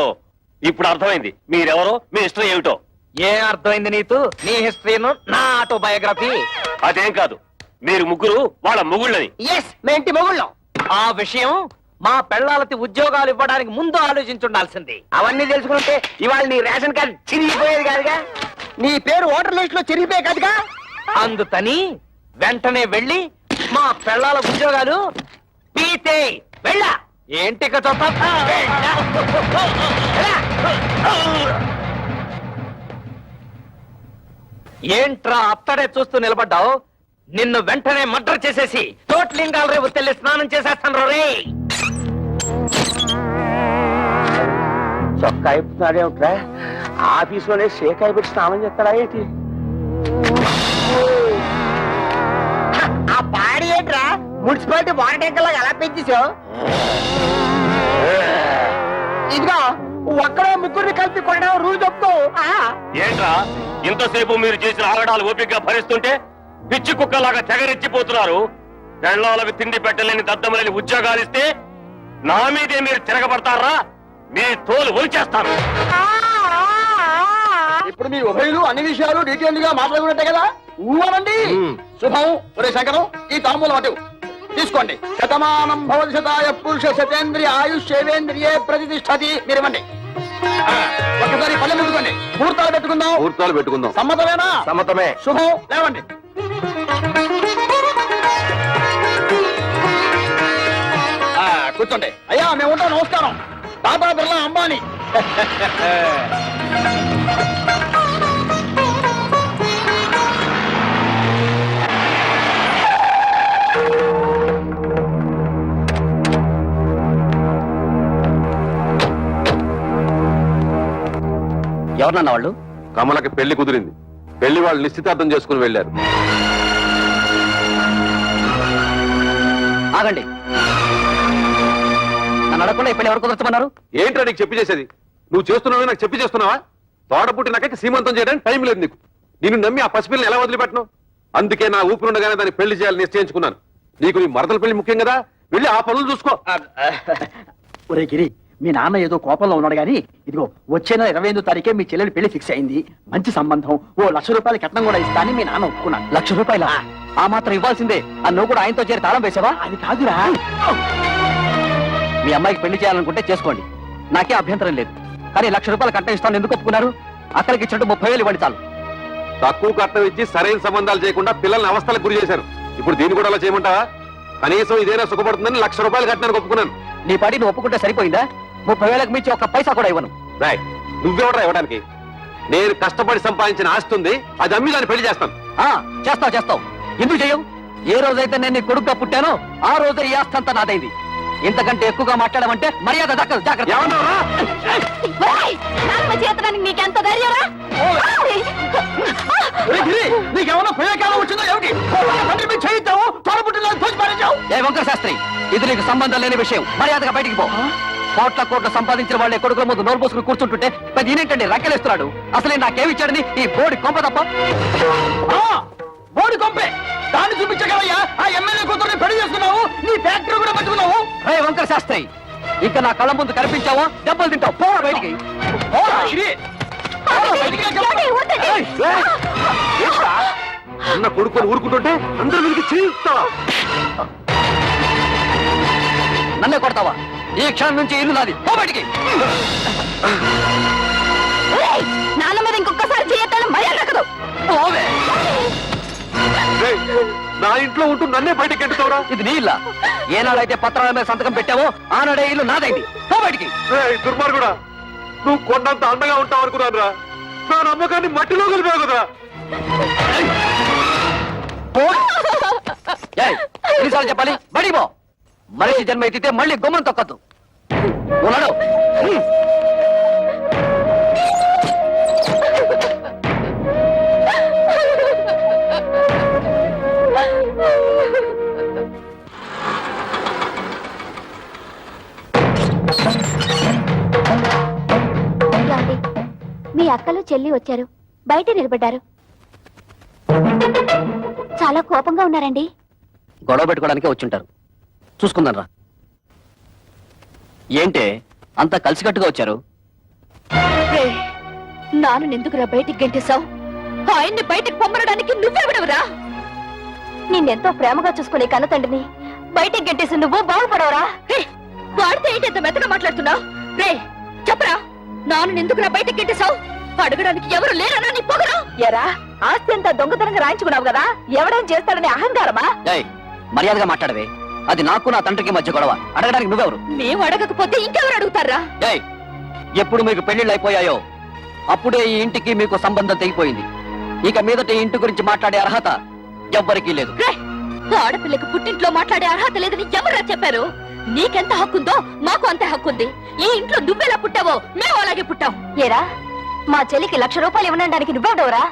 ఇప్పుడు అర్థమైంది మీరెవరో, మీ ఇష్టం ఏమిటో. ఏం అర్థమైంది నీకు నీ హిస్టరీను నా ఆటోబయోగ్రఫీ? అదేం కాదు, మీరు ముగ్గురు వాళ్ళ మొగుళ్ళని. ఎస్ మే ఇంటి మొగుళ్ళం. ఆ విషయం మా పెళ్ళాలకి ఉద్యోగాలు ఇవ్వడానికి ముందు ఆలోచించుండాల్సింది. అవన్నీ తెలుసుకుంటే ఇవాళ నీ రేషన్ కార్డు చిరిగిపోయేది కాదుగా, నీ పేరు ఓటర్ లిస్ట్ లో చిరిగిపోయే కాదుగా. అందుకని వెంటనే వెళ్ళి మా పెళ్ళాల ఉద్యోగాలు పీతే వెళ్ళా. ఏంటి ఇక చూస్తా? ఏంట్రా అత్తడే చూస్తూ నిలబడ్డావు? నిన్ను వెంటనే మర్డర్ చేసేసి తోట్లింగాల రేపు తెల్లి స్నానం చేసేస్తాను రే. చొక్కా అయిపోతున్నాడే ఒకరా, ఆఫీసులోనే షేక్ అయిపోయి స్నానం చేస్తాడా ఏంటి? ఆ పాడి ఏంట్రా మున్సిపాలిటీ వాటర్ ట్యాంకర్ లాగా ఎలా పెంచేసావు? ఇదిగో ఒక్కడో ముగ్గురిని కలిపి కొనడం రూల్ చెప్తూ. ఏంట్రా ఇంతసేపు మీరు చేసిన ఆగడాలు ఓపికగా భరిస్తుంటే పిచ్చి కుక్కలాగా తెగరెచ్చిపోతున్నారు? పెళ్ళాలకు తిండి పెట్టలేని దద్దమలేని ఉద్యోగాలు ఇస్తే నా మీదే మీరు తిరగబడతారా? మీ తోలు ఒలిచేస్తాను. ఇప్పుడు మీ ఉభయులు అన్ని విషయాలు డీటెయిల్ గా మాట్లాడుకున్నట్టే కదా? ఊవనండి. శుభం. ఒరే శంకరం, ఈ తాంబూలం అటు తీసుకోండి. శతమానం భవతి శతాయ పురుష శతేంద్రియ ఆయుష్యేంద్రియే ప్రతిష్టతి. మీరు ఇవ్వండి. ఒక్కసారి పల్లె ముందుకోండి. ముహూర్తాలు పెట్టుకుందాం. ముహూర్తాలు పెట్టుకుందాం. సమ్మతమేనా? సమ్మతమే. శుభం. లేవండి. కూర్చోండి. అయ్యా మేము ఉంటాం. నమస్కారం. టాటా బిర్లా అంబానీ. ఎవరన్నా వాళ్ళు? కమలకి పెళ్లి కుదిరింది. పెళ్లి వాళ్ళు నిశ్చితార్థం చేసుకుని వెళ్ళారు. ఆగండి. నన్ను అడగకుండా ఈ పెళ్లి ఎవరు కుదర్చమన్నారు? ఏంట్రా నీకు చెప్పి చేసేది? నువ్వు చేస్తున్నావు నాకు చెప్పి చేస్తున్నావా? తోడపుట్టినాక సీమంతం చేయడానికి టైం లేదు నీకు. నిన్ను నమ్మి ఆ పసిపిల్లని ఎలా వదిలిపెట్టను? అందుకే నా ఊపిరుండగానే దాన్ని పెళ్లి చేయాలని నిశ్చయించుకున్నాను. నీకు నీ మరదల పెళ్లి ముఖ్యం కదా, వెళ్ళి ఆ పనులు చూసుకో. ఒరే గిరి, మీ నాన్న ఏదో కోపంలో ఉన్నాడు గాని ఇదిగో వచ్చే నెల 28వ తారీఖే మీ చెల్లెలి పెళ్లి ఫిక్స్ అయింది. మంచి సంబంధం. ఓ 1,00,000 రూపాయల కట్నం కూడా ఇస్తా అని మీ నాన్న ఒప్పుకున్నాడు. 1,00,000 రూపాయల? ఆ మాత్రం ఇవ్వాల్సిందే. నువ్వు కూడా ఆయనతో చేరి తాళం వేసావా? అది కాదురా. మీ అమ్మాయికి పెళ్లి చేయాలనుకుంటే చేసుకోండి, నాకే అభ్యంతరం లేదు. కానీ 1,00,000 రూపాయలు కట్నం ఇస్తాను ఎందుకు ఒప్పుకున్నారు? అక్కడికి ఇచ్చినట్టు 30,000 ఇవ్వండి చాలు. తక్కువ కట్నం ఇచ్చి సరైన సంబంధాలు చేయకుండా పిల్లల్ని అవస్థలకు గురి చేశారు. ఇప్పుడు దీన్ని కూడా అలా చేయమంటావా? కనీసం ఇదేనా సుఖపడుతుందని 1,00,000 రూపాయలు కట్టానికి ఒప్పుకున్నాను. నీ పాటి నువ్వు ఒప్పుకుంటే సరిపోయిందా? 30,000కి మించి ఒక్క పైసా కూడా ఇవ్వను. రాయ్, నువ్వెవడరా ఇవ్వడానికి? నేను కష్టపడి సంపాదించిన ఆస్తి ఉంది, అది అమ్మి దాన్ని పెళ్లి చేస్తాను. చేస్తావు. ఎందుకు చేయవు? ఏ రోజైతే నేను నీ కొడుకుగా పుట్టానో ఆ రోజే ఈ ఆస్తి అంతా నాదైంది. ఇంతకంటే ఎక్కువగా మాట్లాడమంటే మర్యాద దక్కదు. జాగ్రత్త. నీకెంత ధైర్యరా? నీకేమన్నా ప్రయోగాలు వచ్చిందో ఏమిటి? చేయిద్దాము తోడపుట్టిన ఏ వంకర శాస్త్రి, ఇది నీకు సంబంధం లేని విషయం. మర్యాదగా బయటికి పో. కోట్ల సంపాదించిన వాళ్ళే కొడుకుల ముందు నోరు పోసుకుని కూర్చుంటుంటే పెద్ద ఈయనేంటండి రక్కెలేస్తున్నాడు? అసలే నాకేమిచ్చాడని ఈ బోడి కొంప తప్ప. బోడి కొంపే దాన్ని చూపించగలయ్యా. ఆ ఎమ్మెల్యే కూతుర్ని పెళ్లి చేసుకున్నావు, నీ ఫ్యాక్టరీ కూడా పెట్టుకున్నావు. రే వంకర శాస్త్రి, ఇంకా నా కళ్ళ ముందు కనిపించావా దెబ్బలు తింటావు. పోరా బయటికి. అన్న కొడుకుని ఊరుకుంటుంటే అందరూ వీరికి చేయిస్తావా? నన్నే కొడతావా? ఈ క్షణం నుంచి ఇల్లు నాది. పో బయటికి. నాన్న మీద ఇంకొకసారి చేయొద్దని మర్యాద దక్కదు. పోవే. నా ఇంట్లో ఉంటూ నన్నే బయటకి ఎట్టుతావురా? ఇది నీ ఇల్లా? ఏనాడైతే పత్రాల మీద సంతకం పెట్టావో ఆనాడే ఇల్లు నాదైంది. పో బయటికి. దుర్మార్గుడా, నువ్వు కొండంత అండగా ఉంటావు అనుకున్నాను రా. నా నమ్మకాన్ని మట్టిలో కలిపావు కదా. ఎన్నిసార్లు చెప్పాలి? బడికి పో. మనిషి జన్మ ఎత్తితే మళ్ళీ గుమ్మం తొక్కద్దు. ఉన్నాడు. మీ అక్కలు చెల్లి వచ్చారు, బయట నిలబడ్డారు. చాలా కోపంగా ఉన్నారండి. గొడవ పెట్టుకోవడానికే వచ్చుంటారు. చూసుకుందాం రా. ఏంటే అంత కలిసికట్టుగా వచ్చారు? నాన్న ఎందుకురా బయటికి గెంటేశావు? ఆయన్ని బయటికి పొమ్మనడానికి నువ్వెవడవురా? నిన్నెంతో ప్రేమగా చూసుకునే కన్న తండ్రిని బయటికి గెంటేసి నువ్వు బాగుపడవరా? వాడితే ఏంటి ఎంత మెత్తగా మాట్లాడుతున్నావు? రే చెప్పరా, నాన్న ఎందుకురా బయటికి గెంటేశావు? అడగడానికి ఎవరు లేరనా నీ పొగరు? ఎరా, ఆస్తి అంతా దొంగతనంగా రాయించుకున్నావు కదా, ఎవడేం చేస్తాడని అహంకారమా? మర్యాదగా మాట్లాడవే. అది నాకు నా తండ్రికి మధ్య గొడవ. అడగడానికి నువ్వెవరు? మేము అడగకపోతే ఇంకెవరు అడుగుతారా? ఎప్పుడు మీకు పెళ్లిళ్ళు అయిపోయాయో అప్పుడే ఈ ఇంటికి మీకు సంబంధం తెగిపోయింది. ఇక మీదట ఈ ఇంటి గురించి మాట్లాడే అర్హత ఎవ్వరికీ లేదు. ఆడపిల్లకి పుట్టింట్లో మాట్లాడే అర్హత లేదని ఎవరా చెప్పారు? నీకెంత హక్కుందో మాకు అంత హక్కుంది. ఈ ఇంట్లో నువ్వెలా పుట్టావో మేము అలాగే పుట్టాం. ఏరా, మా చెల్లికి 1,00,000 రూపాయలు ఇవ్వడానికి నువ్వెవడవరా?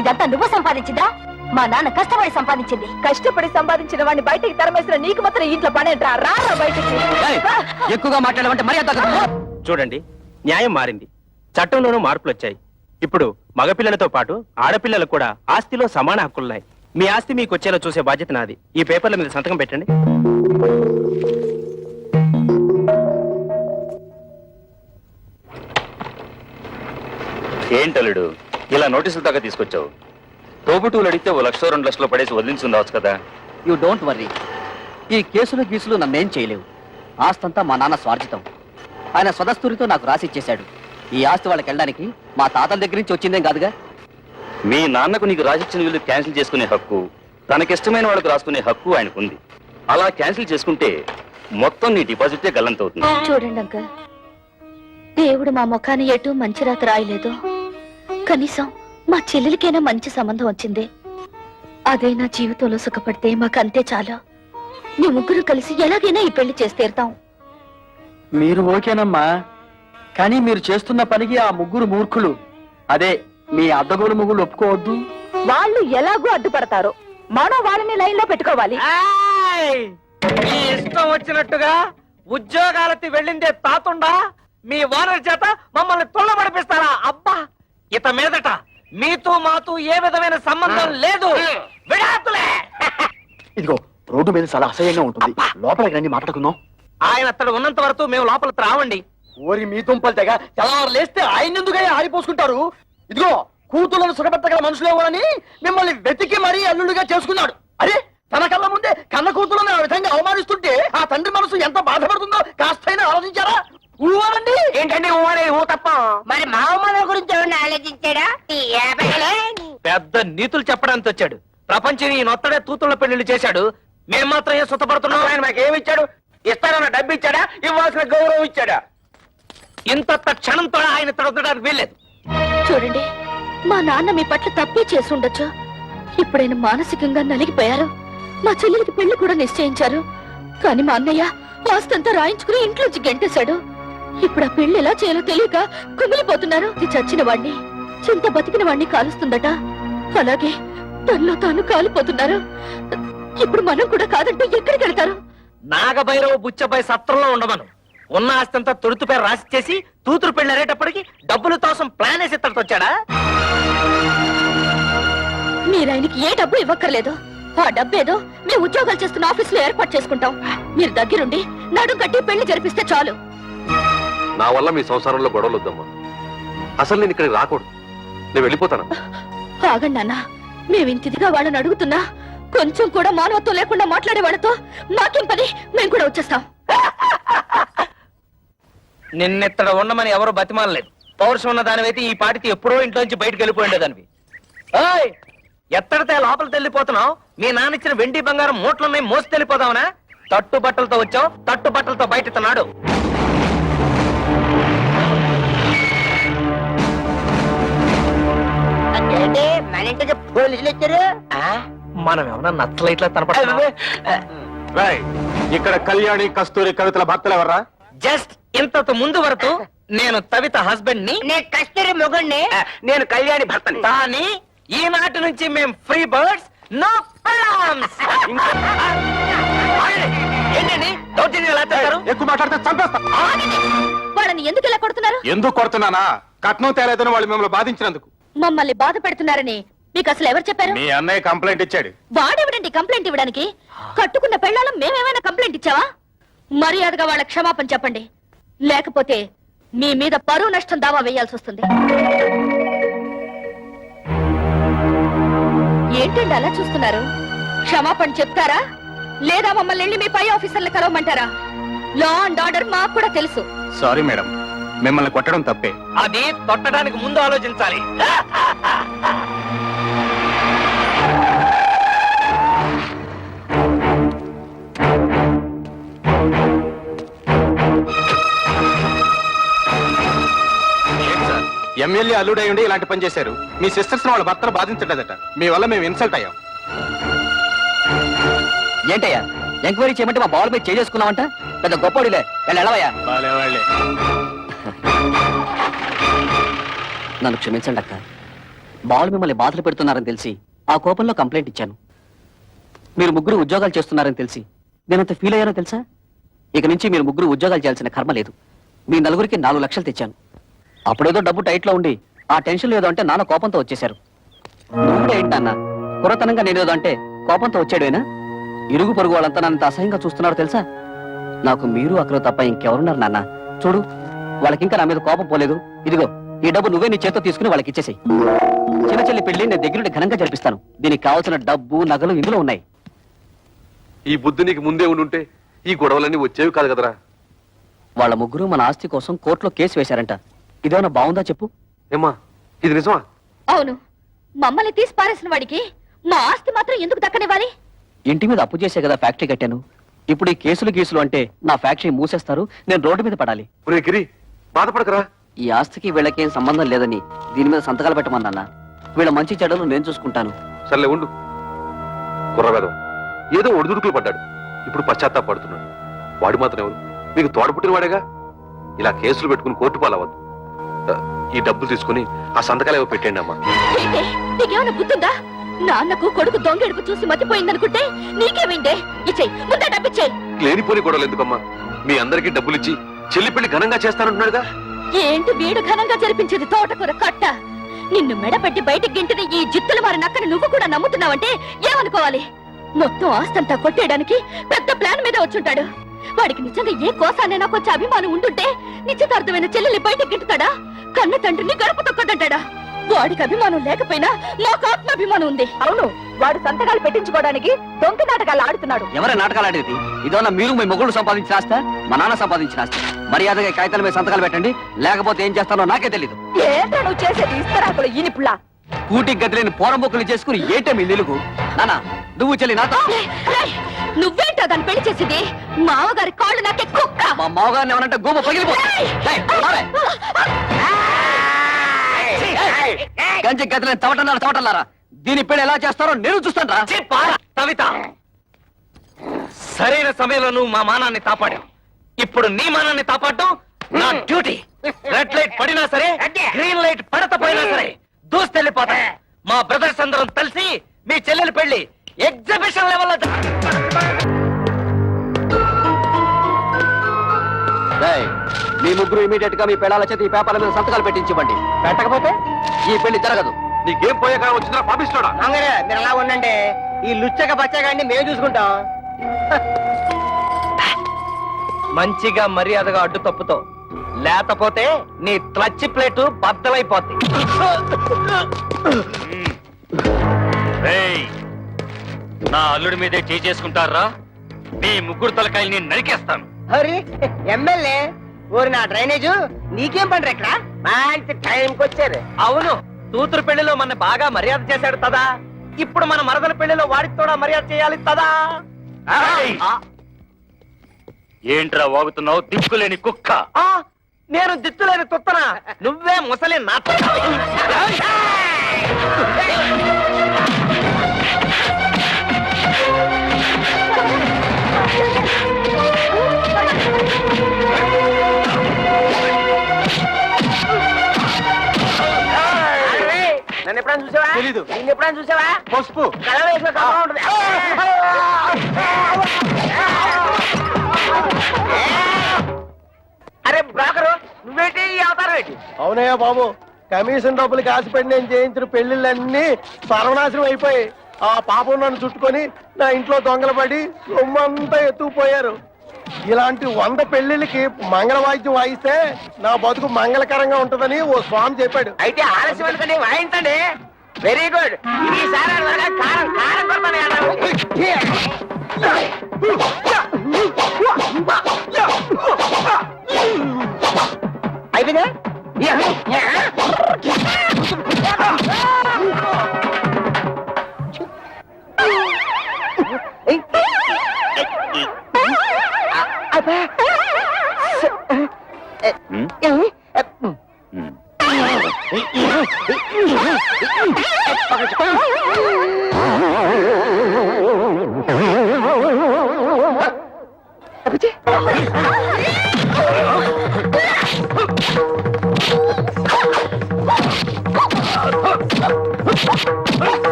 ఇదంతా నువ్వు సంపాదించిందా? మా నాన్న కష్టపడి సంపాదించింది. కష్టపడి సంపాదించిన వాడిని బయటికి తరమేసిన నీకు మాత్రం ఇంట్లో పనేంట్రా? రా బయటికి. ఎక్కువగా మాట్లాడమంటే మర్యాద. చూడండి, న్యాయం మారింది, చట్టంలోనూ మార్పులు వచ్చాయి. ఇప్పుడు మగపిల్లలతో పాటు ఆడపిల్లలకు కూడా ఆస్తిలో సమాన హక్కులున్నాయి. మీ ఆస్తి మీకు వచ్చేలా చూసే బాధ్యత నాది. ఈ పేపర్ల మీద సంతకం పెట్టండి. ఏంటలుడు ఇలా నోటీసులు దాకా తీసుకొచ్చావు? తోబుటూలు అడిగితే 1,00,000 2 లక్షలు పడేసి వదిలించుండవచ్చు కదా. You don't worry. ఈ కేసులు గీసులు నన్నేం చేయలేవు. ఆస్తంతా మా నాన్న స్వార్జితం. ఆయన స్వదస్తూరితో నాకు రాసిచ్చేశాడు. ఈ ఆస్తి వాళ్ళకి వెళ్ళడానికి మా తాతల దగ్గర నుంచి వచ్చిందేం కాదుగా. మీ నాన్నకు నీకు రాసిచ్చిన వీళ్ళు క్యాన్సిల్ చేసుకునే హక్కు, తనకిష్టమైన వాళ్ళకు రాసుకునే హక్కు ఆయనకుంది. అలా క్యాన్సిల్ చేసుకుంటే మొత్తం నీ డిపాజిటే గల్లంతవుతుంది. చూడండి అంకల్, దేవుడు మా ముఖాన్ని ఎటు మంచి రాత రాయలేదు. కనీసం మా చెల్లెలికైనా మంచి సంబంధం వచ్చింది. అదే నా జీవితంలో సుఖపడితే మాకంతే చాలా. మీ ముగ్గురు కలిసి ఎలాగైనా ఈ పెళ్లి చేసి తీరుతాం. మీరు ఓకేనమ్మా, కానీ మీరు చేస్తున్న పనికి ఆ ముగ్గురు మూర్ఖులు, అదే మీ అద్దగోలు ముగ్గురు ఒప్పుకోవద్దు. వాళ్ళు ఎలాగూ అడ్డుపడతారు, మనం వాళ్ళని లైన్ లో పెట్టుకోవాలి. మీ ఇష్టం వచ్చినట్టుగా ఉద్యోగాలకి వెళ్ళిందే తాతుండా మీ ఓనర్ చేత మమ్మల్ని తొల్లబడిపిస్తారా? అబ్బా, ఇత మీదట మీతో మాతో ఏ విధమైన సంబంధం లేదు. విడాకులే. ఇదిగో రోడ్డు మీద చాలా అసహ్యంగా ఉంటుంది, లోపలికి రండి మాట్లాడుకుందాం. ఆయన అతడు ఉన్నంత వరకు మేము లోపలికి రావండి. ఓరి మీ తుంపలు తెగ తెల్లవారు లేస్తే ఆయన ఎందుకై ఆరిపోసుకుంటారు? ఇదిగో కూతుళ్ళను సుఖపెట్టగల మనుషులేమోనని మిమ్మల్ని వెతికి మరీ అల్లుడుగా చేసుకున్నాడు. అరే, తన కళ్ళ ముందే కన్న కూతులను ఆ విధంగా అవమానిస్తుంటే ఆ తండ్రి మనసు ఎంత బాధపడుతుందో కాస్తైనా ఆలోచించారా? ఊవాలండి. ఏంటంటే ఊ తప్ప మరి మా అమ్మ గురించి ఎవరిని ఆలోచించాడా? పెద్ద నీతులు చెప్పడానికి వచ్చాడు. ప్రపంచం ఈ నొత్తడే తూతుళ్ళ పెళ్లిళ్ళు చేశాడు. మేము మాత్రం ఏం సుఖపడుతున్నాం? ఆయన మాకేమి ఇచ్చాడు? ఇస్తానన్న డబ్బు ఇచ్చాడా? ఇవ్వాల్సిన గౌరవం ఇచ్చాడా? ఇంత క్షణంతో ఆయన తడవడానికి వీల్లేదు. చూడండి, మా నాన్న మీ పట్ల తప్పే చేసి ఉండొచ్చు. ఇప్పుడైనా మానసికంగా నలిగిపోయారు. మా చెల్లెలికి పెళ్లి కూడా నిశ్చయించారు. కానీ మా అన్నయ్య ఆస్తంతా రాయించుకుని ఇంట్లోంచి గెంటేశాడు. ఇప్పుడు ఆ పెళ్లి ఎలా చేయాలో తెలియక కుమిలిపోతున్నారు. ఇది చచ్చిన వాణ్ణి, చింత బతికిన వాణ్ణి కాలుస్తుందట. అలాగే తనలో తాను కాలిపోతున్నారు. ఇప్పుడు మనం కూడా కాదంటే ఎక్కడికి వెళ్తారు? నాగభైరవ బుచ్చబాయి సత్రంలో ఉండమను. ఉన్న ఆస్తంతా తొలుతు పేరు రాసిచ్చేసి తూతురు పెళ్లి అరేటప్పటికి డబ్బుల కోసం ప్లాన్ వేసి ఇక్కడికి వచ్చాడా? మీరాయనకి ఏ డబ్బు ఇవ్వక్కర్లేదు. ఆ డబ్బేదో మేము ఉద్యోగాలు చేస్తున్న ఆఫీస్ లో ఏర్పాటు చేసుకుంటాం. మీరు దగ్గరుండి నడుం కట్టి పెళ్లి జరిపిస్తే చాలు. నా వల్ల మీ సంసారంలో గొడవలు వద్దమ్మా. అసలు నేను ఇక్కడికి రాకూడదు. నేను వెళ్ళిపోతాను. ఆగండి నాన్న, మేమింతిదిగా వాళ్ళని అడుగుతున్నా కొంచెం కూడా మానవత్వం లేకుండా మాట్లాడే వాళ్ళతో మాకేం పని? మేము కూడా వచ్చేస్తాం. నిన్నెత్తడ ఉండమని ఎవరు బతిమాలలేదు. పౌరుషం ఉన్న దానివైతే ఈ పాటికి ఎప్పుడో ఇంట్లోంచి బయటకు వెళ్ళిపోయిండే దానివి. ఎత్తడితే లోపలికి వెళ్ళిపోతున్నావు? మీ నాన్న ఇచ్చిన వెండి బంగారం మూట్లున్నాయి, మోసి వెళ్ళిపోదావునా? తట్టు బట్టలతో వచ్చావు, తట్టు బట్టలతో బయట నాడు. అంటే మన ఇంటికి పోలీసులు వచ్చారు. మనం ఏమన్నా నచ్చలైట్లా కనపడుతున్నావా? ఇక్కడ కళ్యాణి కస్తూరి కవితల భర్తలు ఎవర్రా? జస్ట్ ఇంతకు ముందు వరకు నేను తవిత హస్బెండ్ ని, నేను కస్తూరి మొగుడిని. నేను కళ్యాణి భర్తని. కానీ ఈనాటి నుంచి మేము ఫ్రీ బర్డ్స్, నో ప్రాబ్లమ్స్. ఏంటండి దౌర్జన్యం ఎలా చేస్తారు? ఎక్కువ మాట్లాడితే చంపేస్తా. వాళ్ళని ఎందుకు ఇలా కొడుతున్నారు? ఎందుకు కొడుతున్నానా? కట్నం తేలేదని వాళ్ళు మిమ్మల్ని బాధించినందుకు. మమ్మల్ని బాధ పెడుతున్నారని మీకు అసలు ఎవరు చెప్పారు? మీ అన్నయ్య కంప్లైంట్ ఇచ్చాడు. వాడెవడండి కంప్లైంట్ ఇవ్వడానికి? కట్టుకున్న పెళ్ళాలం మేమేమైనా కంప్లైంట్ ఇచ్చావా? మర్యాదగా వాళ్ళ క్షమాపణ చెప్పండి, లేకపోతే మీ మీద పరువు నష్టం దావా వేయాల్సి వస్తుంది. ఏంటండి అలా చూస్తున్నారు? క్షమాపణ చెప్తారా లేదా మమ్మల్ని వెళ్ళి మీ పై ఆఫీసర్లు కలవమంటారా? లా అండ్ ఆర్డర్ మాకు కూడా తెలుసు. సారీ మేడం, మిమ్మల్ని కొట్టడం తప్పే. అది తొట్టడానికి ముందు ఆలోచించాలి. ఎమ్మెల్యే అల్లుడై ఉండి ఇలాంటి పని చేశారు. మీ సిస్టర్స్ వాళ్ళ భర్తలు బాధించలేదట. మీ వల్ల మేము ఇన్సల్ట్ అయ్యాం. ఏంటయ్యా ఎంక్వైరీ చేయమంటే మా బాల్ మీద చేసుకున్నావంట? పెద్ద గొప్పడిలే, వెళ్ళవయ్యా. నన్ను క్షమించండి అక్క. బాల్ మిమ్మల్ని బాధలు పెడుతున్నారని తెలిసి ఆ కోపంలో కంప్లైంట్ ఇచ్చాను. మీరు ముగ్గురు ఉద్యోగాలు చేస్తున్నారని తెలిసి నేనంత ఫీల్ అయ్యానో తెలుసా? ఇక నుంచి మీరు ముగ్గురు ఉద్యోగాలు చేయాల్సిన కర్మ లేదు. మీ నలుగురికి 4 లక్షలు తెచ్చాను. అప్పుడేదో డబ్బు టైట్ లో ఉండి ఆ టెన్షన్ ఏదో అంటే నాన్న కోపంతో వచ్చేశారు. నువ్వు ఏంటి నాన్న పురతనంగా నేనేదో అంటే కోపంతో వచ్చాడేనా? ఇరుగు పొరుగు వాళ్ళంతా నన్ను అసహ్యంగా చూస్తున్నారు తెలుసా? నాకు మీరు అక్కడ తప్ప ఇంకెవరున్నారు నాన్న? చూడు, వాళ్ళకి ఇంకా నా మీద కోపం పోలేదు. ఇదిగో ఈ డబ్బు నువ్వే నీ చేత్తో తీసుకుని వాళ్ళకి ఇచ్చేసేయ్. చిన్న చెల్లి పెళ్లి నేను దగ్గరుండి ఘనంగా జరిపిస్తాను. దీనికి కావాల్సిన డబ్బు నగలు ఇందులో ఉన్నాయి. ఈ బుద్ధి నీకు ముందే ఉండుంటే ఈ గొడవలన్నీ వచ్చేవి కాదు కదరా. వాళ్ళ ముగ్గురు మన ఆస్తి కోసం కోర్టులో కేసు వేశారంట. ఇదేమన్నా బాగుందా చెప్పు? ఏమ్మా, ఇది నిజమా? అవును, మమ్మల్ని తీసి పారేసిన వాడికి మా ఆస్తి మాత్రం ఎందుకు దక్కనివ్వాలి? ఇంటి మీద అప్పు చేసే కదా ఫ్యాక్టరీ కట్టాను. ఇప్పుడు ఈ కేసులు అంటే నా ఫ్యాక్టరీ మూసేస్తారు, నేను రోడ్డు మీద పడాలి. ఒరే గిరి, బాధపడకరా. ఈ ఆస్తికి వీళ్ళకేం సంబంధం లేదని దీని మీద సంతకాలు పెట్టమన్నా. వీళ్ళ మంచి చెడ్డలు నేను చూసుకుంటాను. సర్లే ఉండు. కుర్రవేదం ఏదో ఒడిదుడుకులు పడ్డాడు, ఇప్పుడు పశ్చాత్తాపడుతున్నాడు. వాడు మాత్రం ఎవరు? మీకు తోడపుట్టిన వాడేగా. ఇలా కేసులు పెట్టుకుని కోర్టు పాలవద్దు. ఈ డబ్బులు తీసుకుని ఆ సంతకాలు ఏవో పెట్టండి అమ్మా. నీకేమైనా గుర్తుందా? నాన్నకు కొడుకు దొంగెడుపు చూసి మతిపోయిందనుకుంటే నీకేమైందే? ఇచ్చేయి, ముందే డబ్బిచ్చేయి. లేనిపోని గొడవలు ఎందుకమ్మా? మీ అందరికీ డబ్బులు ఇచ్చి చెల్లి పెళ్లి ఘనంగా చేస్తానంటున్నాడుగా. ఏంటి వీడు ఘనంగా జరిపించేది? తోటకూర కట్ట. నిన్ను మెడపెట్టి బయటికి గింటిన ఈ జిత్తుల వారి నక్కని నువ్వు కూడా నమ్ముతున్నావంటే ఏమనుకోవాలి? మొత్తం ఆస్తంతా కొట్టేయడానికి పెద్ద ప్లాన్ మీద వచ్చుంటాడు. వాడికి నిజంగా ఏ కోసానైనా కొంచెం అభిమానం ఉంటుంటే నిశ్చితార్థమైన చెల్లెల్ని బయటకి గింటుతాడా? కన్న తండ్రిని గడప తొక్కదంటాడా? వాడికి అభిమానం లేకపోయినా నాకు ఆత్మాభిమానం ఉంది. అవును, వాడు సంతకాలు పెట్టించుకోవడానికి దొంగ నాటకాలు ఆడుతున్నాడు. ఎవరే నాటకాలు ఆడేది? ఇదన్నా మీరు మీ మొగుళ్ళు సంపాదించిన ఆస్తా, మా నాన్న సంపాదించిన ఆస్తి? మర్యాదగా ఈ కాగితాల మీద సంతకాలు పెట్టండి, లేకపోతే ఏం చేస్తానో నాకే తెలీదు. ఏంటో నువ్వు చేసేది? ఇస్తరాకులు ఈనిపుల్లా. కూటికి గదిలేని పోరంబొక్కులు చేసుకుని ఏంటే మీ నిలుగు? నానా నువ్వు చెల్లి నాతో. నువ్వేంటో దాన్ని పెళ్లి చేసింది? మామగారి కాళ్ళు నాకే కుక్క. మా మామగారిని ఏమనంటే గోమ పగిలిపోతుంది. గంజి గదిలేని తవటన్నారా? దీని పెళ్లి ఎలా చేస్తారో నేను చూస్తాను రా. కవిత, సరైన సమయంలో నువ్వు మా మానాన్ని కాపాడావు. ఇప్పుడు నీ మానాన్ని కాపాడటం నా డ్యూటీ. రెడ్ లైట్ పడినా సరే, గ్రీన్ లైట్ పడకపోయినా సరే దూస్తెళ్ళిపోతా. మా బ్రదర్స్ అందరం కలిసి మీ చెల్లెలు పెళ్లి ఎగ్జిబిషన్ లెవెల్లో మీ ముగ్గురు ఇమీడియట్ గా మీ పెళ్ళాల చేతి ఈ పేపర్ల మీద సంతకాలు పెట్టించివ్వండి. పెట్టకపోతే ఈ పెళ్లి జరగదు. నీకేం పోయాక వచ్చిందా పాపిస్తాడా? మీరు అలా ఉండండి. ఈ లుచ్చక బచ్చగాడిని మేము చూసుకుంటాం. మంచిగా మర్యాదగా అడ్డు తప్పుతో, లేకపోతే నీ క్లచ్ ప్లేటు బద్దలైపోద్ది. నా అల్లుడి మీదే చేసుకుంటారా? మీ ముగ్గురు తలకాయల్ని నరికేస్తాను. హరి ఎమ్మెల్యే ఊరి నా డ్రైనేజు నీకేం పండ్రు ఇక్కడ? మంచి టైంకి వచ్చారు. అవును, కూతురు పెళ్లిలో మన బాగా మర్యాద చేశాడు తదా. ఇప్పుడు మన మరదల పెళ్లిలో వాడికి కూడా మర్యాద చేయాలి తదా. ఏంట్రా వాగుతున్నావు దిక్కులేని కుక్క? నేను దిక్కులేని తుత్తనా? నువ్వే ముసలి నా నన్ను ఎప్పుడైనా చూసావా? తెలీదు. నిన్ను ఎప్పుడైనా చూసావా? పసుపు కలవ వేసిన కలవ ఉంటుంది. అరే బ్రోకరు, నువ్వేంటి ఈ అవతారం ఏంటి? అవునయ్యా బాబు, కమిషన్ డబ్బులు కాసిపెట్టి నేను చేయించిన పెళ్లిళ్ళన్నీ సర్వనాశనం అయిపోయి ఆ పాపం నన్ను చుట్టుకొని నా ఇంట్లో దొంగలు పడి సొమ్మంతా ఎత్తుకుపోయారు. ఇలాంటి 100 పెళ్లిళ్ళకి మంగళ వాయిద్యం వాయిస్తే నా బతుకు మంగళకరంగా ఉంటుందని ఓ స్వామి చెప్పాడు. అయితే ఆలస్యం ఎందుకండి, వాయించండి. వెరీ గుడ్ ఈసారి త్వరగా కారం కారం అయిపోయిందా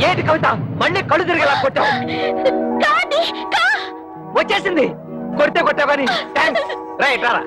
ఏంటి కవిత మళ్ళీ కళ్ళు తిరిగేలా కొట్టావు వచ్చేసింది కొడితే కొట్టావు కానీ థ్యాంక్స్ రైట్ రారా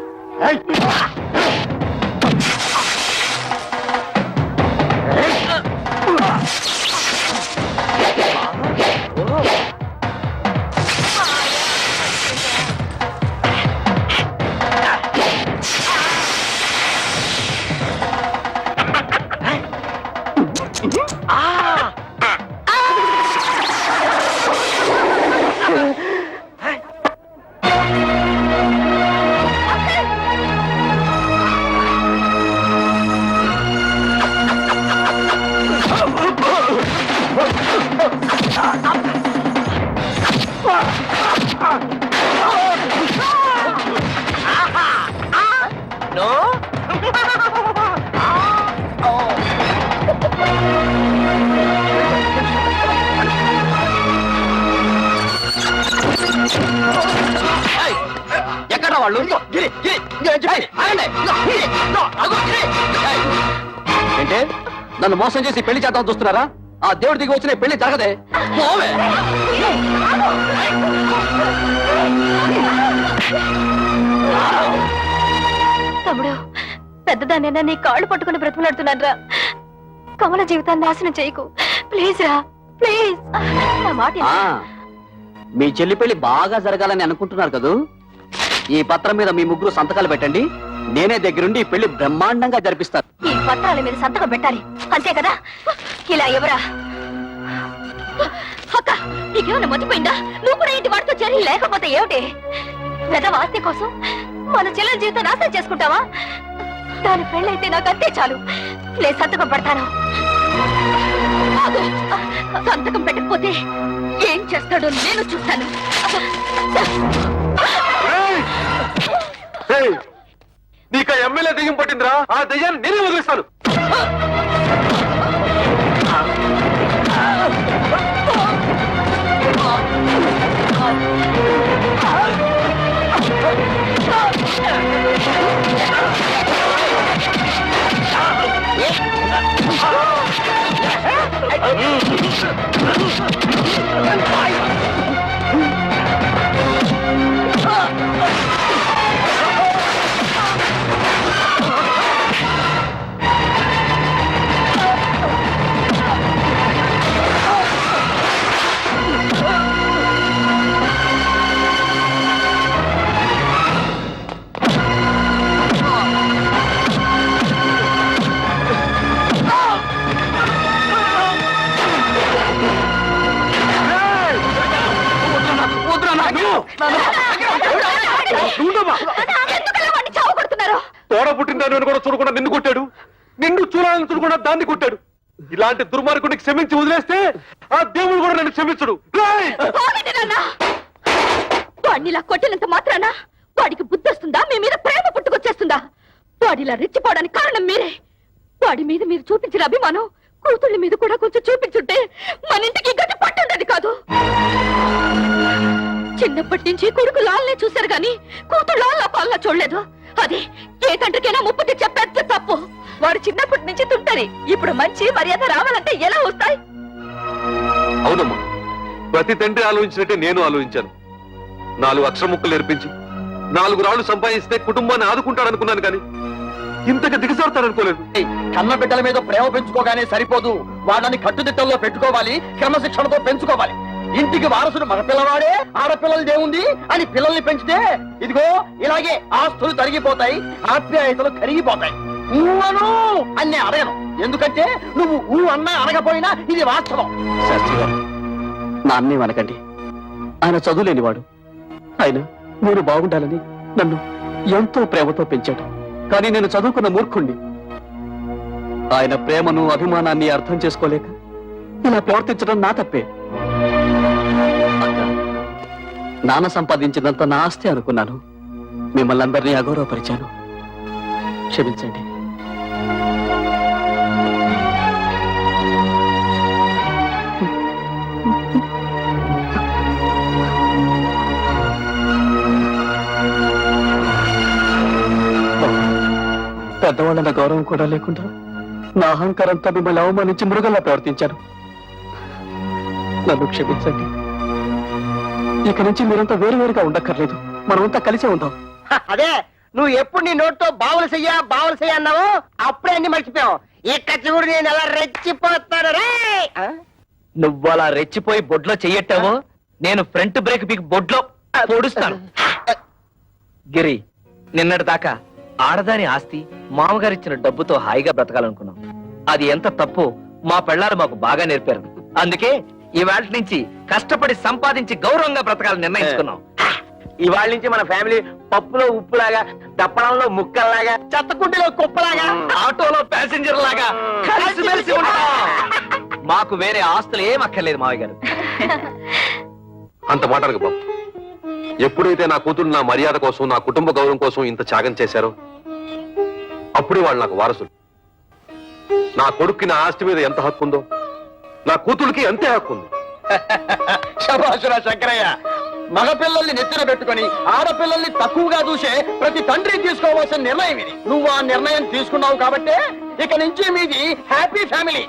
ఎక్కడ వాళ్ళు ఏంటే నన్ను మోసం చేసి పెళ్లి చేద్దాం చూస్తున్నారా? ఆ దేవుడి దిగి వచ్చిన పెళ్లి జరగదే. పోవే. తమ్ముడు పెద్దదాన్నైనా నీ కాళ్ళు పట్టుకుని బ్రతిమలాడుతున్నాను రా. కమల జీవితాన్ని నాశనం చేయకు ప్లీజ్ రా ప్లీజ్. నా మాట ఆ, మీ చెల్లి పెళ్లి బాగా జరగాలని అనుకుంటున్నారు కదూ? ఈ పత్రం మీద మీ ముగ్గురు సంతకాలు పెట్టండి. నేనే దగ్గరుండి ఈ పెళ్లి బ్రహ్మాండంగా జరిపిస్తాను. ఈ పత్రాల మీద సంతకం పెట్టాలి అంతే కదా? ఇలా ఎవరా అక్క నీకేమైనా మర్చిపోయిందా? నువ్వు కూడా ఇంటి వాడితో చేరి లేకపోతే ఏమిటి? పెద్ద ఆస్తి కోసం మన చెల్లెల జీవితం నాశనం చేసుకుంటావా? దాని పెళ్ళైతే నాకు అంతే చాలు. నేను సంతకం పెడతాను. ఆగు. సంతకం పెట్టకపోతే ఏం చేస్తాడో నేను చూస్తాను. నీకు ఎమ్మెల్యే దెయ్యం పట్టిందిరా. ఆ దెయ్యాన్ని నేనే వదిలేస్తాను. తోడ పుట్టిందని కూడా చూడకుండా నిన్ను కొట్టాడు. నిన్ను చూడాలని చూడకుండా దాన్ని కొట్టాడు. ఇలాంటి దుర్మార్గుడికి క్షమించి వదిలేస్తే ఆ దేవుడు కూడా నన్ను క్షమించడు. వాడినిలా కొట్టినంత మాత్రాన వాడికి బుద్ధి వస్తుందా? మీ మీద ప్రేమ పుట్టుకొచ్చేస్తుందా? వాడిలా రెచ్చిపోవడానికి కారణం మీరే. వాడి మీద మీరు చూపించిన అభిమానం కూతుళ్ళ మీద కూడా కొంచెం చూపించుంటే మన ఇంటికి గతి పట్టుండేది కాదు. చిన్నప్పటి నుంచి కొడుకు లాల్నే చూశారు గాని కూతురు లాల్లా పాల్లా చూడలేదు. అది ఏ తండ్రికైనా ముప్పు తెచ్చే పెద్ద తప్పు. వాడు చిన్నప్పటి నుంచి తుంటరి. ఇప్పుడు మంచి మర్యాద రావాలంటే ఎలా వస్తాయి? అవునమ్మా, ప్రతి తండ్రి ఆలోచించినట్టే నేను ఆలోచించాను. 4 అక్షర ముక్కలు నేర్పించి 4 రాళ్లు సంపాదిస్తే కుటుంబాన్ని ఆదుకుంటాడనుకున్నాను కానీ ఇంతగా దిగజారుతాడనుకోలేదు. కన్న బిడ్డల మీద ప్రేమ పెంచుకోగానే సరిపోదు. వాళ్ళని కట్టుదిట్టంలో పెట్టుకోవాలి, క్రమశిక్షణతో పెంచుకోవాలి. ఇంటికి వారసుడు మగపిల్లవాడే ఆడపిల్లలదేముంది అని పిల్లల్ని పెంచితే ఇదిగో ఇలాగే ఆస్తులు తరిగిపోతాయి, ఆప్యాయతలు కరిగిపోతాయి. ఊహను అన్నీ అడగను, ఎందుకంటే నువ్వు ఊ అన్నా అనకపోయినా ఇది వాస్తవం. శాస్త్రి గారు, నాన్నే అనకండి. ఆయన చదువులేనివాడు. ఆయన నేను బాగుండాలని నన్ను ఎంతో ప్రేమతో పెంచాడు. కానీ నేను చదువుకున్న మూర్ఖుణ్ణి. ఆయన ప్రేమను అభిమానాన్ని అర్థం చేసుకోలేక ఇలా ప్రవర్తించడం నా తప్పే. అక్క, నాన్న సంపాదించినంత నా ఆస్తి అనుకున్నాను. మిమ్మల్ని అందరినీ అగౌరవపరిచాను. క్షమించండి. పెద్దవాళ్ళ గౌరవం కూడా లేకుండా నా అహంకారంతో మిమ్మల్ని అవమానించి మృగంలా ప్రవర్తించాను. నన్ను క్షమించండి. ఇక నుంచి మీరంతా వేరువేరుగా ఉండక్కర్లేదు. మనమంతా కలిసే ఉందాం. అదే నువ్వు ఎప్పుడు నీ నోటితో బావులు చెయ్య అన్నావు, అప్పుడే అన్ని మర్చిపోయావు. ఇక్క చూడు నేను ఎలా రెచ్చిపోతాను రే. నువ్వు అలా రెచ్చిపోయి బొడ్లో చెయ్యట్టావో నేను ఫ్రంట్ బ్రేక్ పీకి బొడ్లో పొడుస్తాను. గిరి, నిన్నటి దాకా ఆడదాని ఆస్తి మామగారిచ్చిన డబ్బుతో హాయిగా బ్రతకాలనుకున్నాం. అది ఎంత తప్పు మా పెళ్ళారు మాకు బాగా నేర్పారు. అందుకే ఇవాళ నుంచి కష్టపడి సంపాదించి గౌరవంగా బ్రతకాలని నిర్ణయించుకున్నాం. ఇవాళ నుంచి మన ఫ్యామిలీ పప్పులో ఉప్పులాగా, దప్పడంలో ముక్కల్లాగా, చెత్తకుండిలో కుప్పలాగా, ఆటోలో ప్యాసింజర్ లాగా కలిసిమెలిసి ఉంటాం. మాకు వేరే ఆస్తులు ఏం అక్కర్లేదు మావయ్య గారు. అంత మాటలకు బాబు. ఎప్పుడైతే నా కూతురు నా మర్యాద కోసం, నా కుటుంబ గౌరవం కోసం ఇంత త్యాగం చేశారో అప్పుడే వాళ్ళు నాకు వారసులు. నా కొడుక్కి నా ఆస్తి మీద ఎంత హక్కు ఉందో నా కూతురికి అంతే హక్కు ఉంది. శభాషురా శంకరయ్య. మగపిల్లల్ని నెత్తిన పెట్టుకొని ఆడపిల్లల్ని తక్కువగా చూసే ప్రతి తండ్రి తీసుకోవాల్సిన నిర్ణయం ఇది. నువ్వు ఆ నిర్ణయం తీసుకున్నావు కాబట్టే ఇక నుంచి మీది హ్యాపీ ఫ్యామిలీ.